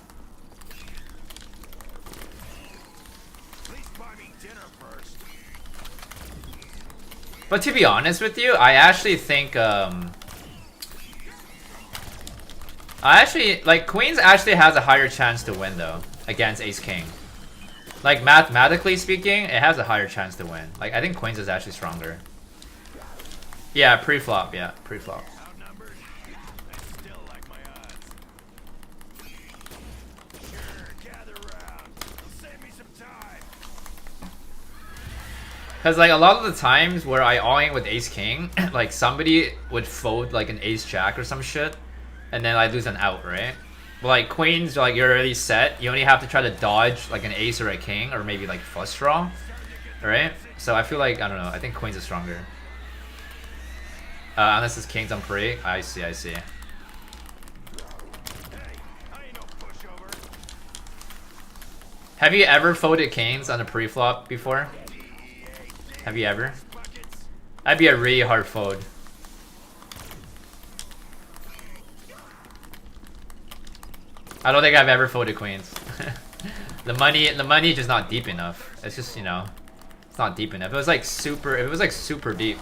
Speaker 2: Please buy me dinner first.
Speaker 1: But to be honest with you, I actually think, like, queens actually has a higher chance to win, though, against ace-king. Like, mathematically speaking, it has a higher chance to win. Like, I think queens is actually stronger. Yeah, pre-flop, yeah, pre-flop.
Speaker 2: Outnumbered? I still like my odds. Sure, gather round. It'll save me some time.
Speaker 1: Because, like, a lot of the times where I all-in with ace-king, like, somebody would fold, like, an ace-jack or some shit, and then I lose an out, right? But, like, queens, like, you're already set. You only have to try to dodge, like, an ace or a king, or maybe, like, flush draw, right? So I feel like, I don't know, I think queens is stronger. Unless it's kings on pre. I see, I see.
Speaker 2: Hey, I ain't no pushover.
Speaker 1: Have you ever folded kings on a pre-flop before? Have you ever?
Speaker 2: Buckets.
Speaker 1: That'd be a really hard fold. I don't think I've ever folded queens. the money just not deep enough. It's just, you know, it's not deep enough. If it was like super deep,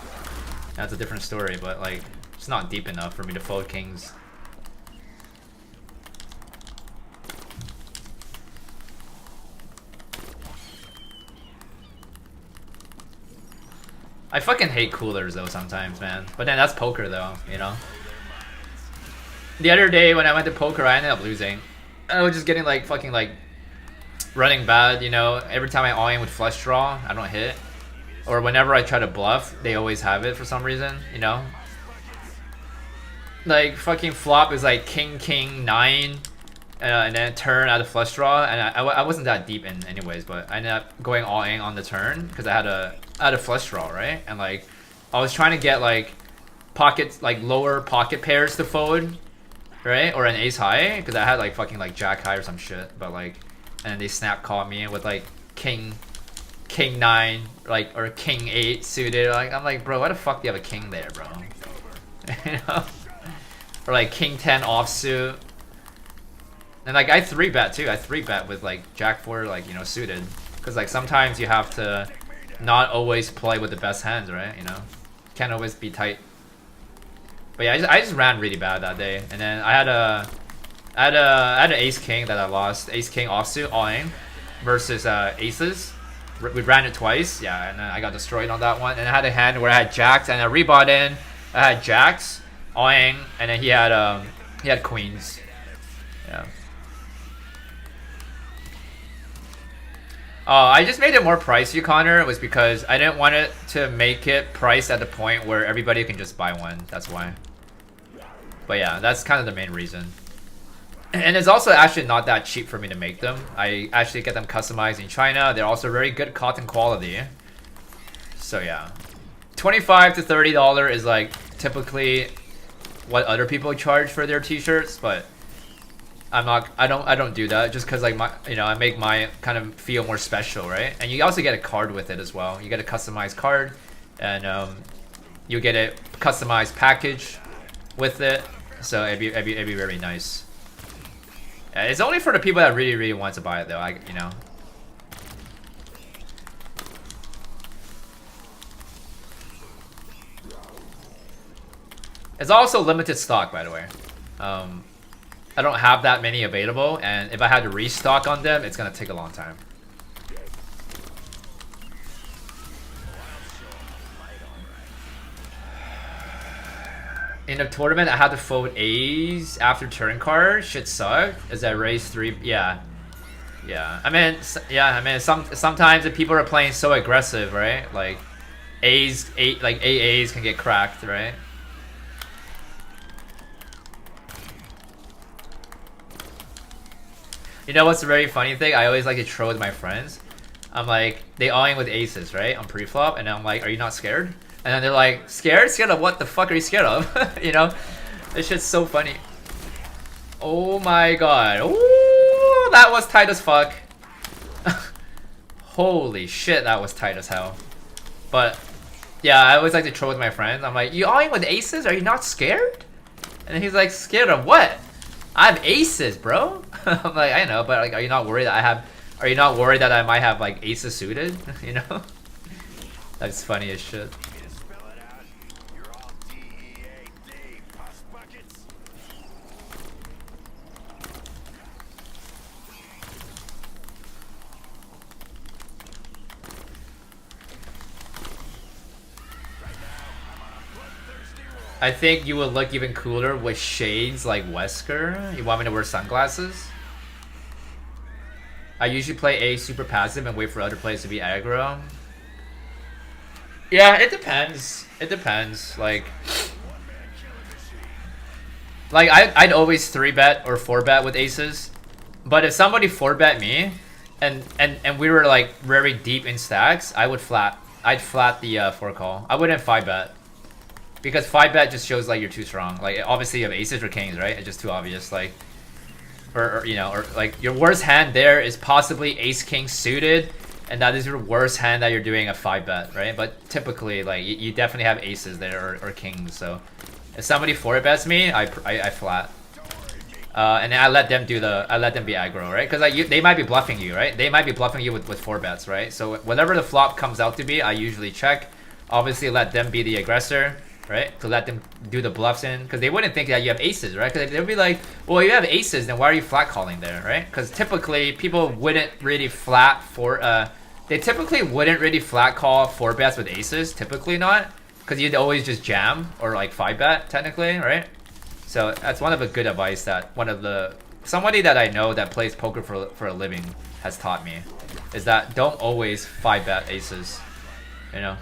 Speaker 1: That's a different story, but like it's not deep enough for me to fold kings. I fucking hate coolers though sometimes, man. But then that's poker though, you know? The other day when I went to poker, I ended up losing. I was just getting like fucking like running bad, you know? Every time I all-in with flush draw, I don't hit. Or whenever I try to bluff, they always have it for some reason, you know? Like fucking flop is like king, king, 9. And then turn out of flush draw, and I wasn't that deep in anyways, but I ended up going all in on the turn because I had a flush draw, right? And like I was trying to get like pockets, like lower pocket pairs to fold, right? Or an ace high because I had like fucking like jack high or some shit, but like, and they snap caught me with like king 9 like or king 8 suited. Like I'm like, bro, why the fuck do you have a king there, bro? You know? Or like king 10 offsuit. And like I 3-bet too. I 3-bet with like jack 4 like, you know, suited. Cause like sometimes you have to not always play with the best hands, right? You know, can't always be tight. But yeah, I just ran really bad that day. And then I had an ace king that I lost. Ace king offsuit all in versus aces. We ran it twice, yeah, and then I got destroyed on that one. And I had a hand where I had jacks and I rebought in. I had jacks all in, and then he had queens. Yeah. I just made it more pricey, Connor. It was because I didn't want it to make it priced at the point where everybody can just buy one. That's why. But yeah, that's kind of the main reason. And it's also actually not that cheap for me to make them. I actually get them customized in China. They're also very good cotton quality. So yeah. $25 to $30 is like typically what other people charge for their t-shirts, but I don't do that just because like my, you know, I make my kind of feel more special, right? And you also get a card with it as well. You get a customized card, and you get a customized package with it. So it'd be very nice. It's only for the people that really want to buy it though. You know. It's also limited stock, by the way. I don't have that many available, and if I had to restock on them, it's gonna take a long time. In the tournament, I had to fold A's after turn card. Shit sucked. As I raised 3, yeah. I mean, sometimes if people are playing so aggressive, right? Like A's, like AA's can get cracked, right? You know what's a very funny thing? I always like to troll with my friends. I'm like, they all-in with aces, right? On pre-flop, and I'm like, are you not scared? And then they're like, scared? Scared of what the fuck are you scared of? You know? This shit's so funny. Oh my god. Ooh, that was tight as fuck. Holy shit, that was tight as hell. But, yeah, I always like to troll with my friends. I'm like, you all-in with aces? Are you not scared? And he's like, scared of what? I have aces, bro. I'm like, I know, but like, are you not worried that I have? Are you not worried that I might have like aces suited? You know, that's funny as shit. I think you would look even cooler with shades like Wesker. You want me to wear sunglasses? I usually play A super passive and wait for other players to be aggro. Yeah, it depends. It depends. Like I'd always 3-bet or 4-bet with aces. But if somebody 4-bet me and we were like very deep in stacks, I'd flat the 4 call. I wouldn't 5-bet. Because 5-bet just shows like you're too strong. Like obviously you have aces or kings, right? It's just too obvious. Like, or you know, or like your worst hand there is possibly ace king suited, and that is your worst hand that you're doing a 5-bet, right? But typically, like you definitely have aces there or kings. So if somebody 4-bets me, I flat, and then I let them be aggro, right? Because like they might be bluffing you, right? They might be bluffing you with 4-bets, right? So whatever the flop comes out to be, I usually check. Obviously, let them be the aggressor. right? To let them do the bluffs in, because they wouldn't think that you have aces, right? Because they'd be like, well, you have aces, then why are you flat calling there, right? Because typically people wouldn't really flat for they typically wouldn't really flat call 4-bets with aces, typically not, because you'd always just jam or like 5-bet technically, right? So that's one of the good advice that somebody that I know that plays poker for a living has taught me, is that don't always 5-bet aces, you know,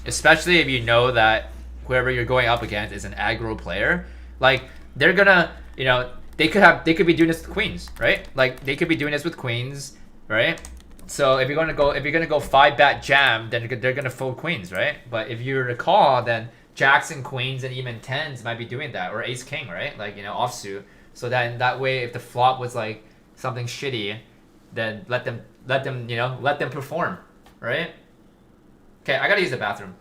Speaker 1: especially if you know that whoever you're going up against is an aggro player. Like they're gonna, you know, they could be doing this with queens, right? Like they could be doing this with queens, right? So if you're gonna go 5-bet jam, then they're gonna fold queens, right? But if you recall, then jacks and queens and even tens might be doing that, or ace king, right? Like, you know, offsuit. So then that way, if the flop was like something shitty, then let them perform, right? Okay, I gotta use the bathroom.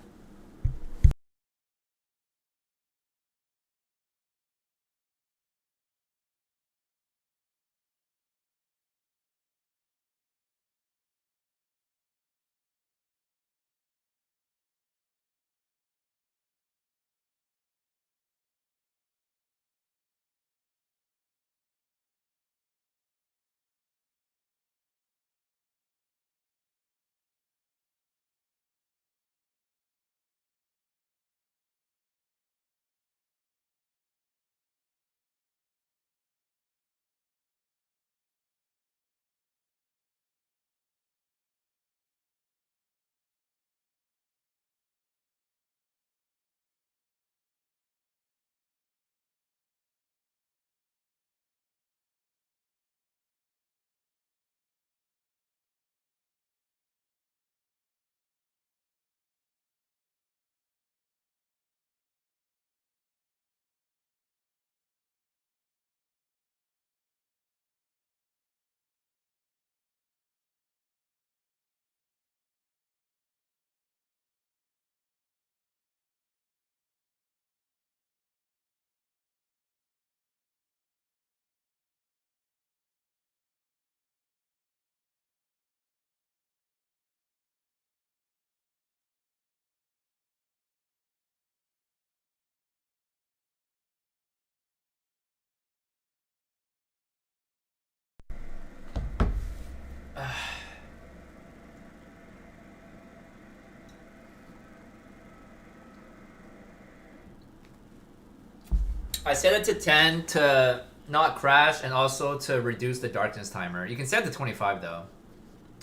Speaker 1: I set it to 10 to not crash and also to reduce the darkness timer. You can set it to 25 though,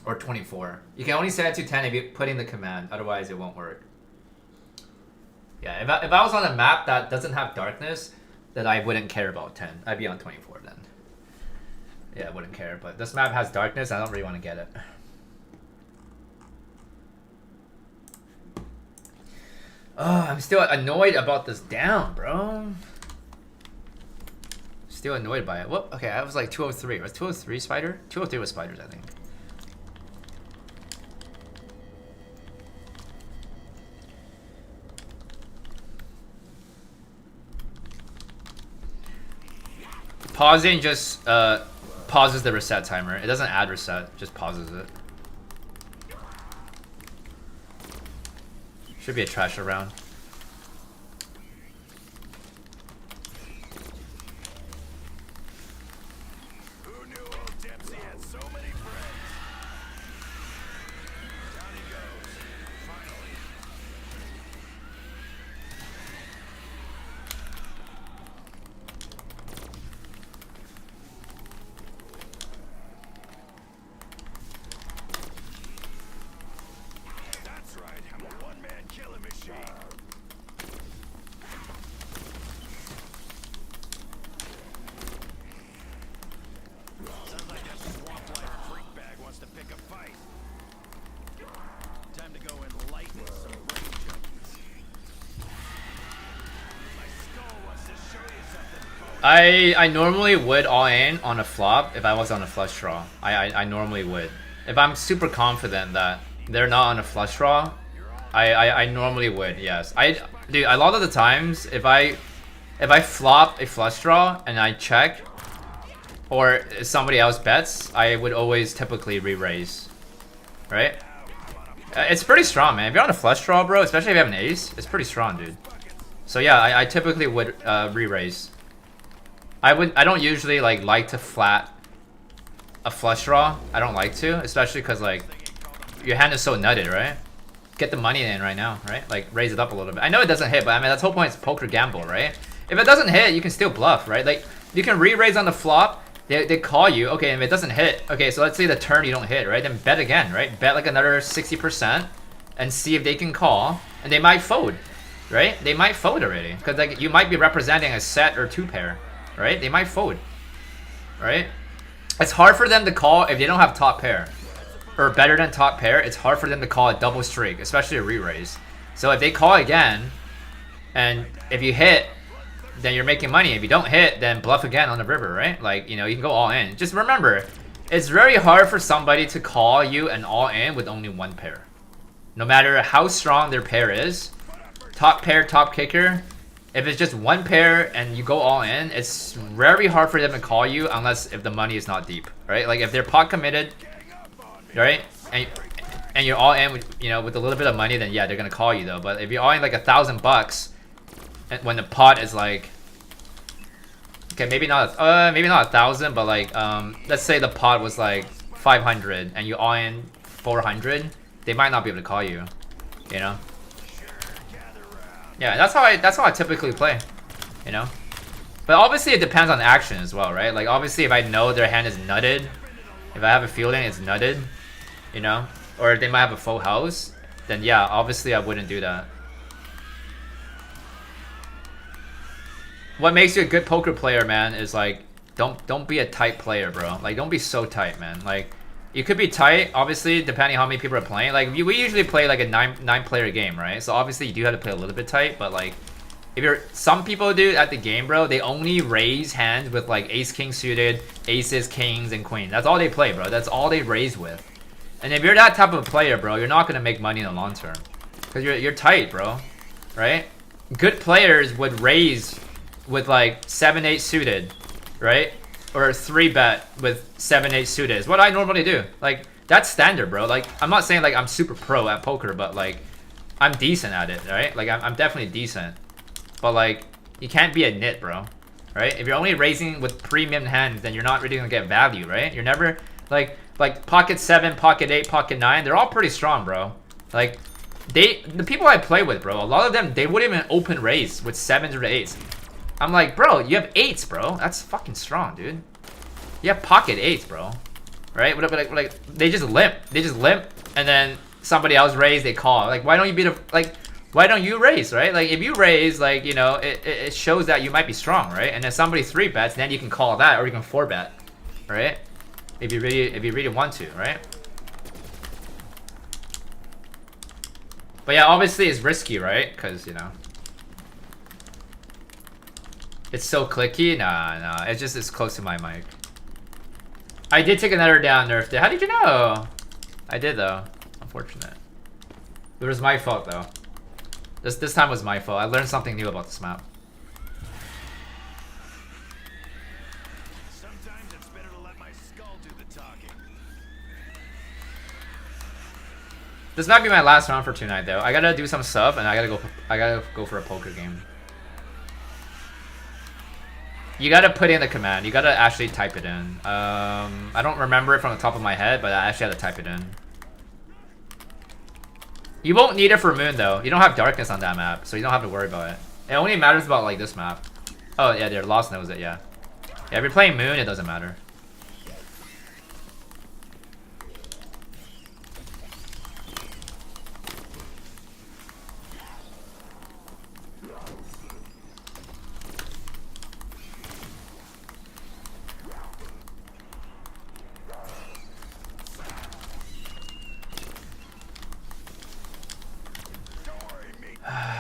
Speaker 1: or 24. You can only set it to 10 if you put in the command, otherwise it won't work. Yeah, if I was on a map that doesn't have darkness, then I wouldn't care about 10. I'd be on 24 then. Yeah, I wouldn't care, but this map has darkness, I don't really want to get it. Oh, I'm still annoyed about this down, bro. Still annoyed by it. Well, okay, I was like 203. Was 203 spider? 203 was spiders, I think. Pausing just pauses the reset timer. It doesn't add reset, just pauses it. Should be a trash around. I normally would all in on a flop if I was on a flush draw. I normally would. If I'm super confident that they're not on a flush draw, I normally would, yes. Dude, a lot of the times if I flop a flush draw and I check or somebody else bets, I would always typically re-raise. Right? It's pretty strong, man. If you're on a flush draw, bro, especially if you have an ace, it's pretty strong, dude. So yeah, I typically would re-raise. I don't usually like to flat a flush draw. I don't like to, especially because like your hand is so nutted, right? Get the money in right now, right? Like raise it up a little bit. I know it doesn't hit, but I mean that's the whole point. It's poker gamble, right? If it doesn't hit, you can still bluff, right? Like you can re-raise on the flop. They call you, okay, and if it doesn't hit, okay, so let's say the turn you don't hit, right? Then bet again, right? Bet like another 60% and see if they can call, and they might fold, right? They might fold already, because like you might be representing a set or two pair, right? They might fold, right? It's hard for them to call if they don't have top pair, or better than top pair. It's hard for them to call a double streak, especially a re-raise. So if they call again, and if you hit, then you're making money. If you don't hit, then bluff again on the river, right? Like, you know, you can go all in. Just remember, it's very hard for somebody to call you an all in with only one pair. No matter how strong their pair is, top pair, top kicker, if it's just one pair and you go all in, it's very hard for them to call you unless if the money is not deep, right? Like if they're pot committed, right? And you're all in with, you know, with a little bit of money, then yeah, they're gonna call you though. But if you're all in like $1,000, and when the pot is like, okay, maybe not 1,000, but like let's say the pot was like 500 and you all in 400, they might not be able to call you, you know. Yeah, that's how I typically play, you know. But obviously it depends on action as well, right? Like obviously if I know their hand is nutted, if I have a feeling it's nutted, you know, or they might have a full house, then yeah, obviously I wouldn't do that. What makes you a good poker player, man, is like don't be a tight player, bro. Like don't be so tight, man. Like you could be tight, obviously, depending how many people are playing. Like we usually play like a nine player game, right? So obviously you do have to play a little bit tight, but like if you're some people do at the game, bro, they only raise hands with like ace king suited, aces, kings, and queens. That's all they play, bro. That's all they raise with. And if you're that type of player, bro, you're not gonna make money in the long term. Because you're tight, bro. Right? Good players would raise with like 7-8 suited, right? Or 3-bet with 7-8 suited is what I normally do. Like that's standard, bro. Like I'm not saying like I'm super pro at poker, but like I'm decent at it, right? Like I'm definitely decent. But like you can't be a nit, bro. Right? If you're only raising with premium hands, then you're not really gonna get value, right? You're never like pocket 7, pocket 8, pocket 9, they're all pretty strong, bro. Like the people I play with, bro, a lot of them they wouldn't even open raise with 7s or 8s. I'm like, bro, you have 8s, bro. That's fucking strong, dude. You have pocket 8s, bro. Right? Like they just limp. They just limp, and then somebody else raise, they call. Like, why don't you be the why don't you raise, right? Like, if you raise, like, you know, it shows that you might be strong, right? And then somebody 3-bets, then you can call that, or you can 4-bet, right? If you really want to, right? But yeah, obviously it's risky, right? Because, you know, it's so clicky. Nah, it's just it's close to my mic. I did take another down, nerfed it. How did you know? I did though. Unfortunate. It was my fault though. This time was my fault. I learned something new about this map.
Speaker 2: Sometimes it's better to let my skull do the talking.
Speaker 1: This might be my last round for tonight though. I gotta do some stuff and I gotta go for a poker game. You gotta put in the command. You gotta actually type it in. I don't remember it from the top of my head, but I actually had to type it in. You won't need it for Moon though. You don't have darkness on that map, so you don't have to worry about it. It only matters about like this map. Oh yeah, there. Lost knows it. Yeah. Yeah. If you're playing Moon, it doesn't matter.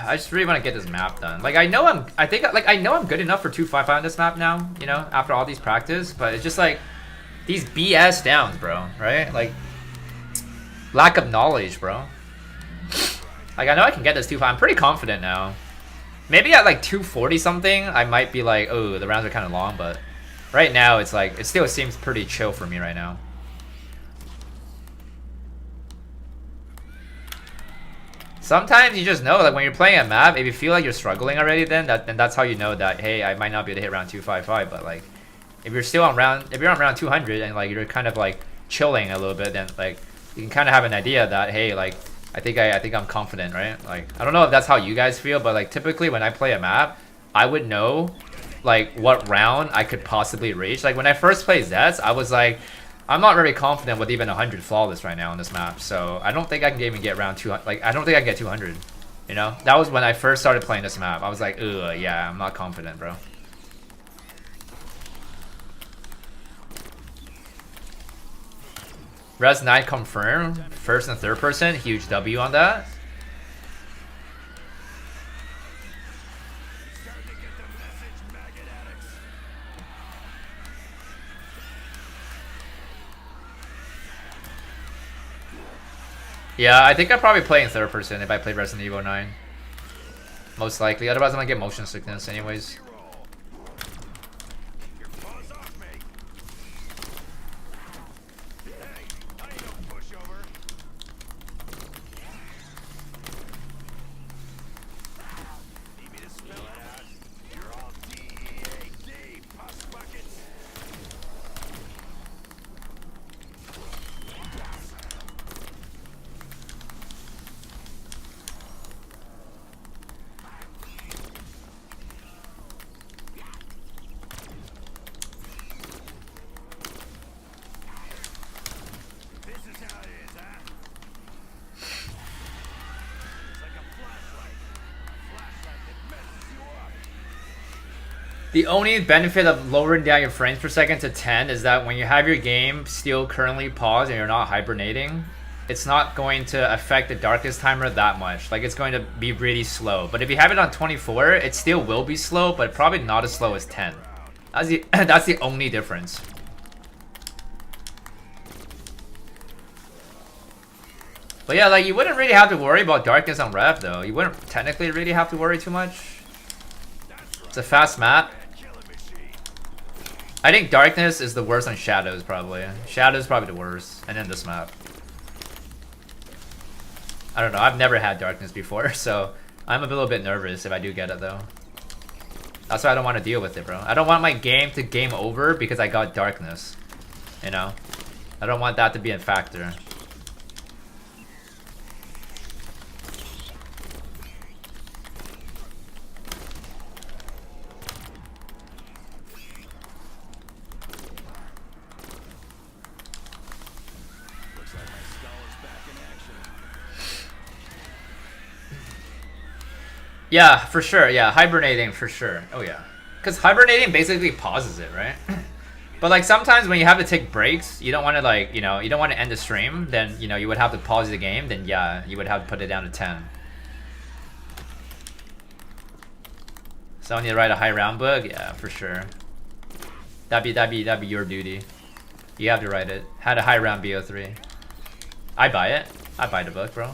Speaker 1: I just really want to get this map done. Like I know I'm good enough for 2-5 on this map now, you know, after all these practice, but it's just like these BS downs, bro, right? Like lack of knowledge, bro. Like I know I can get this 2-5. I'm pretty confident now. Maybe at like 240 something, I might be like, oh, the rounds are kind of long, but right now it's like it still seems pretty chill for me right now. Sometimes you just know, like when you're playing a map, if you feel like you're struggling already, then that's how you know that, hey, I might not be able to hit round 255. But like, if you're still on if you're on round 200 and like you're kind of like chilling a little bit, then like you can kind of have an idea that, hey, like I think I'm confident, right? Like I don't know if that's how you guys feel, but like typically when I play a map, I would know like what round I could possibly reach. Like when I first played Zets, I was like, I'm not very confident with even 100 flawless right now on this map, so I don't think I can even get round 200. Like I don't think I can get 200. You know, that was when I first started playing this map. I was like, ugh, yeah, I'm not confident, bro. Res 9 confirmed. First and third person, huge W on that. Yeah, I think I'd probably play in third person if I played Resident Evil 9. Most likely, otherwise I'm gonna get motion sickness anyways. The only benefit of lowering down your frames per second to 10 is that when you have your game still currently paused and you're not hibernating, it's not going to affect the darkness timer that much. Like it's going to be really slow. But if you have it on 24, it still will be slow, but probably not as slow as 10. That's the only difference. But yeah, like you wouldn't really have to worry about darkness on rev though. You wouldn't technically really have to worry too much. It's a fast map. I think darkness is the worst on shadows probably. Shadows probably the worst, and then this map. I don't know. I've never had darkness before, so I'm a little bit nervous if I do get it though. That's why I don't want to deal with it, bro. I don't want my game to game over because I got darkness. You know, I don't want that to be a factor. Yeah, for sure. Yeah, hibernating for sure. Oh yeah, because hibernating basically pauses it, right? But like sometimes when you have to take breaks, you don't want to like, you know, you don't want to end the stream. Then you know you would have to pause the game. Then yeah, you would have to put it down to 10. So I need to write a high round book. Yeah, for sure. That'd be your duty. You have to write it. Had a high round BO3. I buy it. I buy the book, bro.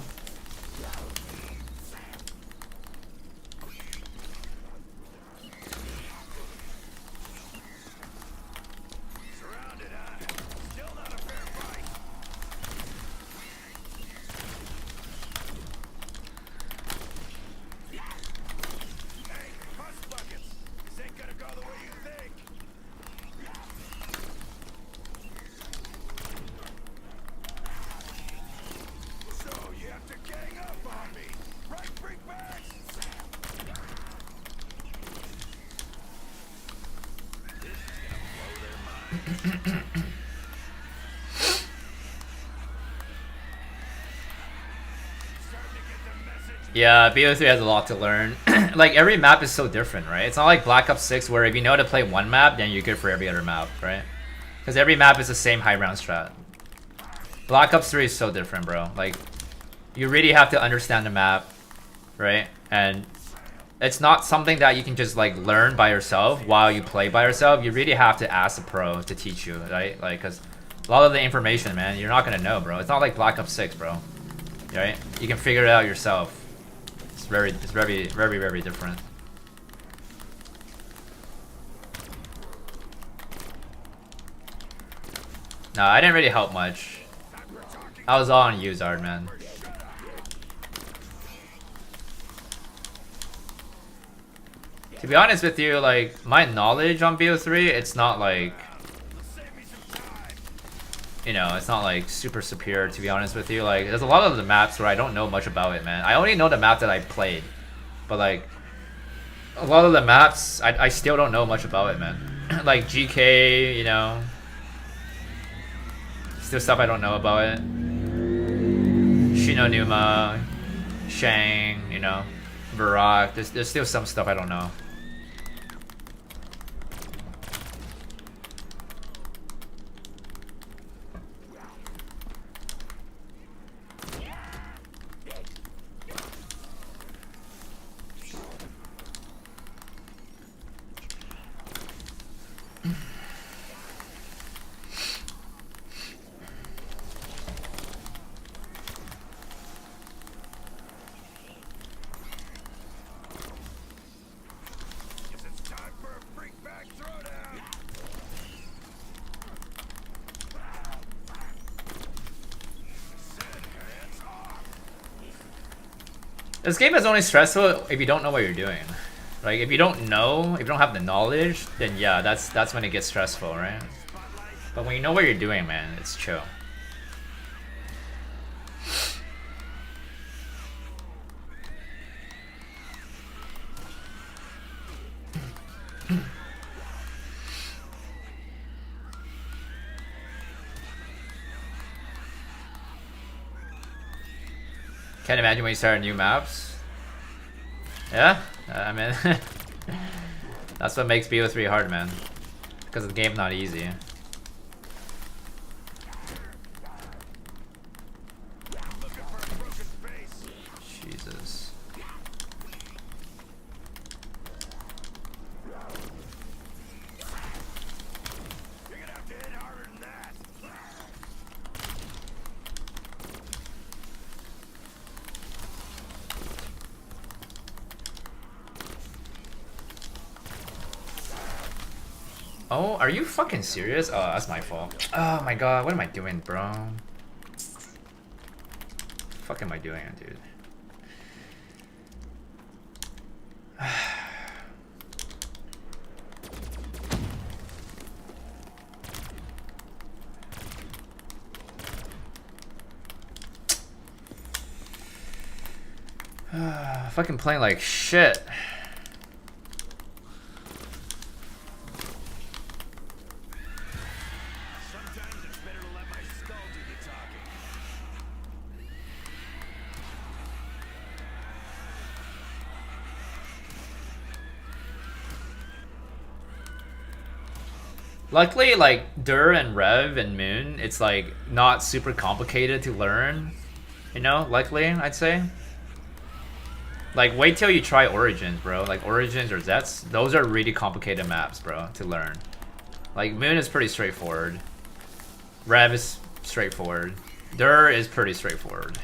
Speaker 1: Yeah, BO3 has a lot to learn. Like, every map is so different, right? It's not like Black Ops 6 where if you know how to play one map, then you're good for every other map, right? Because every map is the same high round strat. Black Ops 3 is so different, bro. Like, you really have to understand the map, right? And it's not something that you can just, like, learn by yourself while you play by yourself. You really have to ask a pro to teach you, right? Like, because a lot of the information, man, you're not going to know, bro. It's not like Black Ops 6, bro. Right? You can figure it out yourself. It's very different. No, I didn't really help much. I was all on Uzard, man. To be honest with you, like, my knowledge on BO3, it's not like, you know, it's not like super superior, to be honest with you. Like, there's a lot of the maps where I don't know much about it, man. I only know the map that I played. But like, a lot of the maps, I still don't know much about it, man. Like GK, you know. Still stuff I don't know about it. Shinonuma, Shang, you know. Barak, there's still some stuff I don't know. This game is only stressful if you don't know what you're doing. Like, if you don't know, if you don't have the knowledge, then yeah, that's when it gets stressful, right? But when you know what you're doing, man, it's chill. Can't imagine when you start new maps. Yeah, I mean, that's what makes BO3 hard, man. Because the game's not easy. Jesus.
Speaker 2: You're gonna have to hit harder than that.
Speaker 1: Oh, are you fucking serious? Oh, that's my fault. Oh my god, what am I doing, bro? Fuck am I doing, dude? Fucking playing like shit.
Speaker 2: Sometimes it's better to let my skull do the talking.
Speaker 1: Luckily, like, Dur and Rev and Moon, it's like not super complicated to learn. You know, luckily, I'd say. Like, wait till you try Origins, bro. Like, Origins or Zets, those are really complicated maps, bro, to learn. Like, Moon is pretty straightforward. Rev is straightforward. Dur is pretty straightforward.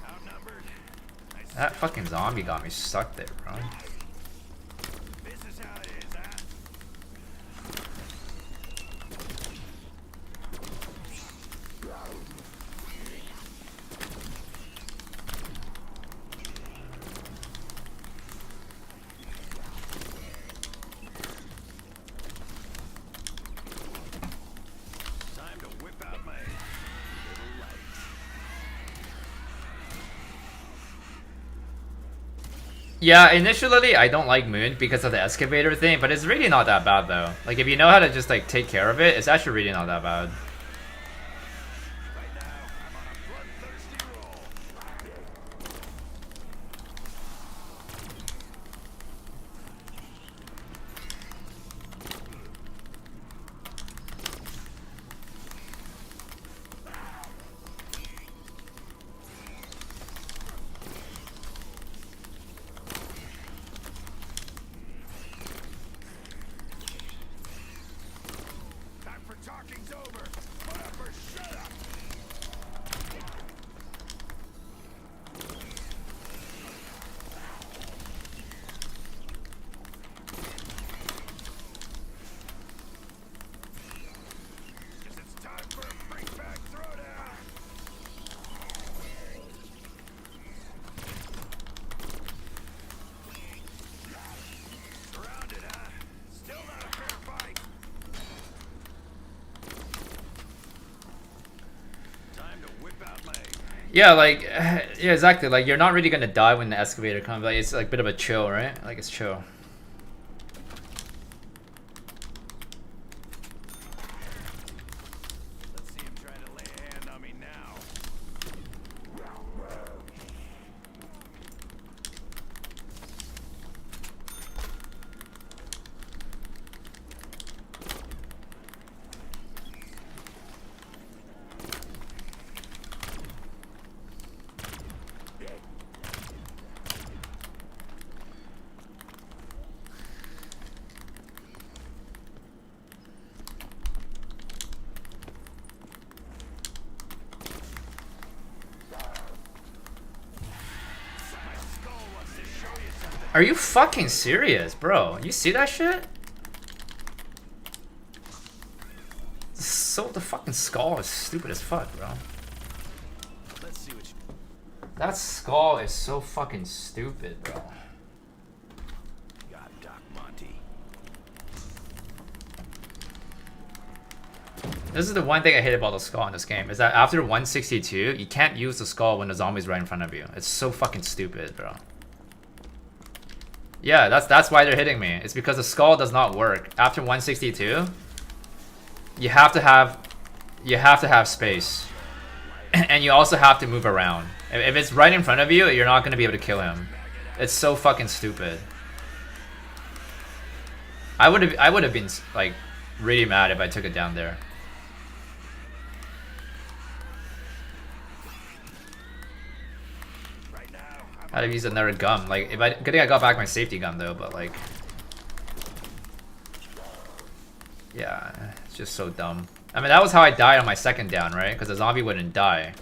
Speaker 2: Outnumbered.
Speaker 1: That fucking zombie got me stuck there, bro.
Speaker 2: This is how it is, huh? Time to whip out my little light.
Speaker 1: Yeah, initially I don't like Moon because of the excavator thing, but it's really not that bad though. Like, if you know how to just like take care of it, it's actually really not that bad.
Speaker 2: Right now, I'm on a bloodthirsty roll. Time for talking's over. Put up or shut up. Guess it's time for a bring back
Speaker 1: Yeah, like, yeah, exactly. Like, you're not really gonna die when the excavator comes. Like, it's like a bit of a chill, right? Like, it's chill.
Speaker 2: Let's see him try to lay a hand on me now.
Speaker 1: Are you fucking serious, bro? You see that shit? So the fucking skull is stupid as fuck, bro.
Speaker 2: Let's see what you...
Speaker 1: That skull is so fucking stupid, bro.
Speaker 2: got, Doc Monty.
Speaker 1: This is the one thing I hate about the skull in this game, is that after 162, you can't use the skull when the zombie's right in front of you. It's so fucking stupid, bro. Yeah, that's why they're hitting me. It's because the skull does not work. After 162, you have to have space. And you also have to move around. If it's right in front of you, you're not gonna be able to kill him. It's so fucking stupid. I would have been like really mad if I took it down there. I'd have used another gun. Like, if good thing I got back my safety gun though, but like, yeah, it's just so dumb. I mean, that was how I died on my second down, right? Because the zombie wouldn't die.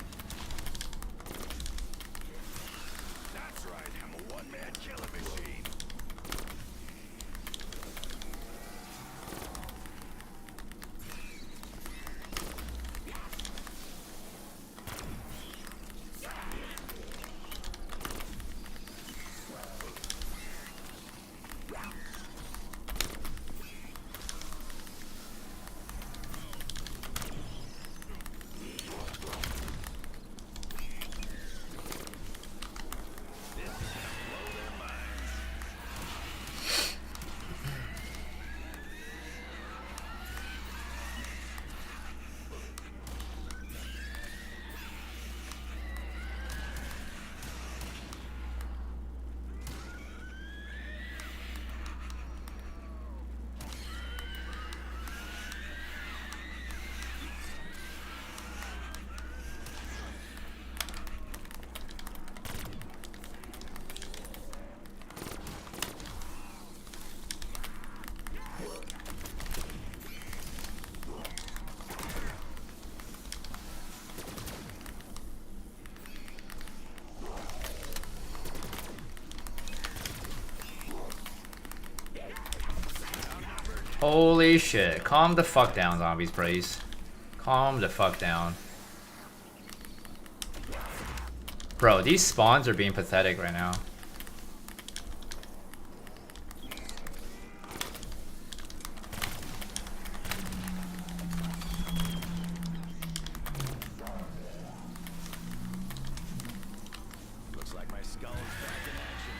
Speaker 2: That's right, I'm a one-man killing machine.
Speaker 1: Holy shit. Calm the fuck down, zombies, please. Calm the fuck down. Bro, these spawns are being pathetic right now.
Speaker 2: Looks like my skull is back in action.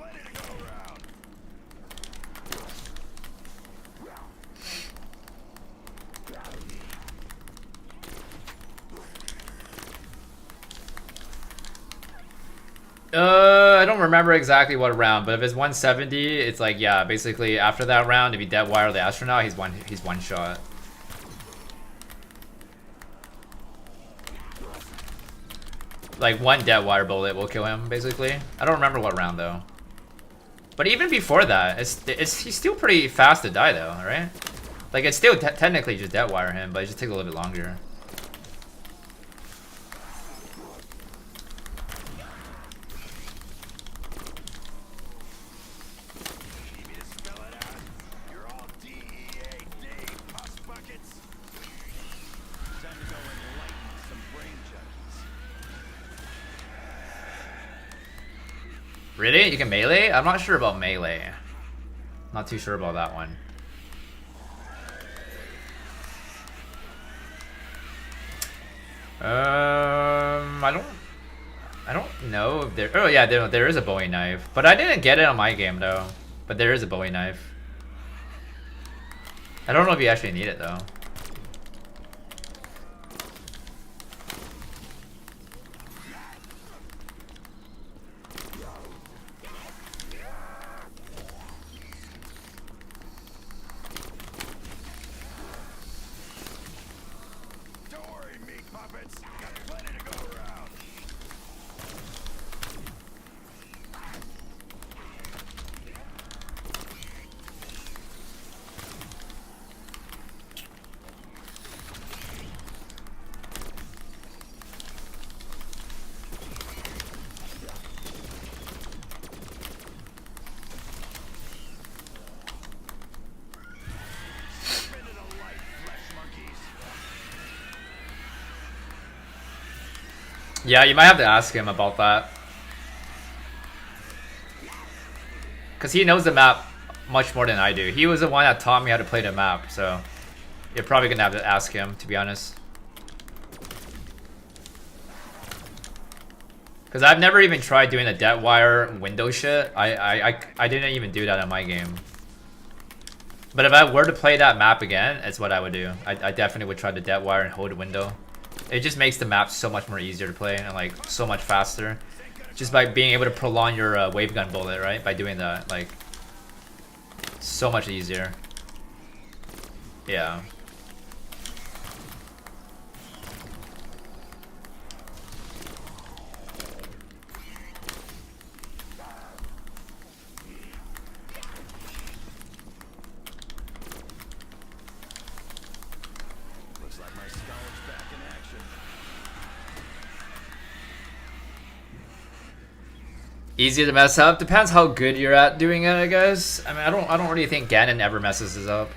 Speaker 2: plenty to go around.
Speaker 1: I don't remember exactly what round, but if it's 170, it's like, yeah, basically after that round, if you dead wire the astronaut, he's one shot. Like one dead wire bullet will kill him, basically. I don't remember what round though. But even before that, he's still pretty fast to die though, right? Like it's still technically just dead wire him, but it just takes a little bit longer. Really? You can melee? I'm not sure about melee. Not too sure about that one. I don't know if there. Oh yeah, there is a Bowie knife, but I didn't get it on my game though. But there is a Bowie knife. I don't know if you actually need it though. Yeah, you might have to ask him about that. Because he knows the map much more than I do. He was the one that taught me how to play the map, so you're probably going to have to ask him, to be honest. Because I've never even tried doing the dead wire window shit. I didn't even do that in my game. But if I were to play that map again, it's what I would do. I definitely would try the dead wire and hold the window. It just makes the map so much more easier to play and like so much faster. Just by being able to prolong your wave gun bullet, right? By doing that, like so much easier. Yeah. Easy to mess up. Depends how good you're at doing it, I guess. I mean, I don't really think Ganon ever messes this up.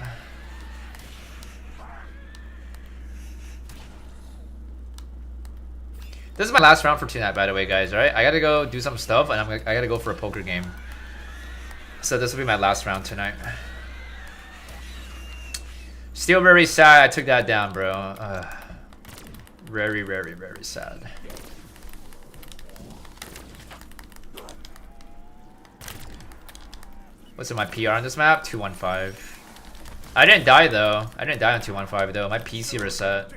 Speaker 1: This is my last round for tonight, by the way, guys. Alright, I gotta go do some stuff, and I gotta go for a poker game. So this will be my last round tonight. Still very sad I took that down, bro. Very, very, very sad. What's in my PR on this map? 215. I didn't die though. I didn't die on 215 though. My PC reset.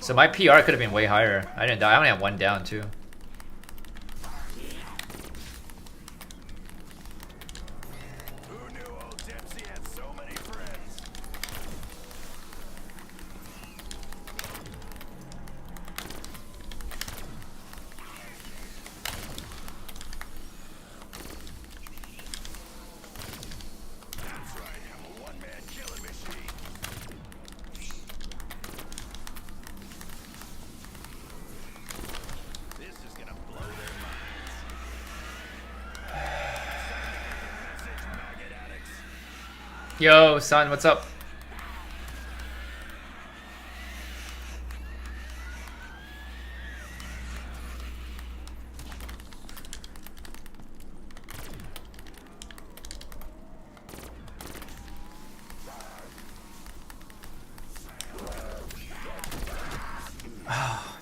Speaker 1: So my PR could have been way higher. I didn't die. I only had one down too. Yo, son, what's up?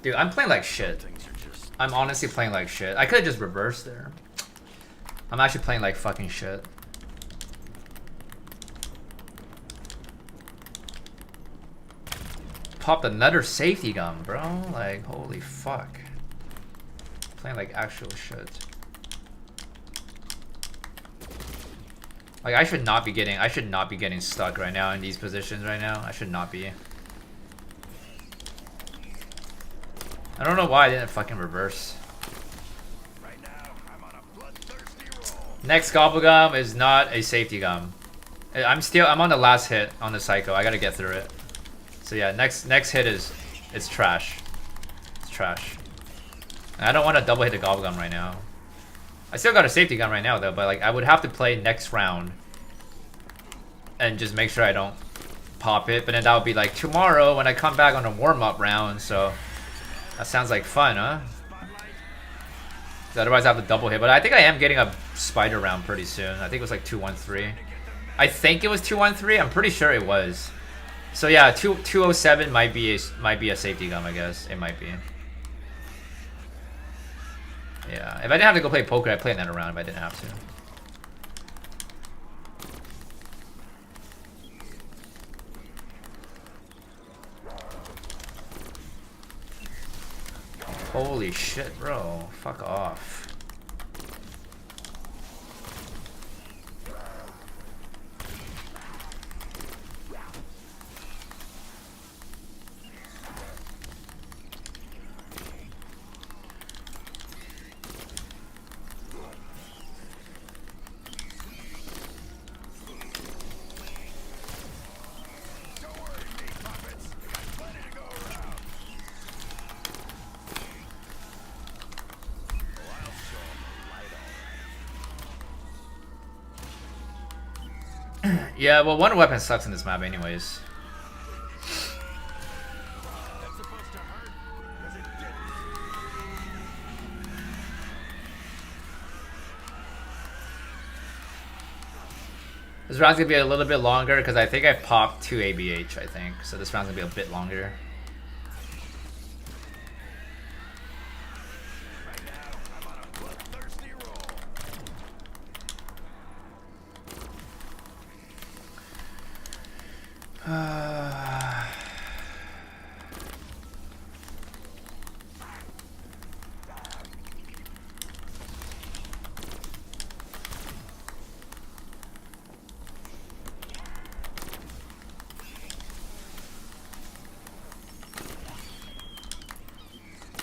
Speaker 1: Dude, I'm playing like shit. I'm honestly playing like shit. I could have just reversed there. I'm actually playing like fucking shit. Popped another safety gun, bro. Like, holy fuck. Playing like actual shit. Like, I should not be getting stuck right now in these positions right now. I should not be. I don't know why I didn't fucking reverse.
Speaker 2: Right now, I'm on a bloodthirsty roll.
Speaker 1: Next Gobblegum is not a safety gum. I'm on the last hit on the Psycho. I gotta get through it. So yeah, next hit is, it's trash. It's trash. And I don't want to double hit the Gobblegum right now. I still got a safety gun right now though, but like I would have to play next round and just make sure I don't pop it. But then that would be like tomorrow when I come back on a warm-up round. So that sounds like fun, huh? Otherwise I have to double hit. But I think I am getting a spider round pretty soon. I think it was like 213. I think it was 213. I'm pretty sure it was. So yeah, 207 might be a safety gun, I guess. It might be. Yeah, if I didn't have to go play poker, I'd play another round if I didn't have to. Holy shit, bro. Fuck off. Yeah, well, one weapon sucks in this map anyways.
Speaker 2: That's supposed to hurt, 'cause it didn't.
Speaker 1: This round's gonna be a little bit longer because I think I popped 2 ABH, I think. So this round's gonna be a bit longer.
Speaker 2: Right now, I'm on a bloodthirsty roll.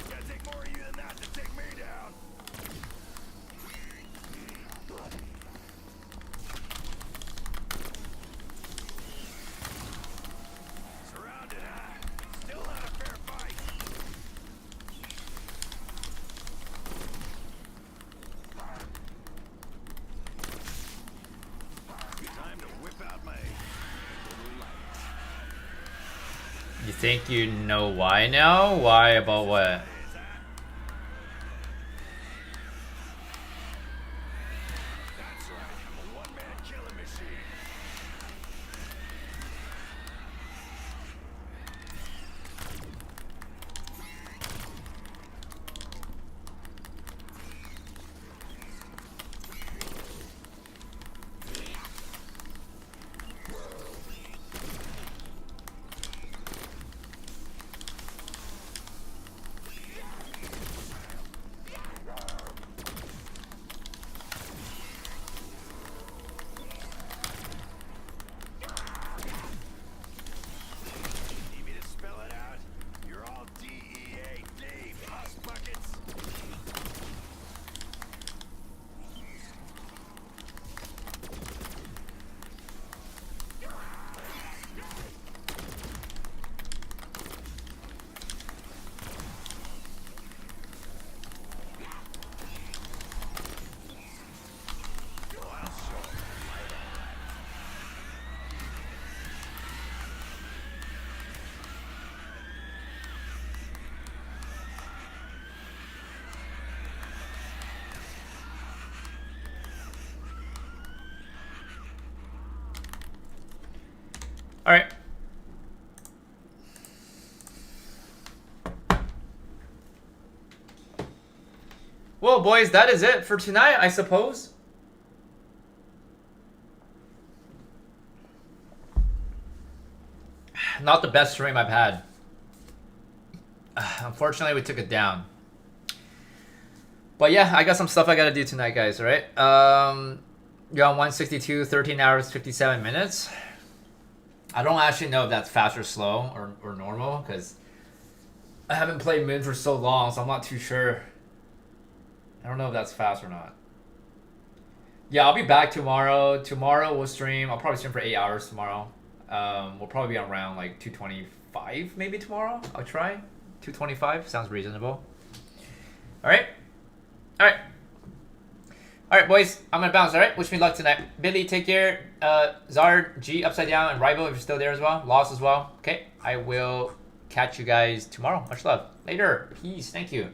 Speaker 2: Gotta take more of you than that to take me down. Surrounded, huh? Still not a fair fight. Time to whip out my little light.
Speaker 1: You think you know why now? Why about what?
Speaker 2: That's right, I'm a one-man killing machine. Need me to spell it out? You're all DEAD, plus buckets. I'll show 'em the light, all right.
Speaker 1: Alright. Well, boys, that is it for tonight, I suppose. Not the best stream I've had. Unfortunately, we took it down. But yeah, I got some stuff I gotta do tonight, guys, alright? You're on 162, 13 hours, 57 minutes. I don't actually know if that's fast or slow or normal, because I haven't played Moon for so long, so I'm not too sure. I don't know if that's fast or not. Yeah, I'll be back tomorrow. Tomorrow we'll stream. I'll probably stream for 8 hours tomorrow. We'll probably be around like 225 maybe tomorrow. I'll try. 225 sounds reasonable. Alright. Alright. Alright, boys. I'm gonna bounce, alright? Wish me luck tonight. Billy, take care. Zard, G, Upside Down, and Rival, if you're still there as well. Lost as well. Okay. I will catch you guys tomorrow. Much love. Later. Peace. Thank you.